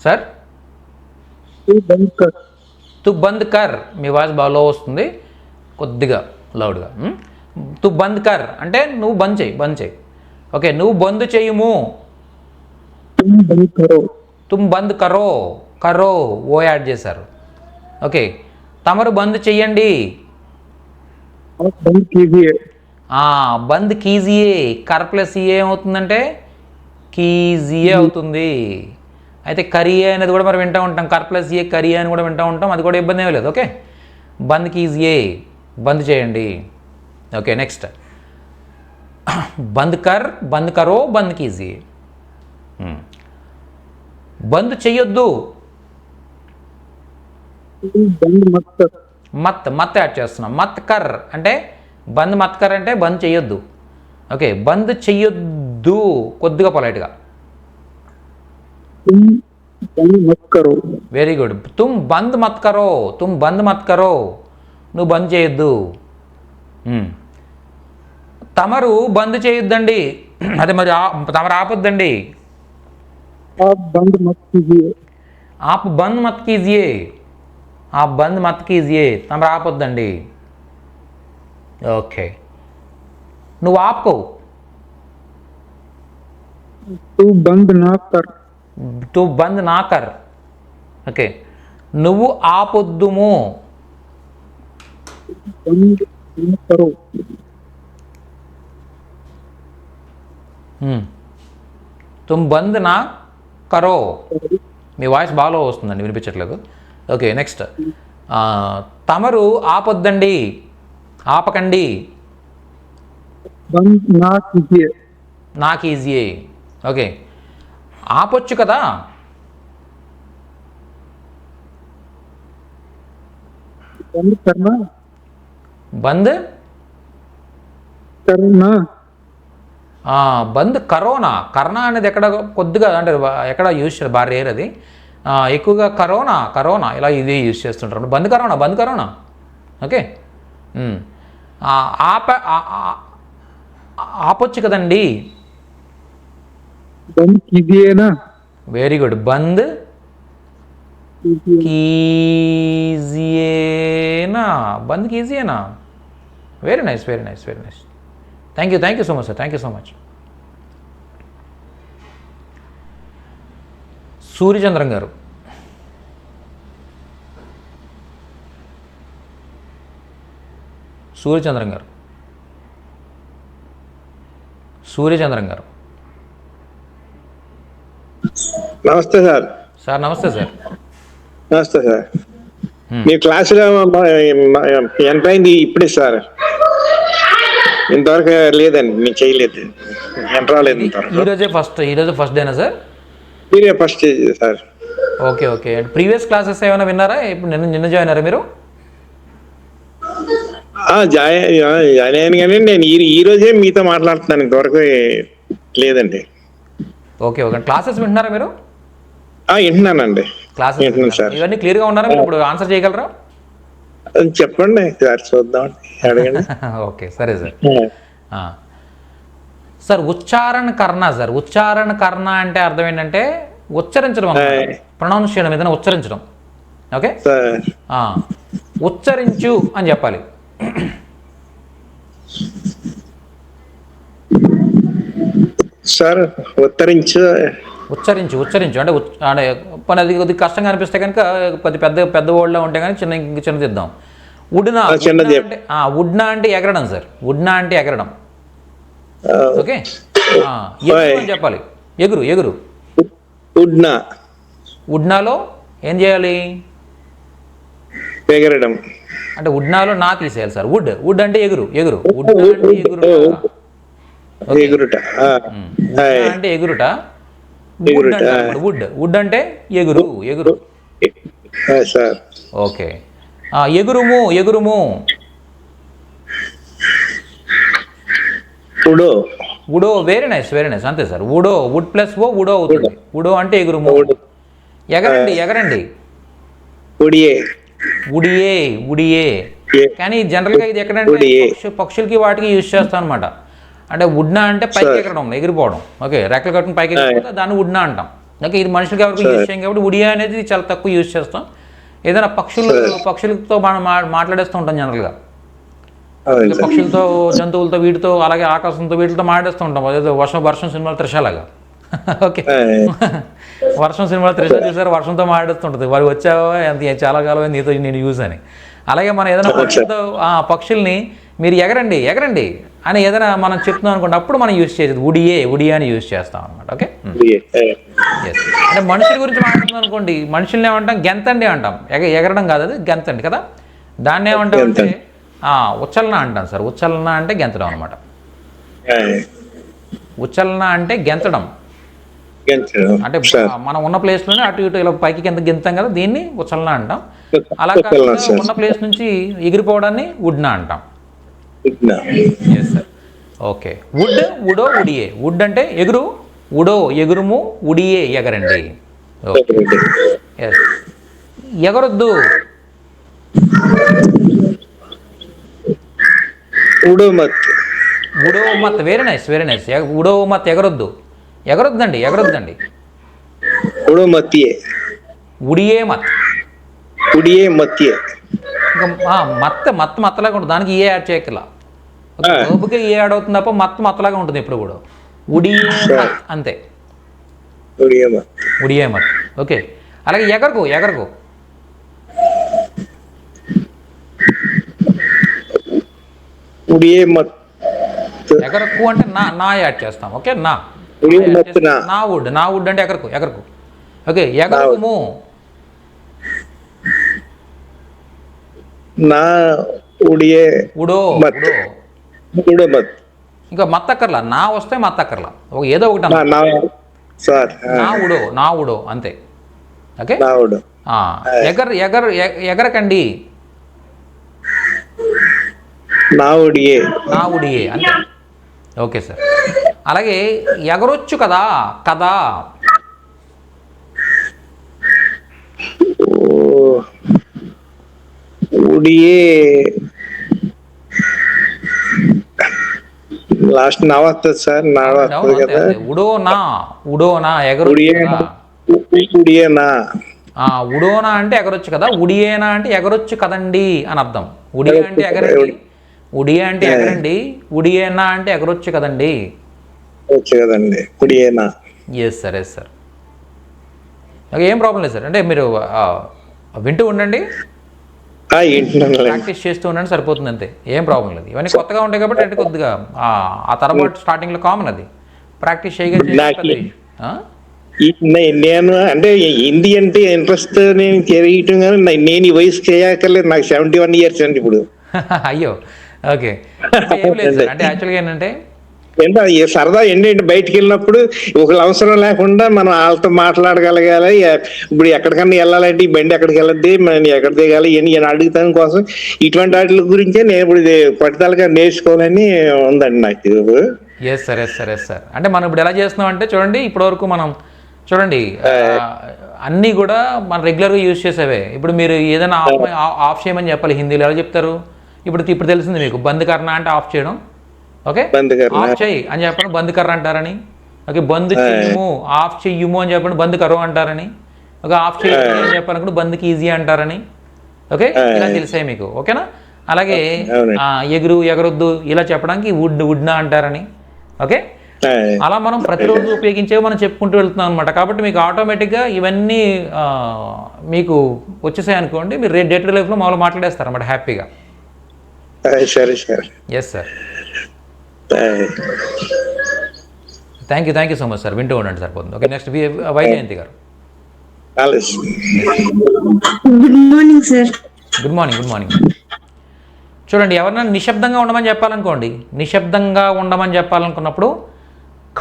సార్. తు బంద్ కర్. మీ వాయిస్ బాగా లో వస్తుంది, కొద్దిగా లౌడ్గా. తు బంద్ కర్ అంటే నువ్వు బంద్ చేయి, బంద్ చేయి. ఓకే, నువ్వు బంద్ చేయుము. తుమ్ బంద్ కరో. కరో ఓ యాడ్ చేశారు. ఓకే, తమరు బంద్ చెయ్యండి. బంద్ కీజియే. కర్ ప్లస్ ఏ ఏమవుతుందంటే కీజియే అవుతుంది. అయితే కరియే అనేది కూడా మనం వింటూ ఉంటాం. కర్ ప్లస్ ఏ కరియే అని కూడా వింటూ ఉంటాం, అది కూడా ఇబ్బంది ఏమీ లేదు. ఓకే, బంద్ కీజియే, బంద్ చేయండి. ఓకే, నెక్స్ట్ బంద్ కర్, బంద్ కరో, బంద్ కీజియే. బంద్ చెయ్యొద్దు. మత్, మత్ యాడ్ చేస్తున్నాం. మత్ కర్ అంటే బంద్, మత్ కర్ అంటే బంద్ చెయ్యొద్దు. ఓకే, బంద్ చెయ్యొద్దు కొద్దిగా పొలైట్గా. Very good. తుమ్ బంద్ మత్ కరో. తుమ్ బంద్ మత్ కరో, నువ్వు బంద్ చేయొద్దు. తమరు బంద్ చేయొద్దండి. అదే మరి తమరు ఆపొద్దండి. ఆప్ బంద్ మత్ కీజియే. ఆప్ బంద్ మత్ కీజియే, తమరు ఆపొద్దండి. ఓకే, నువ్వు ఆపుకో. తు బంద్ నా కర్. ఓకే, నువ్వు ఆపొద్దుము. తుమ్ బంద్ నా కరో. మీ వాయిస్ బాగా వస్తుందండి, వినిపించట్లేదు. ఓకే, నెక్స్ట్ తమరు ఆపొద్దండి, ఆపకండి. నాకు ఈజీయే. ఓకే, ఆపొచ్చు కదా. బంద్ బంద్ కరోనా. కరోనా అనేది ఎక్కడ కొద్దిగా అంటే ఎక్కడ యూజ్ చేయాలి, బాగా రేర్ అది. ఎక్కువగా కరోనా, కరోనా ఇలా ఇది యూజ్ చేస్తుంటారు. బంద్ కరోనా, బంద్ కరోనా. ఓకే, ఆపొచ్చు కదండి. Very good. బంద్ కీజియేనా. బంద్ కీజియేనా. Very nice, very nice, very nice. Thank you so much sir, thank you so much. Suryachandram గారు. సూర్యచంద్రం గారు. సూర్యచంద్రం గారు. నమస్తే సార్. సార్ నమస్తే సార్. నమస్తే సార్. మీ క్లాసులో ఎంత అయింది ఇప్పుడే సార్? ఇంతవరకు లేదండి, నేను చేయలేదు, ఎంత రాలేదు. ఈరోజే ఫస్ట్ డేనా సార్? మీరే first sir. Okay okay, previous classes ఏమైనా విన్నారా? ఇప్పుడు నిన్న జాయిన్ అయ్యారా మీరు? జాయిన్ అయ్యాను కానీ నేను ఈ రోజే మీతో మాట్లాడుతున్నాను, ఇంతవరకు లేదండి. ఓకే ఓకే, క్లాసెస్ వింటున్నారా మీరు? వింటున్నానండి. క్లాసెస్ సార్, ఇవన్నీ క్లియర్గా ఉన్నారా? మీరు ఇప్పుడు ఆన్సర్ చేయగలరా? చెప్పండి సార్, చూద్దాం, అడగండి. ఓకే సరే సార్. సార్ ఉచ్చారణ కర్ణ. సార్ ఉచ్చారణ కర్ణ అంటే అర్థం ఏంటంటే ఉచ్చరించడం, ప్రొనౌన్స్ చేయడం, ఏదైనా ఉచ్చరించడం. ఓకే, ఉచ్చరించు అని చెప్పాలి. సార్ ఉచ్చరించు అంటే అంటే పని అది కొద్దిగా కష్టంగా అనిపిస్తే కనుక పెద్ద వర్డ్లో ఉంటే కానీ చిన్నది ఇద్దాం. ఉడ్నా అంటే ఉడ్నా అంటే ఎగరడం సార్. ఉడ్నా అంటే ఎగరడం. ఓకే, ఎగురు అని చెప్పాలి. ఎగురు. ఉడ్నాలో ఏం చేయాలి? ఎగరడం. అంటే ఉడ్నాలో నా తీసేయాలి సార్. వుడ్ అంటే ఎగురు. ఉడ్నా అంటే ఎగురుట. అంటే ఎగురుట. వుడ్ అంటే ఎగురు. ఓకే, ఎగురుము. ఉడో. Very nice. అంతే సార్. వుడ్ ప్లస్ ఉడో అవుతుంది. ఉడో అంటే ఎగురుము. ఎగరండి. ఉడియే. కానీ జనరల్గా ఇది ఎక్కడంటే పక్షులకి వాటికి యూజ్ చేస్తాం అనమాట. అంటే ఉడ్నా అంటే పైకి ఎగరడం, ఎగిరిపోవడం. ఓకే, రెక్కలు కట్టుకుని పైకి ఎగిరిపోతే దాన్ని ఉడ్నా అంటాం. ఓకే, ఇది మనుషులకి ఎవరికి యూజ్ చేయం కాబట్టి ఉడియా అనేది చాలా తక్కువ యూజ్ చేస్తాం. ఏదైనా పక్షులతో మనం మాట్లాడేస్తూ ఉంటాం జనరల్గా. పక్షులతో, జంతువులతో, వీటితో, అలాగే ఆకాశంతో, వీటితో మాట్లాడేస్తూ ఉంటాం. అదేదో వర్షం సినిమాలో త్రిషాలాగా. ఓకే, వర్షం సినిమాలో త్రిష చూసారు, వర్షంతో మాట్లాడుతుంటుంది. వారు వచ్చావా ఎంత చాలా కాలం నీతో నేను యూజ్ అని. అలాగే మనం ఏదైనా పక్షుల్ని మీరు ఎగరండి అని ఏదైనా మనం చెప్తున్నాం అనుకోండి, అప్పుడు మనం యూజ్ చేసేది ఉడియే అని యూజ్ చేస్తాం అనమాట. Okay, yes. అంటే మనుషుల గురించి మాట్లాడుతున్నాం అనుకోండి, మనుషుల్ని ఏమంటాం? గెంతండి అంటాం. ఎగరడం కాదు, అది గెంతండి కదా. దాన్ని ఏమంటాం అంటే ఉచ్చలన అంటాం సార్. ఉచ్చలన అంటే గెంతడం అనమాట. ఉచ్చలన అంటే గెంతడం. అంటే మనం ఉన్న ప్లేస్లోనే అటు ఇటు ఇలా పైకి కింద గెంతాం కదా, దీన్ని ఉచ్చలన అంటాం. అలా కాకుండా ఉన్న ప్లేస్ నుంచి ఎగిరిపోవడాన్ని ఉడ్నా అంటాం. Yes sir. ఓకే, ఉడో ఉడియే. వుడ్ అంటే ఎగురు, ఉడో ఎగురుము, ఉడియే ఎగరండి. Okay, yes. ఎగరొద్దు. ఉడోమత్. Very nice. ఉడోమత్. ఎగరొద్దండి. ఉడియే మత్. ఇంకా మత్తలాగా ఉంటుంది. దానికి ఏ యాడ్ చేయకలా. ఓపుకి ఏ యాడ్ అవుతుంది తప్ప మత్తలాగా ఉంటుంది ఎప్పుడు కూడా. ఉడియే మత్ అంతే. ఉడియే మత్. ఓకే, అలాగే ఎగరకు. ఎగరకు అంటే నా యాడ్ చేస్తాం. ఓకే, నా వుడ్ అంటే ఎగరకు. ఓకే, ఎగరకుము. ఉడో. ఇంకా మత్తక్కర్లా. నా వస్తే మత్తక్కర్లా, ఏదో ఒకటి నా ఉడో అంతే. ఓకే, ఎగరకండి. నా ఉడియే అంతే. Okay sir. అలాగే ఎగరొచ్చు కదా. లాస్ట్ నా వస్తుంది సార్. ఉడోనా ఎగరొచ్చు. ఉడోనా అంటే ఎగరొచ్చు కదా. ఉడియేనా అంటే ఎగరొచ్చు కదండి అని అర్థం. ఉడియా అంటే ఎగరండి, ఉడియేనా అంటే ఎగరొచ్చు కదండి. Yes sir. ఓకే, ఏం ప్రాబ్లం లేదు సార్. అంటే మీరు వింటూ ఉండండి, ప్రాక్టీస్ చేస్తూ ఉండండి, సరిపోతుంది అంతే. ఏం ప్రాబ్లం లేదు. ఇవన్నీ కొత్తగా ఉంటాయి కాబట్టి అంటే కొద్దిగా ఆ తర్వాత స్టార్టింగ్లో కామన్. అది ప్రాక్టీస్ నేను అంటే హిందీ అంటే ఇంట్రెస్ట్ నేను చేయటం, కానీ నేను ఈ వయసు చేయక్కర్లేదు. నాకు 71 years అండి ఇప్పుడు. అయ్యో, ఓకే. ఏం లేదు సార్. అంటే యాక్చువల్గా ఏంటంటే సరదా ఏంటంటే బయటికి వెళ్ళినప్పుడు ఒకళ్ళ అవసరం లేకుండా మనం వాళ్ళతో మాట్లాడగలగాలి. ఇప్పుడు ఎక్కడికన్నా వెళ్ళాలంటే ఈ బండి ఎక్కడికి వెళ్ళద్ది, మనం ఎక్కడ దిగాలి అని అడుగుతాం కోసం ఇటువంటి వాటి గురించే నేను ఇప్పుడు పట్టుదలగా నేర్చుకోవాలని ఉందండి నాకు. Yes sir. అంటే మనం ఇప్పుడు ఎలా చేస్తున్నాం అంటే చూడండి, ఇప్పటివరకు మనం చూడండి అన్నీ కూడా మనం రెగ్యులర్గా యూజ్ చేసేవే. ఇప్పుడు మీరు ఏదైనా ఆఫ్ చేయమని చెప్పాలి హిందీలో ఎలా చెప్తారు? ఇప్పుడు తెలిసింది మీకు. బంద్ కర్నా అంటే ఆఫ్ చేయడం. ఓకే, ఆఫ్ చేయి అని చెప్పండి, బంద్ కర్ర అంటారని. ఓకే, బంద్ చెయ్యము, ఆఫ్ చెయ్యము అని చెప్పండి, బంద్ కరో అంటారని. ఓకే, ఆఫ్ చేయాలి అని చెప్పాలనుకుంటే బంద్కి ఈజీ అంటారని. ఓకే, ఇలా తెలిసాయి మీకు. ఓకేనా? అలాగే ఎగరొద్దు ఇలా చెప్పడానికి ఉడ్నా అంటారని. ఓకే, అలా మనం ప్రతిరోజు ఉపయోగించేవి మనం చెప్పుకుంటూ వెళ్తున్నాం అనమాట. కాబట్టి మీకు ఆటోమేటిక్గా ఇవన్నీ మీకు వచ్చేసాయి అనుకోండి, మీరు డే టు డే లైఫ్లో మామూలు మాట్లాడేస్తారు అనమాట హ్యాపీగా. సరే సరే. Yes sir. Thank you so much sir. వింటూ ఉండండి సరిపోతుంది. ఓకే, నెక్స్ట్ వైజయంతి గారు. Good morning sir. Good morning. చూడండి, ఎవరైనా నిశ్శబ్దంగా ఉండమని చెప్పాలనుకోండి, నిశ్శబ్దంగా ఉండమని చెప్పాలనుకున్నప్పుడు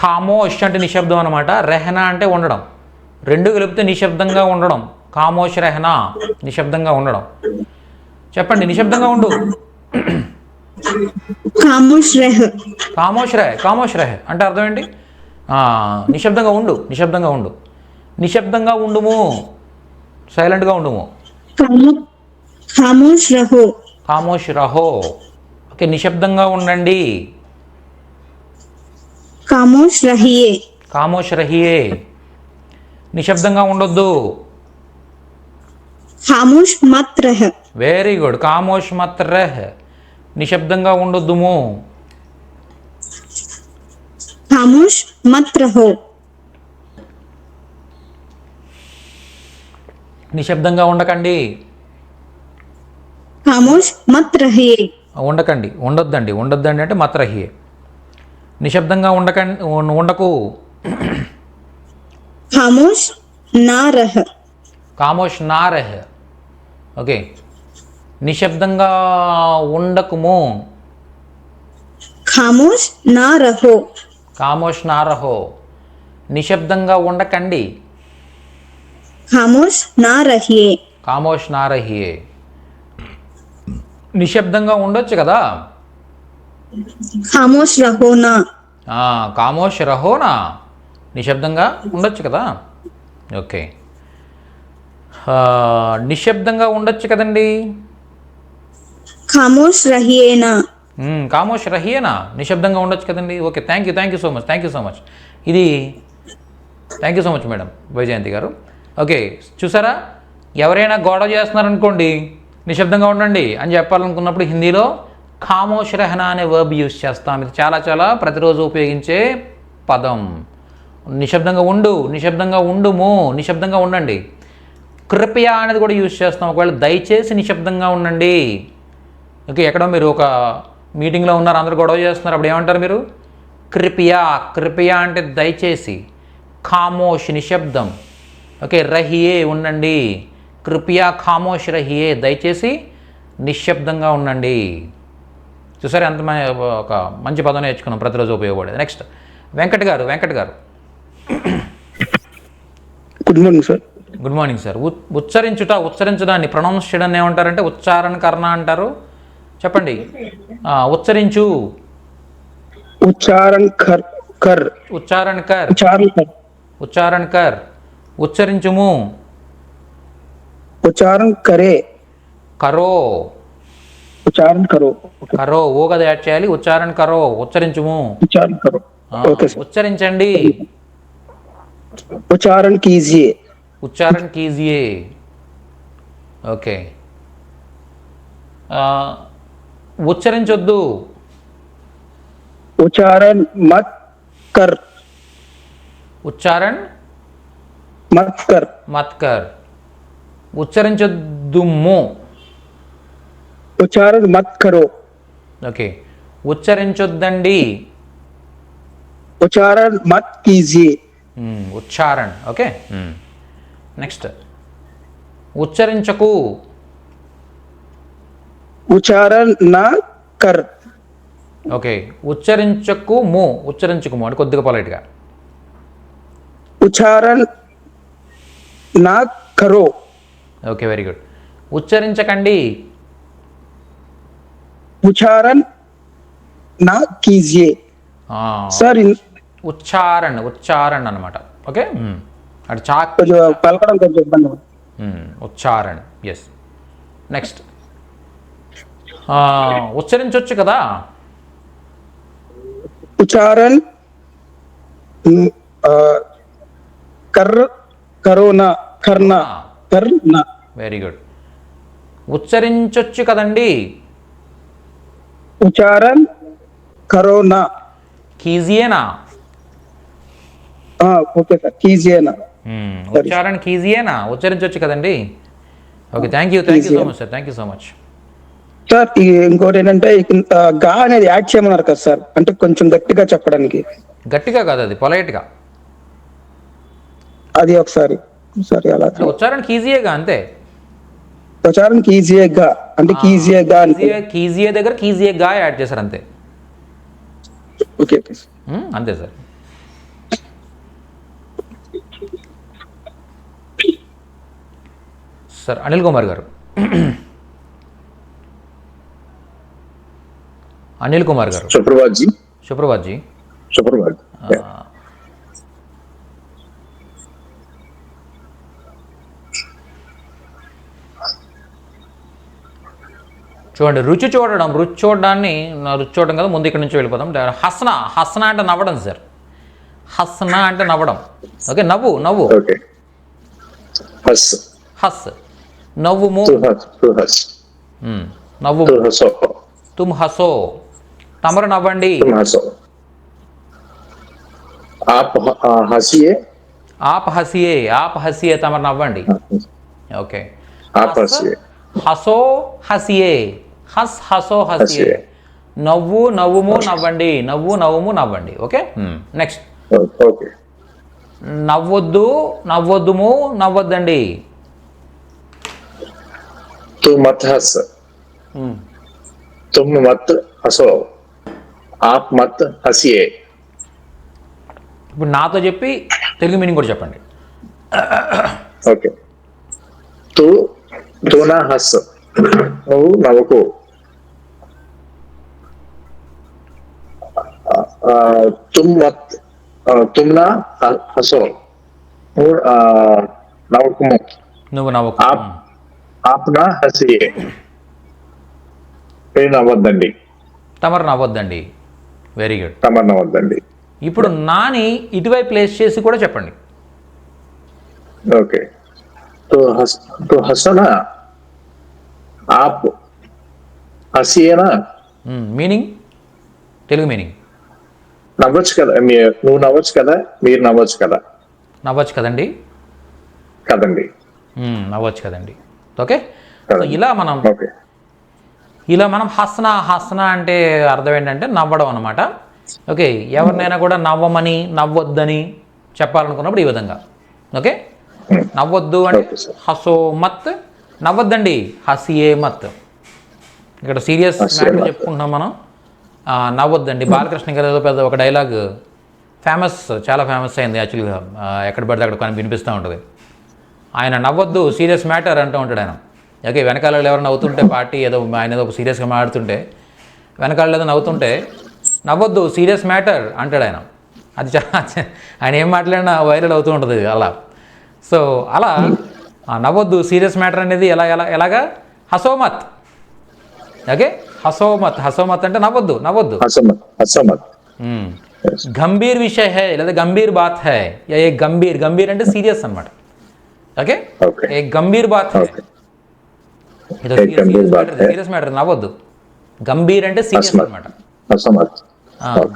ఖామోష్ అంటే నిశ్శబ్దం అనమాట, రెహనా అంటే ఉండడం, రెండు కలిపితే నిశ్శబ్దంగా ఉండడం. ఖామోష్ రెహనా, నిశ్శబ్దంగా ఉండడం. చెప్పండి, నిశ్శబ్దంగా ఉండు. ఖామోష్ రెహ్ అంటే అర్థం ఏంటి? నిశ్శబ్దంగా ఉండు. నిశ్శబ్దంగా ఉండుము, సైలెంట్గా ఉండుము. ఖామోష్ రహో. ఓకే, నిశ్శబ్దంగా ఉండండి. ఖామోష్ రహియే. నిశ్శబ్దంగా ఉండొద్దు. ఖామోష్ మత్ రహ్. Very good. ఖామోష్ మత్ రహ్, నిశ్శబ్దంగా ఉండొద్దుము. ఖామోష్ మత్ రహో. నిశ్శబ్దంగా ఉండకండి. ఖామోష్ మత్ రహియే. ఉండొద్దండి అంటే మత్ రహియే. నిశ్శబ్దంగా ఉండకు. ఖామోష్ నా రహ్. ఓకే, నిశ్శబ్దంగా ఉండకుము. ఖామోష్ నా రహో. నిశ్శబ్దంగా ఉండకండి. ఖామోష్ నా రహియే. నిశ్శబ్దంగా ఉండొచ్చు కదా. ఖామోష్ రహోనా, నిశ్శబ్దంగా ఉండొచ్చు కదా. ఓకే, నిశ్శబ్దంగా ఉండొచ్చు కదండి. ఖామోష్ రహియేనా, నిశ్శబ్దంగా ఉండొచ్చు కదండి. Okay, thank you so much. ఇది thank you so much madam Vyjayanthi గారు. ఓకే, చూసారా, ఎవరైనా గొడవ చేస్తున్నారనుకోండి, నిశ్శబ్దంగా ఉండండి అని చెప్పాలనుకున్నప్పుడు హిందీలో ఖామోష్ రెహనా అనే వర్బ్ యూస్ చేస్తాం. ఇది చాలా ప్రతిరోజు ఉపయోగించే పదం. నిశ్శబ్దంగా ఉండుము, నిశ్శబ్దంగా ఉండండి. కృపయా అనేది కూడా యూస్ చేస్తాం. ఒకవేళ దయచేసి నిశ్శబ్దంగా ఉండండి. ఓకే, ఎక్కడో మీరు ఒక మీటింగ్లో ఉన్నారు, అందరూ గొడవ చేస్తున్నారు, అప్పుడు ఏమంటారు మీరు? కృపయా అంటే దయచేసి, ఖామోష్ నిశ్శబ్దం. ఓకే, రహియే ఉండండి. కృపయా ఖామోష్ రహియే, దయచేసి నిశ్శబ్దంగా ఉండండి. చూసారా, అంత ఒక మంచి పదం నేర్చుకున్నాం, ప్రతిరోజు ఉపయోగపడేది. నెక్స్ట్ వెంకట్ గారు. Good morning sir. Good morning sir. ఉచ్చరించడాన్ని ప్రొనౌన్స్ చేయడాన్ని ఏమంటారంటే ఉచ్చారణ కర్ణ అంటారు. చెప్పండి, ఉచ్చరించు. ఉచ్చారణ కర్. ఉచ్చరించుము. కరో ఓ కదా యాడ్ చేయాలి. ఉచ్చారణ కరో, ఉచ్చరించుము. ఉచ్చరించండి. ఉచ్చారణ కీజియే. ఓకే, ఉచ్చరించొద్దు. ఉచ్చారణ మత్ కర్. ఉచ్చరించొద్దుము. ఉచ్చారణ మత్ కరో. ఓకే, ఉచ్చరించొద్దండి. ఉచ్చారణ మత్ కీజియే. ఉచ్చారణ. ఓకే, నెక్స్ట్ ఉచ్చరించకు. ఉచ్చారణ నా కర్. ఓకే, ఉచ్చరించకుము అంటే కొద్దిగా పొలైట్గా. ఉచ్చారణ నా కరో. Okay, very good. ఉచ్చరించకండి. ఉచ్చారణ నా కీజియే. సార్ ఉచ్చారణ అనమాట. ఓకే, అటు చాక్ పలకడం కొంచెం ఇబ్బంది. ఉచ్చారణ. ఎస్. నెక్స్ట్ ఉచ్చరించవచ్చు కదా. ఉచ్చారణ వెరీ గుడ్. ఉచ్చరించొచ్చు కదండి. ఉచ్చారణ కరోనా. కీజియేనా. ఓకే సార్ కీజియేనా. ఉచ్చారణకి ఈజీయేనా, ఉచ్చరించవచ్చు కదండి. Okay, thank you so much sir, thank you so much sir ఇంకోటి ఏంటంటే గా అనేది యాడ్ చేయమన్నారు కదా సార్, అంటే కొంచెం గట్టిగా చెప్పడానికి. గట్టిగా కాదు, అది పొలైట్గా. అది ఒకసారి అలా ఉచ్చారణకి ఈజీయేగా, అంతే. ప్రచారానికి ఈజీగా అంటే కీజియేగా అంటే కీజియే దగ్గర కీజియేగా యాడ్ చేశారు, అంతే. ఓకే అంతే సార్. సార్ అనిల్ కుమార్ గారు, అనిల్ కుమార్ గారు, సుప్రభాత్ జీ. సుప్రభాత్ జీ. సుప్రభాత్. చూడండి, రుచి చూడడం కదా, ముందు ఇక్కడ నుంచి వెళ్ళిపోదాం. హస్నా అంటే నవ్వడం సార్. హస్నా అంటే నవ్వడం. ఓకే, నవ్వు. ఓకే. హస్. నవ్వుము. నవ్వు. తుమ్ హసో, తమరు నవ్వండి. ఆప్ హసియే, తమరు నవ్వండి. ఓకే. హసో హసియే, హసో హసియే. నవ్వుము నవ్వండి, నవ్వండి. Okay, next. ఓకే. నవ్వొద్దుము నవ్వొద్దండి. तू मत हंस, तुम मत हंसो, आप मत हंसिए. ఇప్పుడు నాతో చెప్పి తెలుగు మీనింగ్ కూడా చెప్పండి. ఓకే. तू ना हंस, నువ్వు నవ్వుకో. तुम ना हंसो, నువ్వు నవ్వుకో. आप ना हंसिए, మీరు నవ్వద్దండి. తమరు నవ్వొద్దండి. Very good. తమరు నవ్వద్దండి. ఇప్పుడు నాని ఇటువైపు ప్లేస్ చేసి కూడా చెప్పండి. ఓకే. तो हंसो ना, आप हंसिए ना. Meaning, Telugu meaning. నవ్వచ్చు కదా, నువ్వు నవ్వచ్చు కదా, మీరు నవ్వచ్చు కదా. నవ్వచ్చు కదండి. నవ్వచ్చు కదండి. ఓకే. సో ఇలా మనం హస్నా అంటే అర్థం ఏంటంటే నవ్వడం అనమాట. ఓకే, ఎవరినైనా కూడా నవ్వమని నవ్వొద్దని చెప్పాలనుకున్నప్పుడు ఈ విధంగా. ఓకే, నవ్వొద్దు అంటే హసో మత్, నవ్వొద్దండి హసియే మత్. ఇక్కడ సీరియస్ మ్యాటర్ చెప్పుకుంటున్నాం మనం. నవ్వొద్దండి. బాలకృష్ణ గారు ఏదో పెద్ద ఒక డైలాగ్ చాలా ఫేమస్ అయింది యాక్చువల్గా, ఎక్కడ పడితే అక్కడ వినిపిస్తూ ఉంటుంది. ఆయన నవ్వొద్దు సీరియస్ మ్యాటర్ అంటూ ఉంటాడు ఆయన. ఓకే, వెనకాల ఎవరు నవ్వుతుంటే పార్టీ ఆయన ఏదో ఒక సీరియస్గా మాట్లాడుతుంటే వెనకాల ఏదో నవ్వుతుంటే నవ్వొద్దు సీరియస్ మ్యాటర్ అంటాడు ఆయన. అది ఆయన ఏం మాట్లాడినా వైరల్ అవుతూ ఉంటుంది అలా. సో అలా నవ్వొద్దు సీరియస్ మ్యాటర్ అనేది ఎలాగా హసోమత్. ఓకే, హసోమత్ అంటే నవ్వొద్దు. గంభీర్ విషయ హై లేదా గంభీర్ బాత్ హై, ఏ గంభీర్ అంటే సీరియస్ అనమాట. ఓకే, ఏ గంభీర్ బాత్ హై, సీరియస్ మ్యాటర్, నవ్వొద్దు. గంభీర్ అంటే సీరియస్ అనమాట.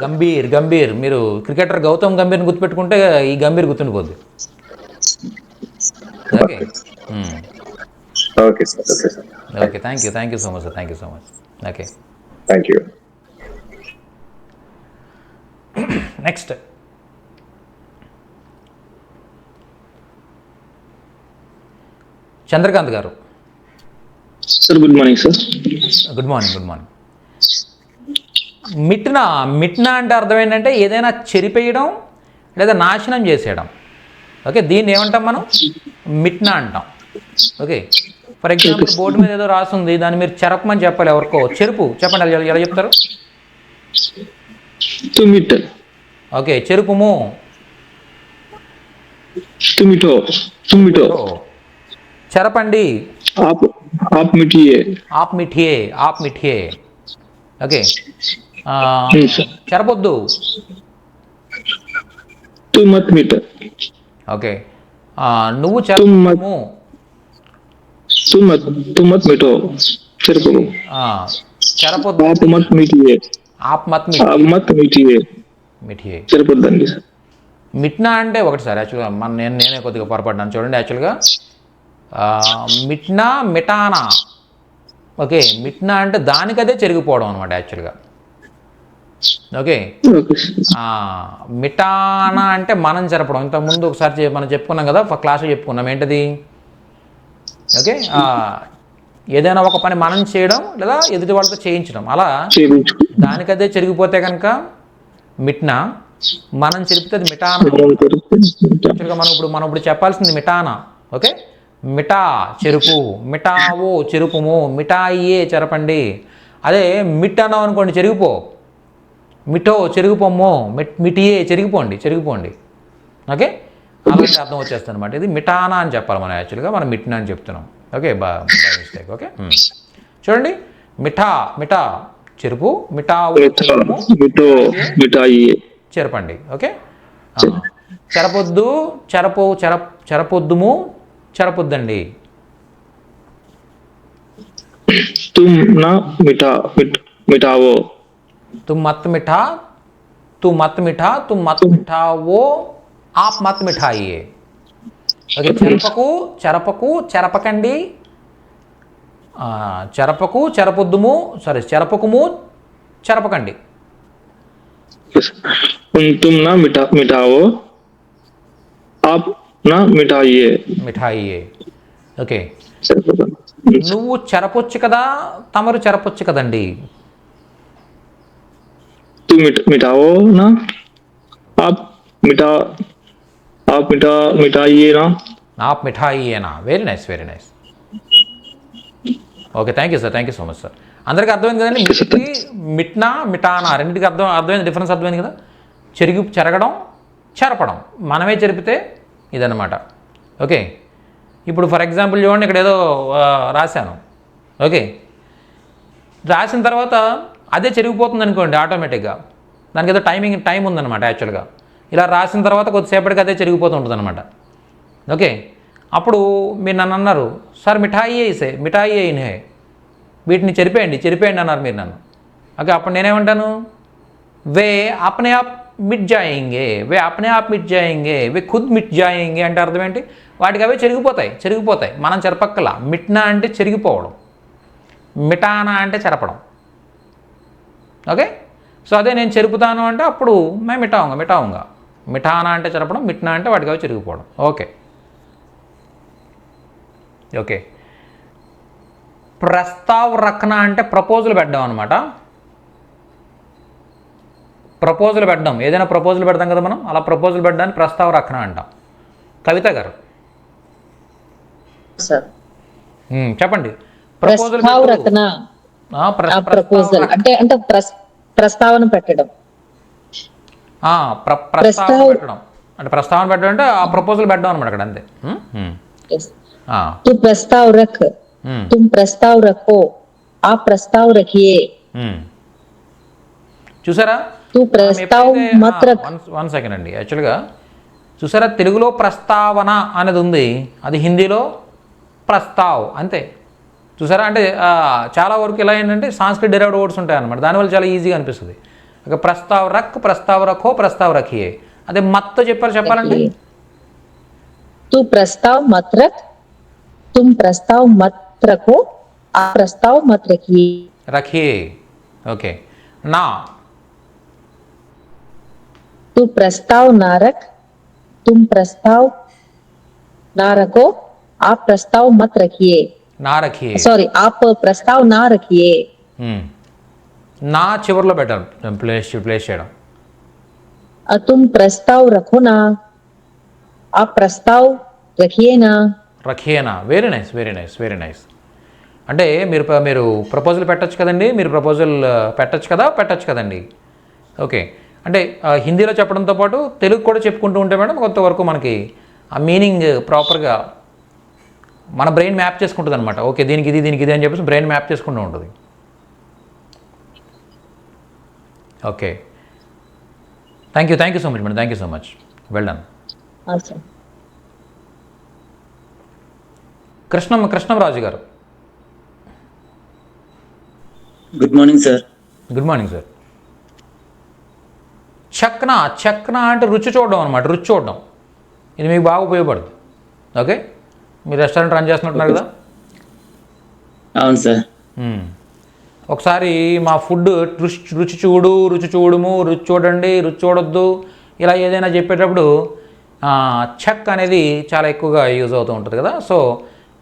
గంభీర్ మీరు క్రికెటర్ గౌతమ్ గంభీర్ని గుర్తుపెట్టుకుంటే ఈ గంభీర్ గుర్తుండిపోద్ది. Okay. Okay, thank you so much sir, thank you so much. Okay, thank you. Next Chandrakanth గారు. Sir good morning sir. Good morning. మిట్నా అంటే అర్థం ఏంటంటే ఏదైనా చెరిపేయడం లేదా నాశనం చేసేయడం. ఓకే, దీన్ని ఏమంటాం మనం? మిట్నా అంటాం. ఓకే, ఫర్ ఎగ్జాంపుల్ బోర్డు మీద ఏదో రాసింది, దాన్ని మీరు చెరపమని చెప్పాలి ఎవరికో. చెరుపు చెప్పండి, ఎలా చెప్తారు? ఓకే, చెరుపుము. చెరపండి. आप मिठिए. ఓకే, చెరపొద్దు. ఓకే, నువ్వు చెరపము. చెరపొద్దు. आप मत मिठिए. చెరపొద్దండి. మిట్నా అంటే ఒకటి సార్ యాక్చువల్గా నేనే కొద్దిగా పొరపడ్డాను చూడండి. యాక్చువల్గా మిట్నా మిటానా. ఓకే, మిట్నా అంటే దానికదే చెరిగిపోవడం అనమాట యాక్చువల్గా. ఓకే, మిటానా అంటే మనం జరపడం. ఇంతకుముందు ఒకసారి మనం చెప్పుకున్నాం కదా, క్లాస్లో చెప్పుకున్నాం ఏంటది. ఓకే, ఏదైనా ఒక పని మనం చేయడం లేదా ఎదుటి వాళ్ళతో చేయించడం, అలా దానికదే చెరిగిపోతే కనుక మిట్నా, మనం చెరిపితే అది మిటానా. యాక్చువల్గా మనం ఇప్పుడు చెప్పాల్సింది మిటానా. ఓకే, మిఠా చెరుపు, మిఠావో చెరుపుము, మిఠాయియే చెరపండి. అదే మిట్ అన్నాం అనుకోండి చెరిగిపో, మిఠో చెరిగిపోమ్మో, మిఠియే చెరిగిపోండి. ఓకే, అలాంటి అర్థం వచ్చేస్తుంది అనమాట. ఇది మిఠానా అని చెప్పాలి మనం, యాక్చువల్గా మనం మిట్నా అని చెప్తున్నాం. Okay, by mistake. ఓకే, చూడండి, మిఠా చెరుపు, మిఠావో చెరపండి. ఓకే, చెరపొద్దుము చెరపొద్దండి. तुम ना मिठाओ तुम मत मिठाओ आप मत मिठाइए. ఓకే, చెరపకండి, చెరపకుము చెరపకండి. तुम ना मिठाओ आप ना मिठाइए. ఓకే, నువ్వు చెరపొచ్చు కదా, తమరు చెరపొచ్చు కదండి. तू मिठाओ ना आप मिठाइए ना. आप मिठाइయేనా. Very nice. Okay, thank you so much sir. అందరికీ అర్థమైంది కదండి. మిట్నా మిటానా రెండింటికి అర్థమైంది, డిఫరెన్స్ అర్థమైంది కదా. చెరగడం, చెరపడం, మనమే చెరిపితే ఇదన్నమాట. ఓకే, ఇప్పుడు ఫర్ ఎగ్జాంపుల్ చూడండి, ఇక్కడ ఏదో రాశాను. ఓకే, రాసిన తర్వాత అదే చెరిగిపోతుంది అనుకోండి ఆటోమేటిక్గా. దానికి ఏదో టైం ఉందన్నమాట యాక్చువల్గా. ఇలా రాసిన తర్వాత కొద్దిసేపటికి అదే చెరిగిపోతూ ఉంటుంది అనమాట. ఓకే, అప్పుడు మీరు నన్ను అన్నారు, సార్ మిఠాయి అయినే వీటిని చెరిపేయండి అన్నారు మీరు నన్ను. ఓకే, అప్పుడు నేనేమంటాను, వే అప్నే ఆప్ మిట్ జాయేంగే, వే ఖుద్ మిట్ జాయేంగే అంటే అర్థం ఏంటి, వాటికి అవే చెరిగిపోతాయి. మనం చెరపక్కల. మిట్నా అంటే చెరిగిపోవడం, మిటానా అంటే చెరపడం. ఓకే, సో అదే నేను చెరుపుతాను అంటే అప్పుడు మే మిఠావుంగా. మిఠానా అంటే చెరపడం, మిట్నా అంటే వాటికి అవి చెరిగిపోవడం. ఓకే, ప్రస్తావ్ రఖనా అంటే ప్రపోజల్ పెట్టడం అనమాట. ఏదైనా ప్రపోజల్ పెడతాం కదా మనం, అలా ప్రపోజల్ పెట్టడాన్ని ప్రస్తావ్ రఖనా అంటాం. కవిత గారు చెప్పండి. ప్రపోజల్ అంటే ప్రస్తావన పెట్టడం. ప్రస్తావన పెట్టడం అంటే ఆ ప్రపోజల్ పెట్టడం అనమాట అక్కడ, అంతే. तू प्रस्ताव रख, तुम प्रस्ताव रखो, आप प्रस्ताव रखिए. చూసారా, तू प्रस्ताव मत रख. వన్ సెకండ్ అండి. యాక్చువల్గా చూసారా, తెలుగులో ప్రస్తావన అనేది ఉంది, అది హిందీలో ప్రస్తావ్, అంతే. చూసారా, అంటే చాలా వరకు ఇలా ఏంటంటే సాంస్క్రిట్ డెరైవ్డ్ వర్డ్స్ ఉంటాయి అనమాట. దానివల్ల చాలా ఈజీగా అనిపిస్తుంది. ఓకే, ప్రస్తావ్ రఖో, ప్రస్తావ్ రఖియే. అదే మత్తో చెప్పాలంటే तू प्रस्ताव मत रख, तुम प्रस्ताव मत रखो, आप प्रस्ताव मत रखिए. ओके, ना तू प्रस्ताव ना रख, तुम प्रस्ताव ना रखो, आप प्रस्ताव मत रखिए. सॉरी, आप प्रस्ताव ना रखिए. ना చివర్లో పెట్టాలి, ప్లేస్ చేయడం. तुम प्रस्ताव रखो ना, आप प्रस्ताव रखिए ना. Very nice. అంటే మీరు ప్రపోజల్ పెట్టచ్చు కదండి, మీరు ప్రపోజల్ పెట్టచ్చు కదండి. ఓకే, అంటే హిందీలో చెప్పడంతో పాటు తెలుగు కూడా చెప్పుకుంటూ ఉంటే మేడం కొంతవరకు మనకి ఆ మీనింగ్ ప్రాపర్గా మన బ్రెయిన్ మ్యాప్ చేసుకుంటుంది అనమాట. ఓకే, దీనికి ఇది అని చెప్పేసి బ్రెయిన్ మ్యాప్ చేసుకుంటూ ఉంటుంది. Okay, thank you so much madam, thank you so much, well done. Krishnamraju గారు. Good morning sir. Good morning sir, చక్నా, చక్నా అంటే రుచి చూడడం అనమాట, రుచి చూడడం. ఇది మీకు బాగా ఉపయోగపడుతుంది. ఓకే, మీరు రెస్టారెంట్ రన్ చేస్తున్నట్టున్నారు కదా. అవును సార్. ఒకసారి మా ఫుడ్ రుచి చూడు, రుచి చూడుము, రుచి చూడండి, రుచి చూడొద్దు, ఇలా ఏదైనా చెప్పేటప్పుడు చెక్ అనేది చాలా ఎక్కువగా యూజ్ అవుతూ ఉంటుంది కదా. సో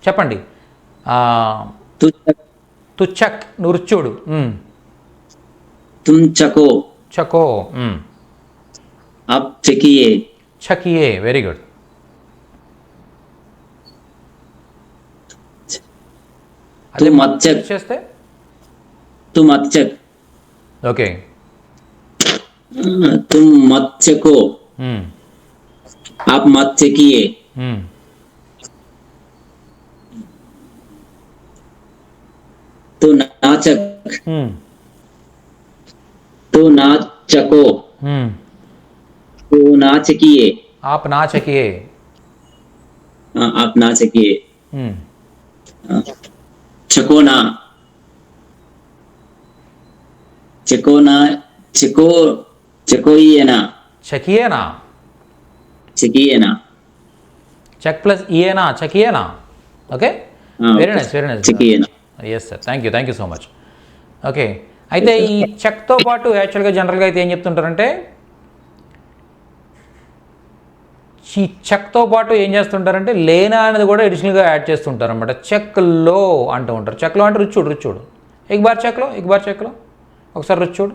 చెప్పండి, తు చెక్, నువ్వు రుచి చూడు. తుమ్ చకో. చకో. आप चखिए. చకియే, వెరీ గుడ్. అదే మత్ చక్ చేస్తే तुम मत चख. ఓకే. तुम मत चखो. आप मत चखिए. तो ना चख. तो ना चखो. तो ना चखिए. आप ना चकिए. आप ना चखिए. चको ना. चको ना. चको. चकोइए ना. चकिए ना. चकिए ना. చెక్ ప్లస్ ఇయేనా, చకియేనా. Okay, very nice, very nice. चकिए ना. Yes sir, thank you so much. Okay, అయితే ఈ చెక్తో పాటు యాక్చువల్గా జనరల్గా అయితే ఏం చెప్తుంటారంటే, ఈ చెక్తో పాటు ఏం చేస్తుంటారంటే లేనా అనేది కూడా అడిషనల్గా యాడ్ చేస్తుంటారు అనమాట. చెక్లో అంటూ ఉంటారు. చెక్లో అంటే రుచి చూడు, రుచి చూడు. ఎక్ బార్ చెక్లో ఒకసారి రుచి చూడు.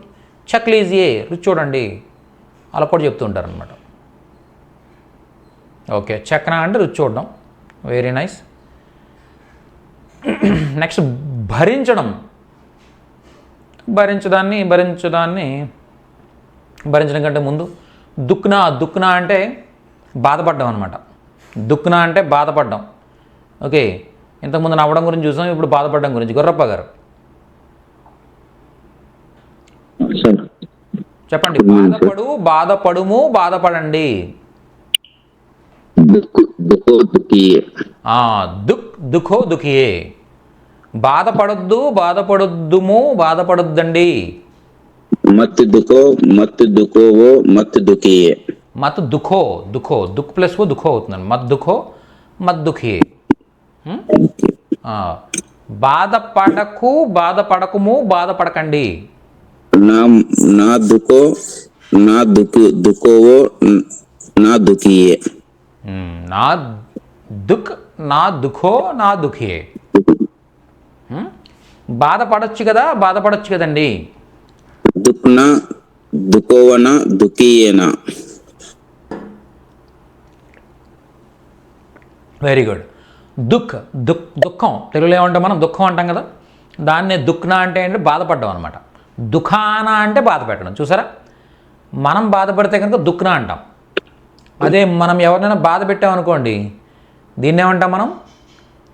చెక్ లీజియే, రుచి చూడండి, అలా కూడా చెప్తుంటారు అనమాట. ఓకే, చక్నా అంటే రుచి చూడడం, వెరీ నైస్. నెక్స్ట్ భరించడం. భరించడం కంటే ముందు దుక్నా అంటే బాధపడ్డం అనమాట. దుక్నా అంటే బాధపడ్డం. ఓకే, ఇంతకుముందు నవ్వడం గురించి చూసాం, ఇప్పుడు బాధపడడం గురించి. గుర్రప్ప గారు చెప్పండి. బాధపడుము, బాధపడండి. దుఃఖో దుఃఖియే. బాధపడొద్దు, బాధపడొద్దుము, బాధపడొద్దండి. మత్ దుఖో, మత్ దుఖోవో, మత్ దుఖియే. మత్ దుఖో, దుఃఖ్ ప్లస్ ఓ దుఖో అవుతుందండి. మత్ దుఖో, మత్ దుఖియే. బాధపడకు, బాధపడకుము, బాధపడకండి. నా దుఖో, నా దుఖోవో, నా దుఖియే. నా దుఖో, నా దుఖియే. బాధపడొచ్చు కదా, బాధపడొచ్చు కదండి. దుఃఖనా, దుఖోవనా, దుఖియేనా. Very good. దుఃఖం తెలుగులో ఏమంటాం మనం? దుఃఖం అంటాం కదా. దాన్నే దుఃఖనా అంటే ఏంటి? బాధపడ్డం అనమాట. దుఃఖానా అంటే బాధ పెట్టడం. చూసారా, మనం బాధపడితే కనుక దుఃఖనా అంటాం. అదే మనం ఎవరినైనా బాధ పెట్టామనుకోండి, దీన్ని ఏమంటాం మనం?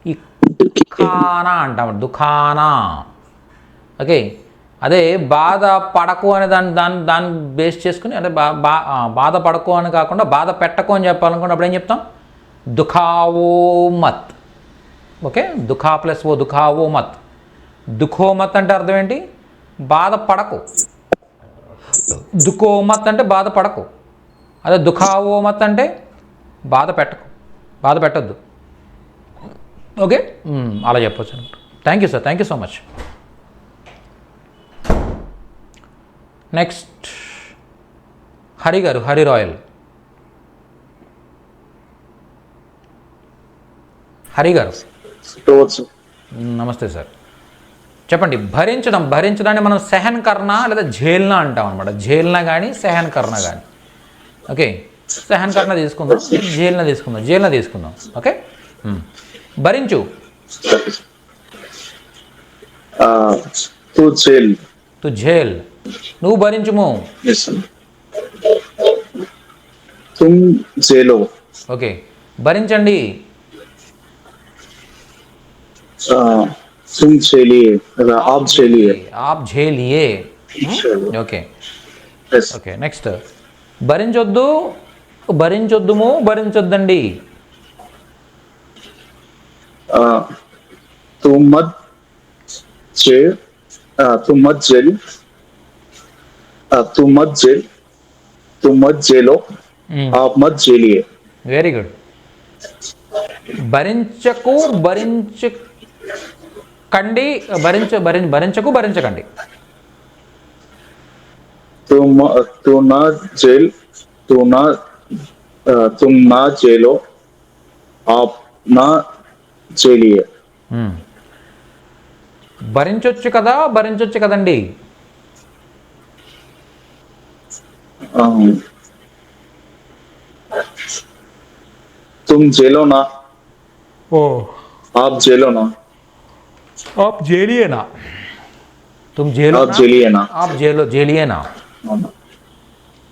ఈ దుఃఖానా అంటాం, దుఃఖానా. ఓకే, అదే బాధ పడకు అనే దాన్ని బేస్ చేసుకుని, అంటే బాధ పడకు అని కాకుండా బాధ పెట్టకు అని చెప్పాలనుకోండి, అప్పుడు ఏం చెప్తాం? దుఖావో మత్. ఓకే, దుఖా ప్లస్ ఓ, దుఖావో మత్. దుఖో మత్ అంటే అర్థం ఏంటి? బాధ పడకు. దుఖో మత్ అంటే బాధ పడకు. అదే దుఖావో మత్ అంటే బాధ పెట్టద్దు. ఓకే, అలా చెప్పొచ్చు అనమాట. Thank you sir, thank you so much. Next Hari గారు, హరి రాయల్. హరి గారు నమస్తే సార్, చెప్పండి. భరించడాన్ని మనం సెహన్ కర్నా లేదా ఝేల్నా అంటాం అనమాట. ఝేల్నా కానీ సెహన్ కర్నా కానీ. ఓకే, సెహన్ కర్నా తీసుకుందాం, ఝేల్నా తీసుకుందాం. ఓకే, భరించు. తు ఝేల్, నువ్వు భరించుము. ఓకే, భరించండి. ఆప్ ఝేలియే. ఓకే ఓకే, నెక్స్ట్ భరించొద్దుము, భరించొద్దండి. तुम मत झेलो आप मत झेलिए. Very good. భరించకు భరించకండి, భరించకు భరించకండి. तू ना झेल तुम ना झेलो आप ना झेलिए. భరించొచ్చు కదా, భరించొచ్చు కదండి. तुम झेलो ना ఓ आप झेलो ना आप झेलिए ना, तुम झेलो आप ना, झेलिए ना. आप झेलिए ना.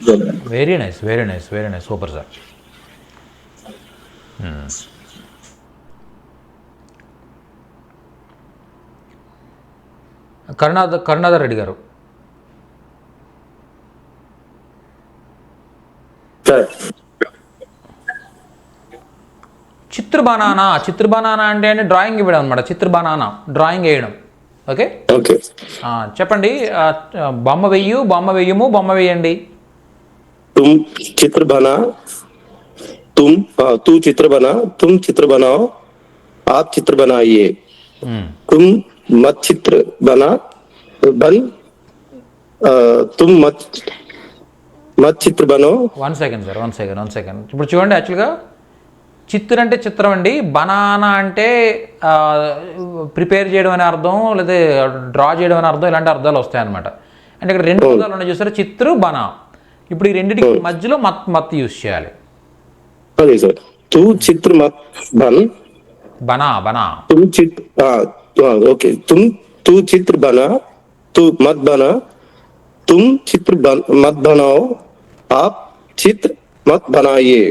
झेलिए. Very nice, very nice, very nice, super sir. Karunadhar Reddy గారు, సార్ చిత్ర బనానా అంటే డ్రాయింగ్ ఇవ్వడం అనమాట. చిత్ర బనానా డ్రాయింగ్ వేయడం. Okay, okay. చెప్పండి. బొమ్మ వెయ్యము, బొమ్మ వేయండి. तुम चित्र बना तू चित्र बना तुम चित्र बनाओ आप चित्र बनाइए. तुम मत चित्र तुम मत चित्र बनो. One second sir, one second. ఇప్పుడు చూడండి, యాక్చువల్గా చిత్ర అంటే చిత్రం అండి, బనానా అంటే ప్రిపేర్ చేయడం అనే అర్థం, లేదా డ్రా చేయడం అనే అర్థం, ఇలాంటి అర్థాలు వస్తాయి అనమాట. అంటే ఇక్కడ రెండు పదాలు ఉన్నాయి చూసారా, చిత్ర బనా. ఇప్పుడు ఈ రెండింటికి మధ్యలో మత్ యూజ్ చేయాలి. అదే సార్, తూ చిత్ర మత్ బనా तुम चित्र ओके तू चित्र बना तू मत बना तुम चित्र मत बनाओ आप चित्र मत बनाइए.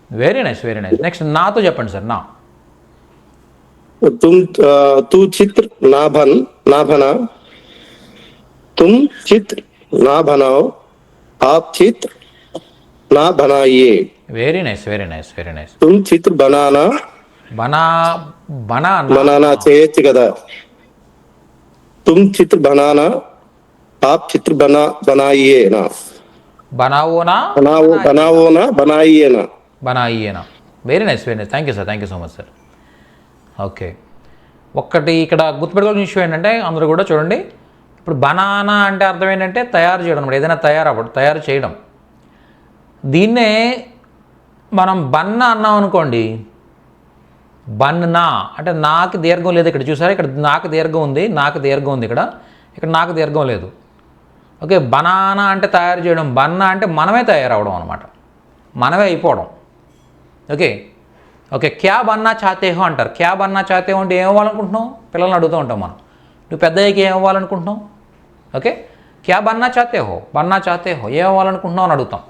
Very nice. నెక్స్ట్ నాతో చెప్పండి సార్. तू चित्र ना बना तुम चित्र ना बनाओ आप चित्र ना बनाइए. Very nice. तुम चित्र बनाना చేయొచ్చు కదా. तुम चित्र बनाना आप चित्र बनाइए ना. बनाओ ना बनाइए ना. Very nice. Thank you sir, thank you so much sir. Okay, ఒక్కటి ఇక్కడ గుర్తుపెట్టుకోవాల్సిన విషయం ఏంటంటే, అందరూ కూడా చూడండి, ఇప్పుడు బనానా అంటే అర్థం ఏంటంటే తయారు చేయడం అనమాట. ఏదైనా తయారు చేయడం. దీన్నే మనం బన్న అన్నాం అనుకోండి, బన్నా అంటే నాకు దీర్ఘం లేదు. ఇక్కడ చూసారా, ఇక్కడ నాకు దీర్ఘం ఉంది, ఇక్కడ నాకు దీర్ఘం లేదు. ఓకే, బనానా అంటే తయారు చేయడం, బన్నా అంటే మనమే తయారవడం అనమాట, మనమే అయిపోవడం. ఓకే, క్యా బన్నా చాతే హో అంటారు. క్యా బన్నా చాతే హో అంటే ఏం అవ్వాలనుకుంటున్నావు? పిల్లల్ని అడుగుతూ ఉంటాం మనం, నువ్వు పెద్ద అయ్యాక ఏం అవ్వాలనుకుంటున్నావు? ఓకే, క్యా బన్నా చాతే హో ఏం అవ్వాలనుకుంటున్నావు అని అడుగుతాం.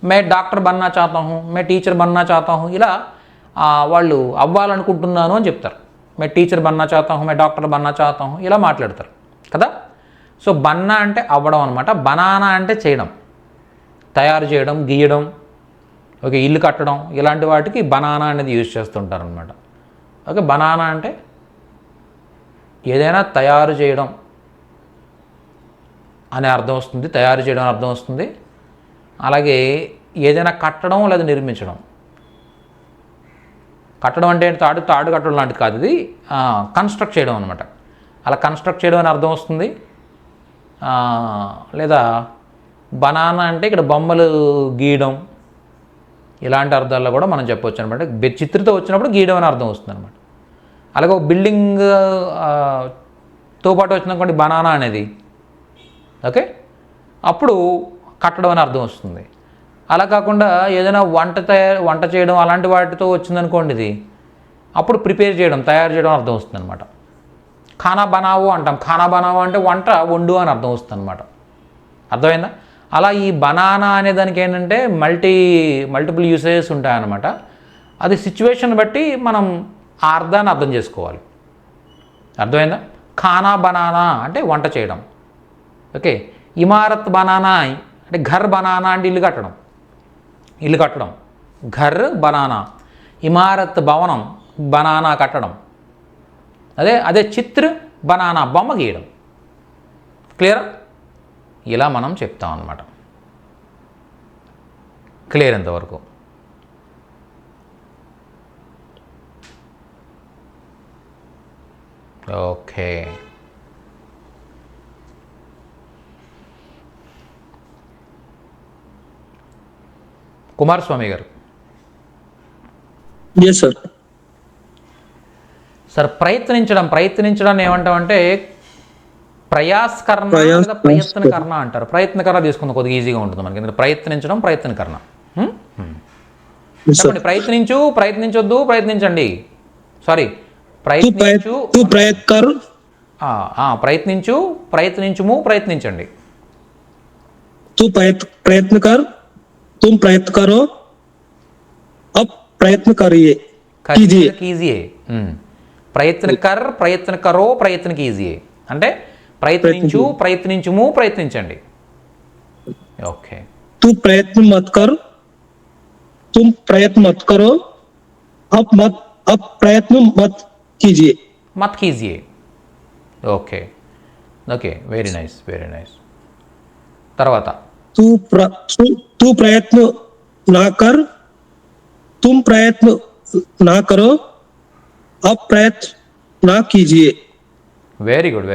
మే డాక్టర్ బన్నా చాతా హూ, మే టీచర్ బన్నా చాతా హూ, ఇలా వాళ్ళు అవ్వాలనుకుంటున్నాను అని చెప్తారు. మే టీచర్ బన్నా చాతా హూ, మే డాక్టర్ బన్నా చాతా హూ, ఇలా మాట్లాడతారు కదా. సో బన్నా అంటే అవ్వడం అనమాట. బనానా అంటే చేయడం, తయారు చేయడం, గీయడం, ఓకే, ఇల్లు కట్టడం, ఇలాంటి వాటికి బనానా అనేది యూజ్ చేస్తుంటారు అనమాట. ఓకే, బనానా అంటే ఏదైనా తయారు చేయడం అనే అర్థం వస్తుంది, తయారు చేయడం అనే అర్థం వస్తుంది. అలాగే ఏదైనా కట్టడం లేదా నిర్మించడం. కట్టడం అంటే తాడు కట్టడం లాంటిది కాదు, ఇది కన్స్ట్రక్ట్ చేయడం అనమాట. అలా కన్స్ట్రక్ట్ చేయడం అని అర్థం వస్తుంది. లేదా బనానా అంటే ఇక్కడ బొమ్మలు గీయడం, ఇలాంటి అర్థాల్లో కూడా మనం చెప్పవచ్చు అనమాట. చిత్రతో వచ్చినప్పుడు గీయడం అని అర్థం వస్తుంది అనమాట. అలాగే ఒక బిల్డింగ్తో పాటు వచ్చిందనుకోండి బనానా అనేది, ఓకే, అప్పుడు కట్టడం అని అర్థం వస్తుంది. అలా కాకుండా ఏదైనా వంట చేయడం అలాంటి వాటితో వచ్చిందనుకోండి ఇది, అప్పుడు ప్రిపేర్ చేయడం, తయారు చేయడం అర్థం వస్తుంది అనమాట. ఖానా బనావో అంటాం. ఖానా బనావో అంటే వండు అని అర్థం వస్తుంది అనమాట. అర్థమైందా? అలా ఈ బనానా అనే దానికి ఏంటంటే మల్టిపుల్ యూసేజెస్ ఉంటాయన్నమాట. అది సిచ్యువేషన్ బట్టి మనం ఆ అర్థాన్ని అర్థం చేసుకోవాలి. అర్థమైందా? ఖానా బనానా అంటే వంట చేయడం. ఓకే, ఇమారత్ బనానా అంటే ఘర్ బనానా అంటే ఇల్లు కట్టడం. ఘర్ బనానా, ఇమారత్ భవనం, బనానా కట్టడం. అదే చిత్ర బనానా బొమ్మ గీయడం. క్లియరా? ఇలా మనం చెప్తాం అన్నమాట. క్లియర్ ఎంతవరకు? ఓకే. కుమారస్వామి గారు. Yes sir. సార్ ప్రయత్నించడాన్ని ఏమంటామంటే ప్రయాస్కరణ లేదా ప్రయత్నకరణ అంటారు. ప్రయత్నకరణ తీసుకుందాం, కొద్దిగా ఈజీగా ఉంటుంది మనకి. ఎందుకంటే ప్రయత్నించడం ప్రయత్నకరణ. చెప్పండి. ప్రయత్నించొద్దు, ప్రయత్నించండి. సారీ, ప్రయత్నించు, ప్రయత్నించుము, ప్రయత్నించండి. प्रयत्न कर, तुम प्रयत्न करो, अब प्रयत्न करिए, कीजिए. ప్రయత్న కరో, ప్రయత్న కీజియే అంటే ప్రయత్నించుము, ప్రయత్నించండి. ఓకే. तू प्रयत्न मत कर, तुम प्रयत्न मत करो, अब प्रयत्न मत कीजिए. ఓకే. Very nice. తర్వాత तू प्रयत्न ना कर, तुम प्रयत्न ना करो, अब प्रयत्न ना कीजिए. Very good.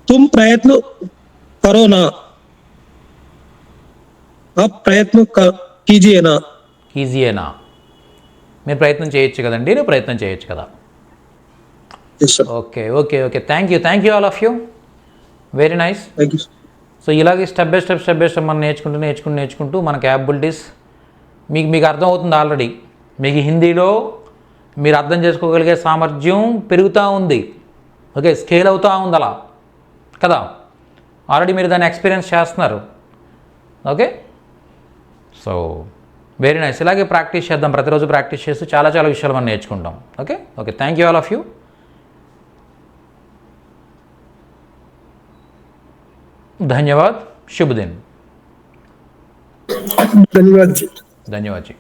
तुम प्रयत्न करो ना, अब प्रयत्न कीजिए ना. మీరు ప్రయత్నం చేయొచ్చు కదండి, నువ్వు ప్రయత్నం చేయొచ్చు కదా. Okay. Thank you all of you. Very nice. So ఇలాగే స్టెప్ బై స్టెప్ మనం నేర్చుకుంటూ మన క్యాపబిలిటీస్ మీకు అర్థమవుతుంది ఆల్రెడీ. మీకు హిందీలో మీరు అర్థం చేసుకోగలిగే సామర్థ్యం పెరుగుతూ ఉంది. ఓకే, స్కేల్ అవుతూ ఉంది అలా కదా. ఆల్రెడీ మీరు దాన్ని ఎక్స్పీరియన్స్ చేస్తున్నారు. Okay, so very nice. ఇలాగే ప్రాక్టీస్ చేద్దాం, ప్రతిరోజు ప్రాక్టీస్ చేస్తూ చాలా విషయాలు మనం నేర్చుకుంటాం. Okay. Thank you all of you. धन्यवाद. शुभ दिन. धन्यवाद जी.